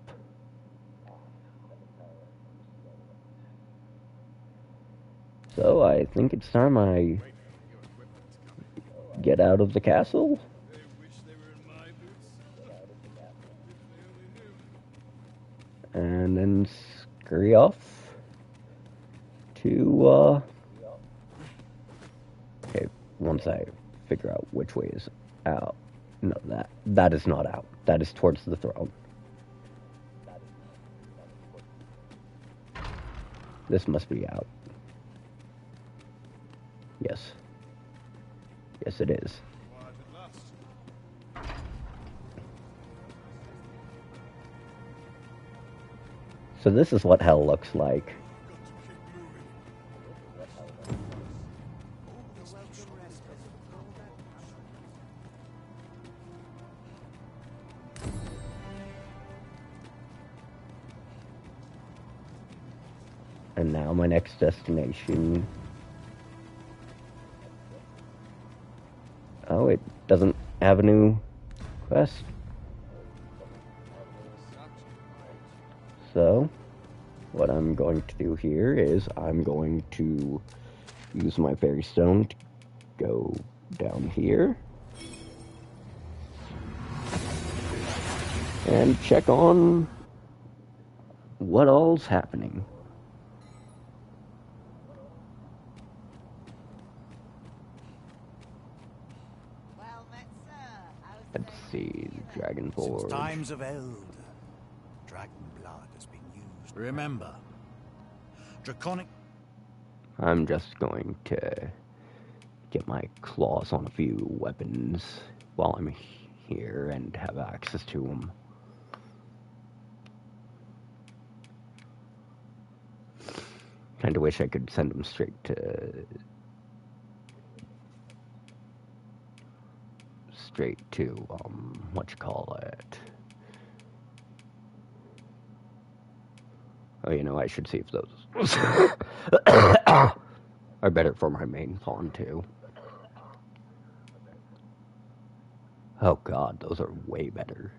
So I think it's time I get out of the castle. And then scurry off to, okay, once I figure out which way is out. No, that is not out. That is towards the throne. This must be out. Yes. Yes, it is. So this is what hell looks like. And now my next destination... Oh, it doesn't have a new quest. So, what I'm going to do here is I'm going to use my fairy stone to go down here and check on what all's happening. Let's see, Dragon Forge. Since times of eld, dragon blood has been used. Remember, draconic... I'm just going to get my claws on a few weapons while I'm here and have access to them. Kinda wish I could send them straight to what you call it. Oh, you know, I should see if those are better for my main pawn too. Oh god, those are way better.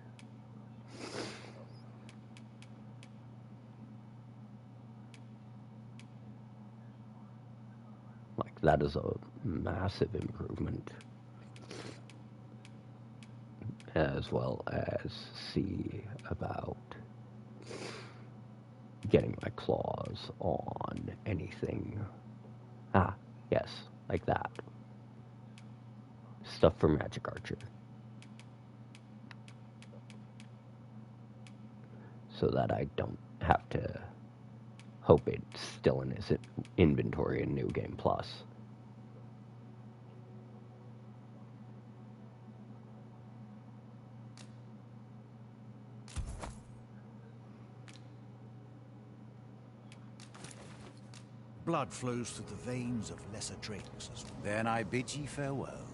Like, that is a massive improvement. As well as see about getting my claws on anything. Ah, yes, like that. Stuff for Magic Archer. So that I don't have to hope it's still in his inventory in New Game Plus. Blood flows through the veins of lesser drakes. Then I bid ye farewell.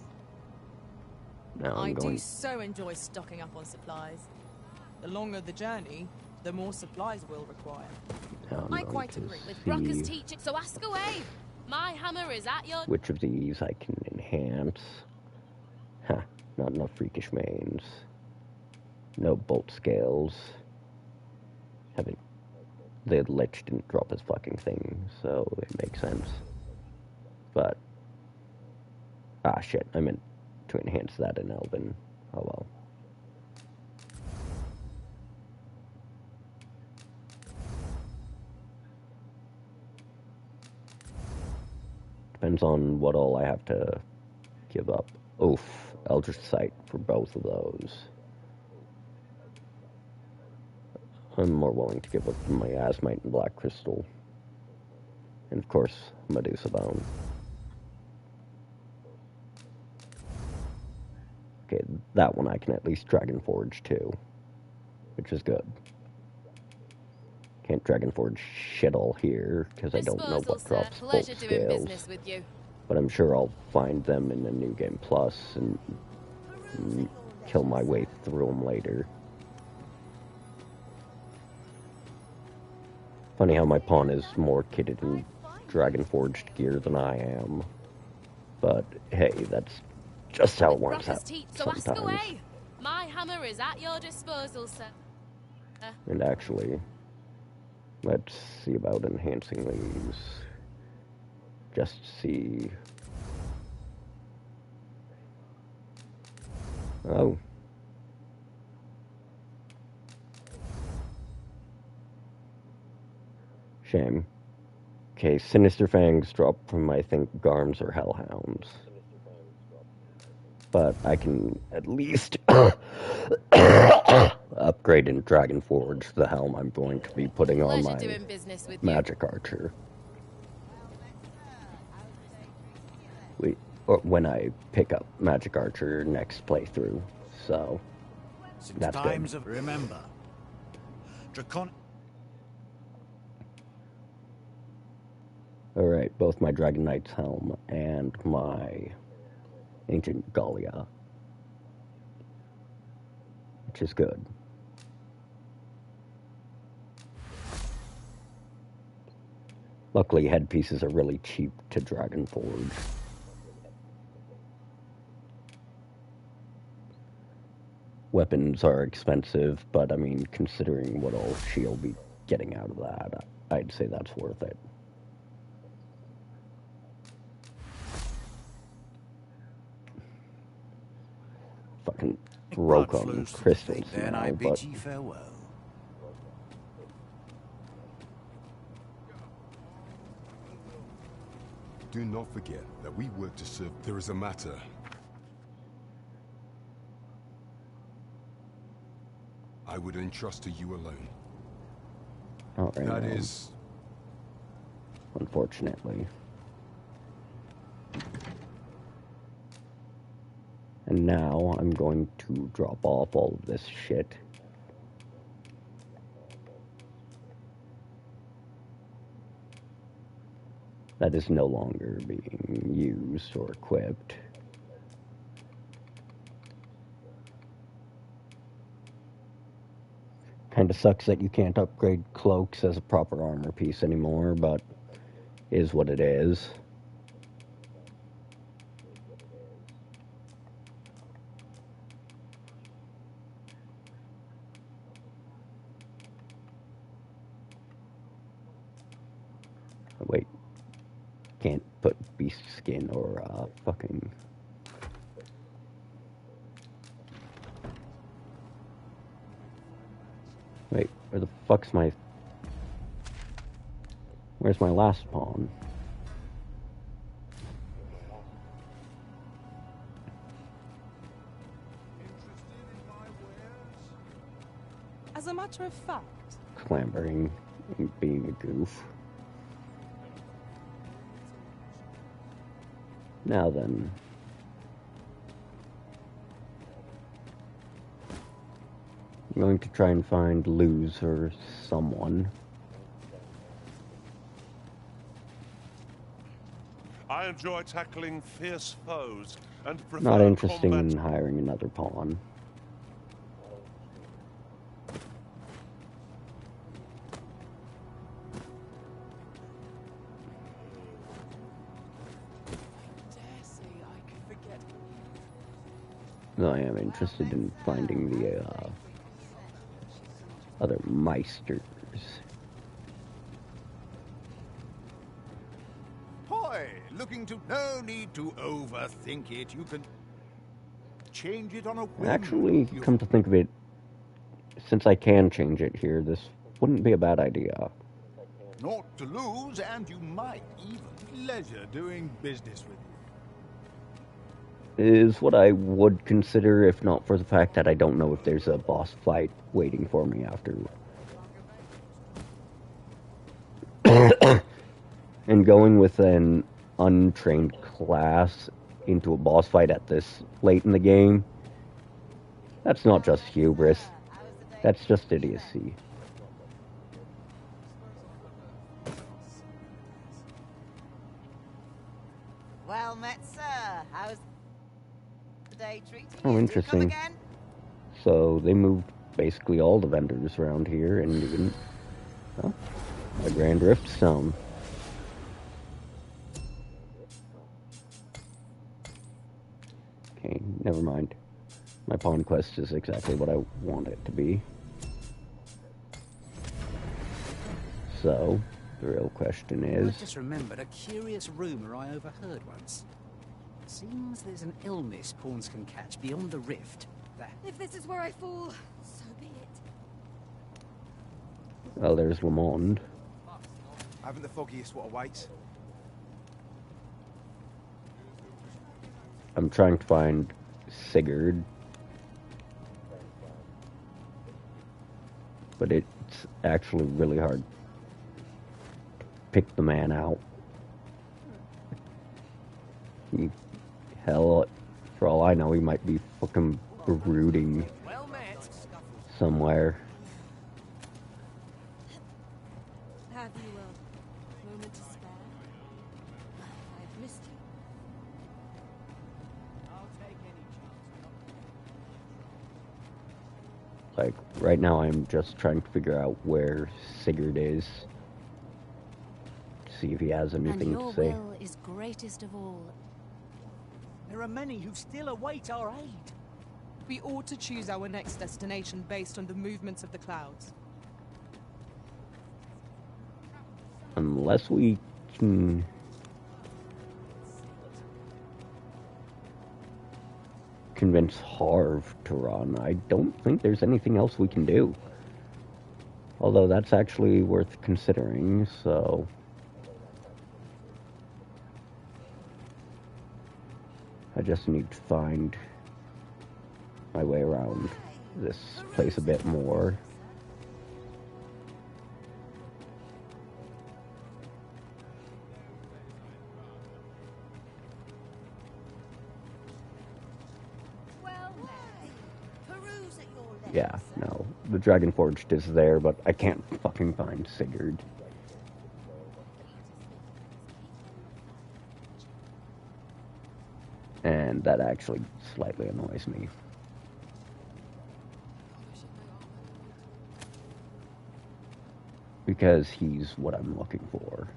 Now I do so enjoy stocking up on supplies. The longer the journey, the more supplies we'll require. I quite agree with Brocker's teaching, so ask away. My hammer is at your... Which of these I can enhance? Huh, not enough freakish mains. No bolt scales. Haven't... The Lich didn't drop his fucking thing, so it makes sense. But... Ah, shit, I meant to enhance that in Elven. Oh well. Depends on what all I have to give up. Oof, Eldritch Sight for both of those. I'm more willing to give up my Asmite and Black Crystal. And of course, Medusa Bone. Okay, that one I can at least Dragon Forge too, which is good. Can't Dragon Forge shit all here, because I don't know what drops bolt scales. But I'm sure I'll find them in the New Game Plus and kill my way through them later. Funny how my pawn is more kitted in Dragon Forged gear than I am. But hey, that's just how it works out sometimes. So ask away. My hammer is at your disposal, sir. And actually, let's see about enhancing these. Just see. Oh. Shame. Okay, Sinister Fangs drop from, I think, Garms or Hellhounds. But I can at least upgrade in Dragon Forge the helm I'm going to be putting on my Magic Archer. Or when I pick up Magic Archer next playthrough, so that's times good. Of remember, Dracon. All right, both my Dragon Knight's helm and my Ancient Gallia, which is good. Luckily, headpieces are really cheap to Dragon Forge. Weapons are expensive, but I mean, considering what all she'll be getting out of that, I'd say that's worth it. Fucking broke on crystals Then now, I bid but ye farewell. Do not forget that we work to serve. There is a matter. I would entrust to you alone. all right, That is... unfortunately. And now I'm going to drop off all of this shit. That is no longer being used or equipped. Kinda sucks that you can't upgrade cloaks as a proper armor piece anymore, but is what it is. Wait. Can't put beast skin or fucking... Wait, where the fuck's my... Where's my last pawn? As a matter of fact, Clambering and being a goof. Now then. I'm going to try and find Luz or someone. I enjoy tackling fierce foes and prefer Not interested combat. in hiring another pawn. No, I am interested in finding the other Meisters. Hoy, looking to... No need to overthink it. You can change it on a whim. Actually, come to think of it, since I can change it here, this wouldn't be a bad idea. Not to lose, and you might even pleasure doing business with you. Is what I would consider, if not for the fact that I don't know if there's a boss fight waiting for me after. And going with an untrained class into a boss fight at this late in the game, that's not just hubris, that's just idiocy. Well met, sir. How's the day treating you? Oh, Do interesting. you come again? So they moved basically all the vendors around here and even a Grand Rift Stone. Okay, never mind. My pawn quest is exactly what I want it to be. So, the real question is... I just remembered a curious rumour I overheard once. Seems there's an illness pawns can catch beyond the rift. That... If this is where I fall, so be it. Well, there's Lamond. I haven't the foggiest what awaits. I'm trying to find Sigurd. But it's actually really hard to pick the man out. Hell, for all I know, he might be fucking brooding somewhere. Have you a moment to spare? I've missed you. Like, right now I'm just trying to figure out where Sigurd is. see if he has anything and your to say. will is greatest of all. There are many who still await our aid. We ought to choose our next destination based on the movements of the clouds. Unless we can... convince Harv to run, I don't think there's anything else we can do. Although that's actually worth considering, so... I just need to find my way around this place a bit more. Yeah, no. The Dragon Forged is there, but I can't fucking find Sigurd. And that actually slightly annoys me. Because he's what I'm looking for.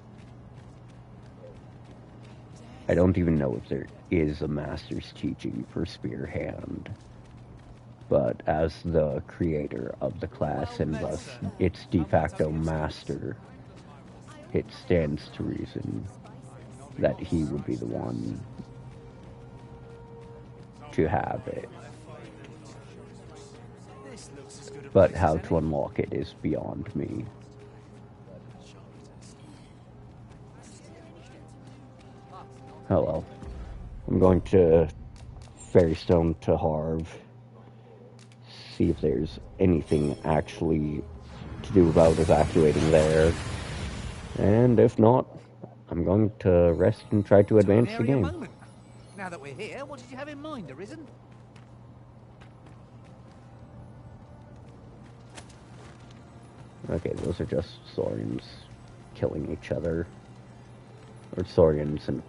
I don't even know if there is a master's teaching for Spear Hand. But as the creator of the class and thus its de facto master, it stands to reason that he would be the one to have it. But how to unlock it is beyond me. Oh well. I'm going to Fairystone to Harv. See if there's anything actually to do about evacuating there. And if not, I'm going to rest and try to advance the game. Now that we're here, what did you have in mind, Arisen? Okay, those are just Saurians killing each other. Or Saurians and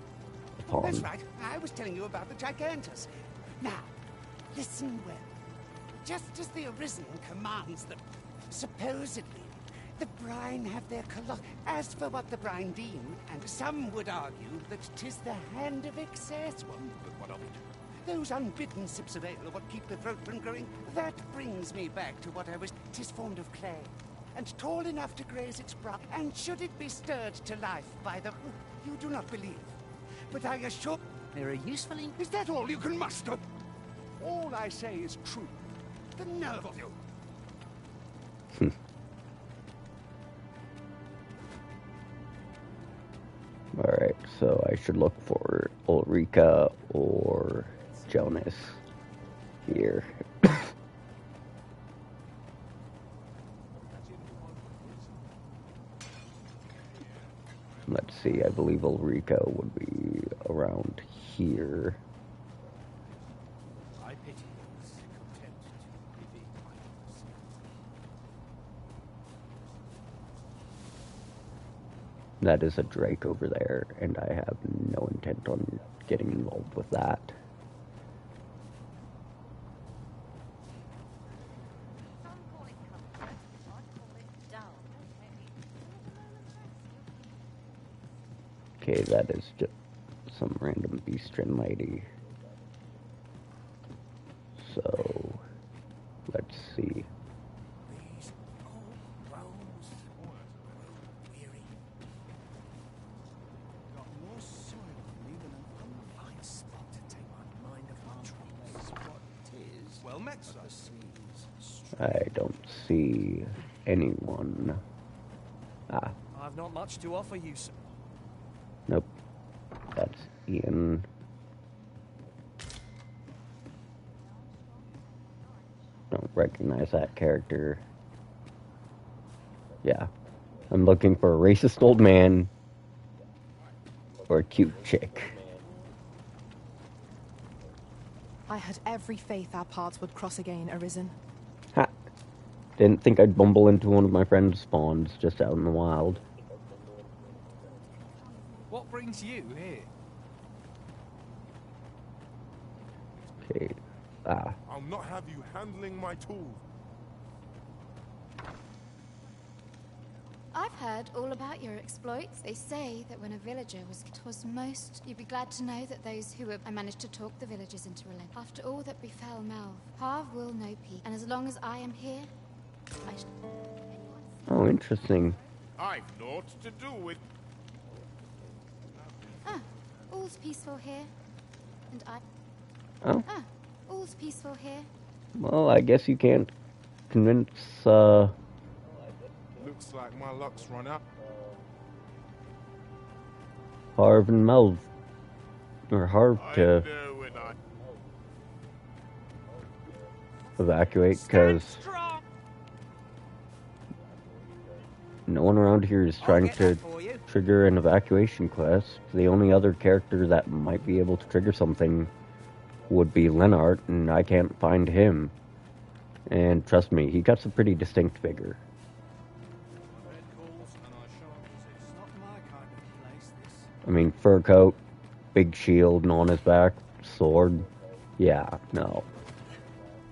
Pawn. That's right. I was telling you about the Gigantus. Now, listen well. Just as the Arisen commands them, supposedly, the Brine have their as for what the Brine deem, and some would argue that 'tis the hand of excess. Well, but what of it? Those unbidden sips of ale are what keep the throat from growing. That brings me back to what I was. 'Tis formed of clay, and tall enough to graze its brow. And should it be stirred to life by the... You do not believe. But I assure... They're a useful... Is that all you can muster? All I say is true. The nerve of you. Alright, so I should look for Ulrika or Jonas here. Let's see, I believe Ulrika would be around here. I pity those content to pity That is a Drake over there, and I have no intent on getting involved with that. Okay, that is just some random beastren lady. So, let's see. Well met, sir. I don't see anyone. Ah, I've not much to offer you, sir. nope. That's Ian. Don't recognize that character. Yeah. I'm looking for a racist old man or a cute chick. I had every faith our paths would cross again, Arisen. Ha! Didn't think I'd bumble into one of my friend's spawns just out in the wild. What brings you here? Okay. Ah. I'll not have you handling my tools. I've heard all about your exploits. They say that when a villager was most, you'd be glad to know that those who were... I managed to talk the villagers into relent. After all that befell Melv, Harv will know peace. And as long as I am here, Oh, interesting. I've naught to do with... All's peaceful here. And Oh. All's peaceful here. Well, I guess you can't convince, Looks like my luck's run out. Harv and Melv. Or Harv to evacuate, because no one around here is trying to trigger an evacuation quest. The only other character that might be able to trigger something would be Lennart, and I can't find him. And trust me, he got some pretty distinct figure. I mean, fur coat, big shield on his back, sword. Yeah, no.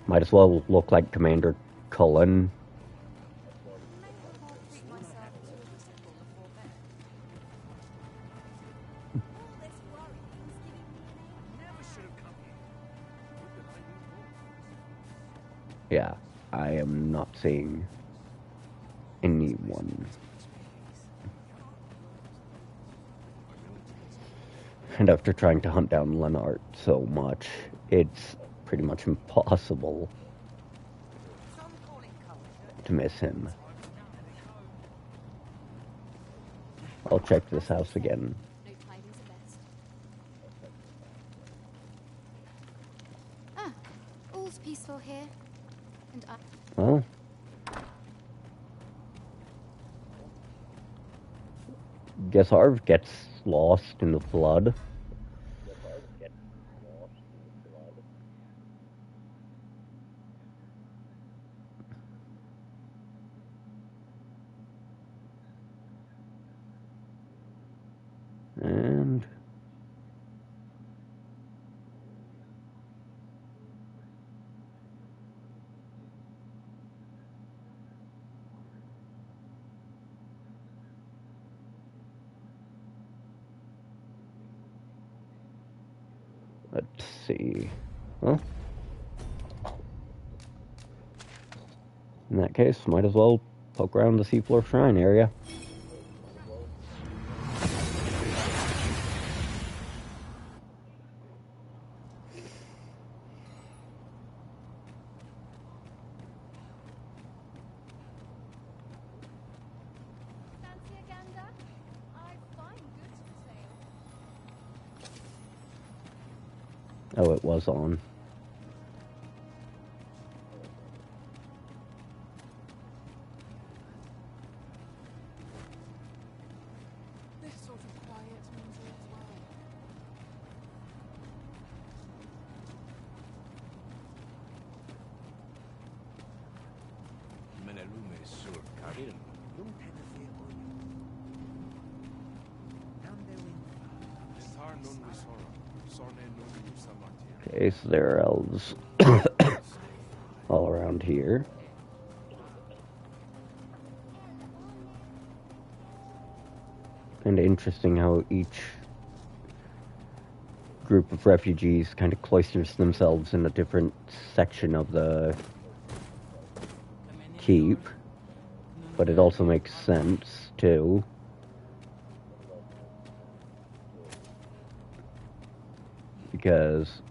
Might as well look like Commander Cullen. Yeah, I am not seeing anyone. And after trying to hunt down Lennart so much, it's pretty much impossible to miss him. I'll check this house again. All's peaceful here. And Well, guess Harv gets lost in the flood. And let's see. Well, in that case, might as well poke around the seafloor shrine area. Oh, it was on. This sort of quiet means all's well. Menelume sur Karim. Okay, so there are elves all around here. Kind of interesting how each group of refugees kind of cloisters themselves in a different section of the keep, but it also makes sense too. Because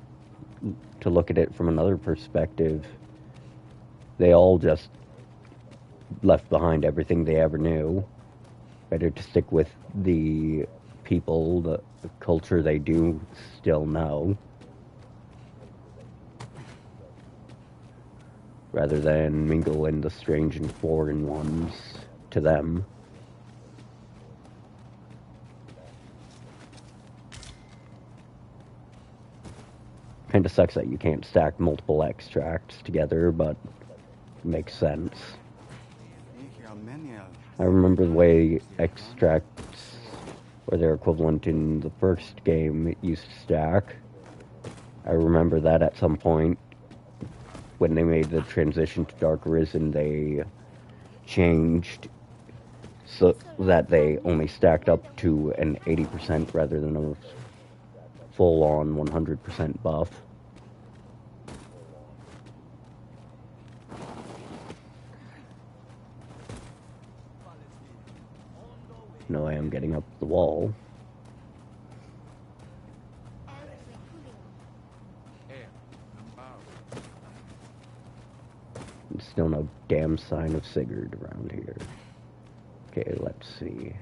to look at it from another perspective, they all just left behind everything they ever knew. Better to stick with the people, the culture they do still know, rather than mingle in the strange and foreign ones to them. Kind of sucks that you can't stack multiple extracts together, but it makes sense. I remember the way extracts, or their equivalent in the first game, used to stack. I remember that at some point, when they made the transition to Dark Arisen, they changed so that they only stacked up to an 80% rather than a full-on 100% buff. No, I am getting up the wall. And still no damn sign of Sigurd around here. Okay, let's see.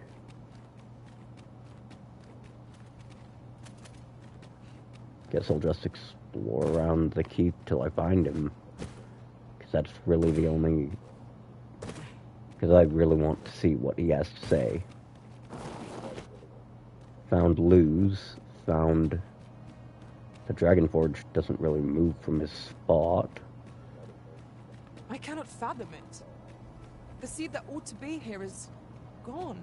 Guess I'll just explore around the keep till I find him. Because that's really the only... Because I really want to see what he has to say. Found Luz. Found... The Dragonforge doesn't really move from his spot. I cannot fathom it. The sea that ought to be here is gone.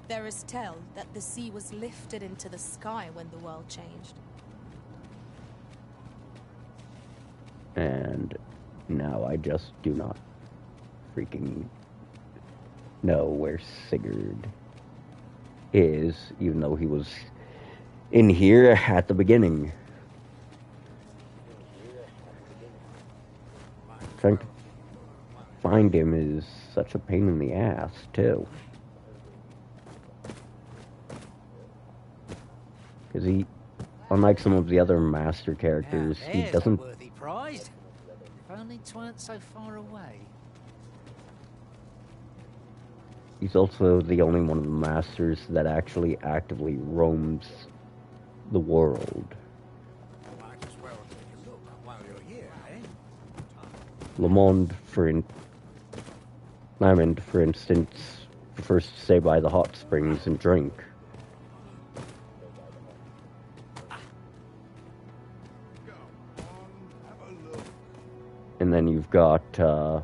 There is tell that the sea was lifted into the sky when the world changed. And now I just do not freaking know where Sigurd is, even though he was in here at the beginning. Trying to find him is such a pain in the ass, too. Because he, unlike some of the other master characters, he doesn't... Worthy prize. If only 'tweren't so far away. He's also the only one of the masters that actually actively roams the world. Might as well take a look while you're here, eh? Lamond, for instance, prefers to stay by the hot springs and drink. And then you've got, the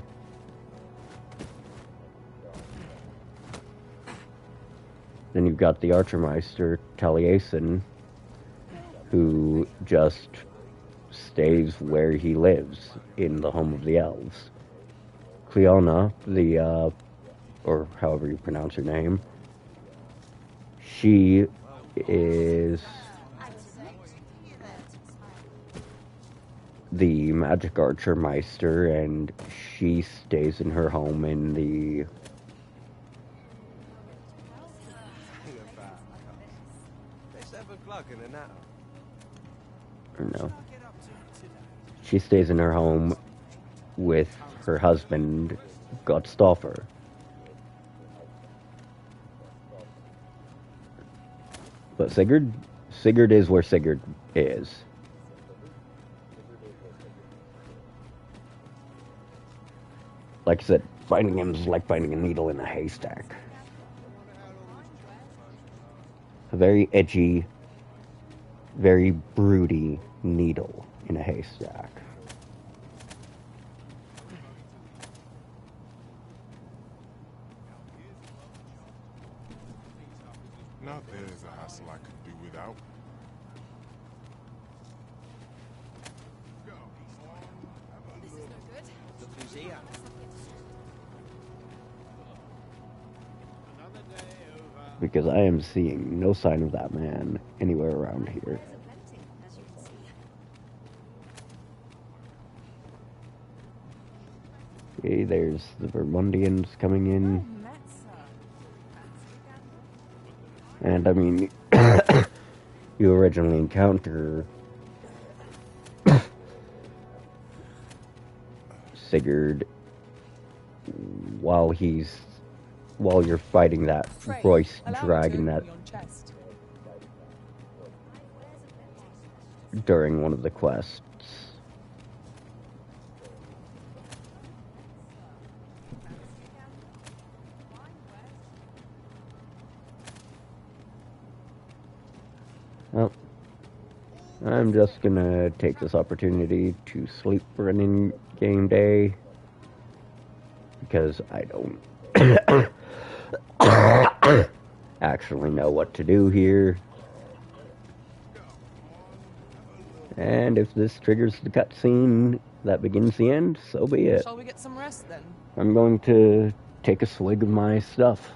Archermeister, Taliesin, who just stays where he lives, in the home of the elves. Cleona, or however you pronounce her name, she is the magic Archermeister, and she stays in her home in the... Or no. She stays in her home with her husband, Gottstoffer. But Sigurd is where Sigurd is. Like I said, finding him is like finding a needle in a haystack. A very edgy, very broody needle in a haystack. Now there's a hassle I could do without. This is no good. Look who's here. Because I am seeing no sign of that man anywhere around here. Okay, there's the Vermundians coming in. And I mean, you originally encounter Sigurd while you're fighting that Royce dragon that during one of the quests. Well, I'm just gonna take this opportunity to sleep for an in-game day, because I don't actually know what to do here. And if this triggers the cutscene that begins the end, so be it. Shall we get some rest then? I'm going to take a swig of my stuff.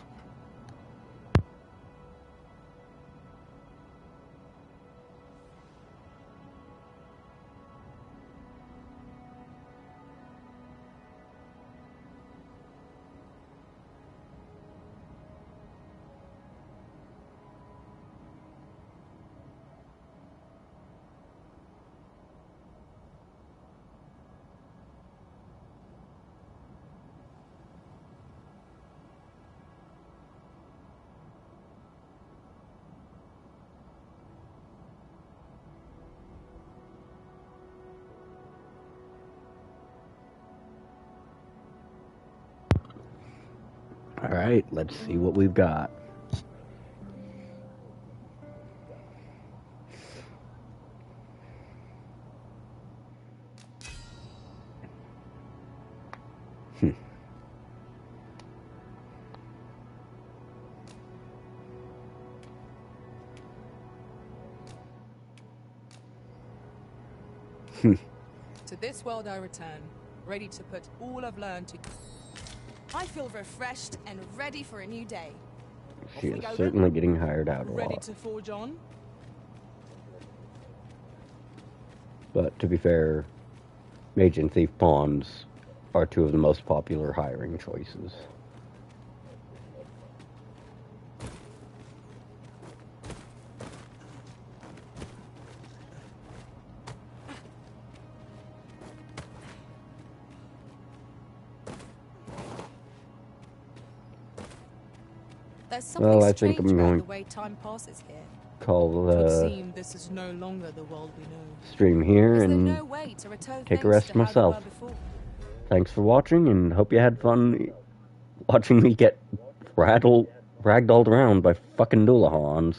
Alright, let's see what we've got. To this world I return, ready to put all I've learned to... I feel refreshed and ready for a new day. She is certainly getting hired out a Ready lot. to forge on? But to be fair, Mage and Thief Pawns are two of the most popular hiring choices. There's something Well, I think strange I'm about going the way time passes here. call Would the seem this is no longer the world we know. stream here Is there and no way to return take a things rest to how they myself. were before? Thanks for watching, and hope you had fun watching me get ragdolled around by fucking Doolahans.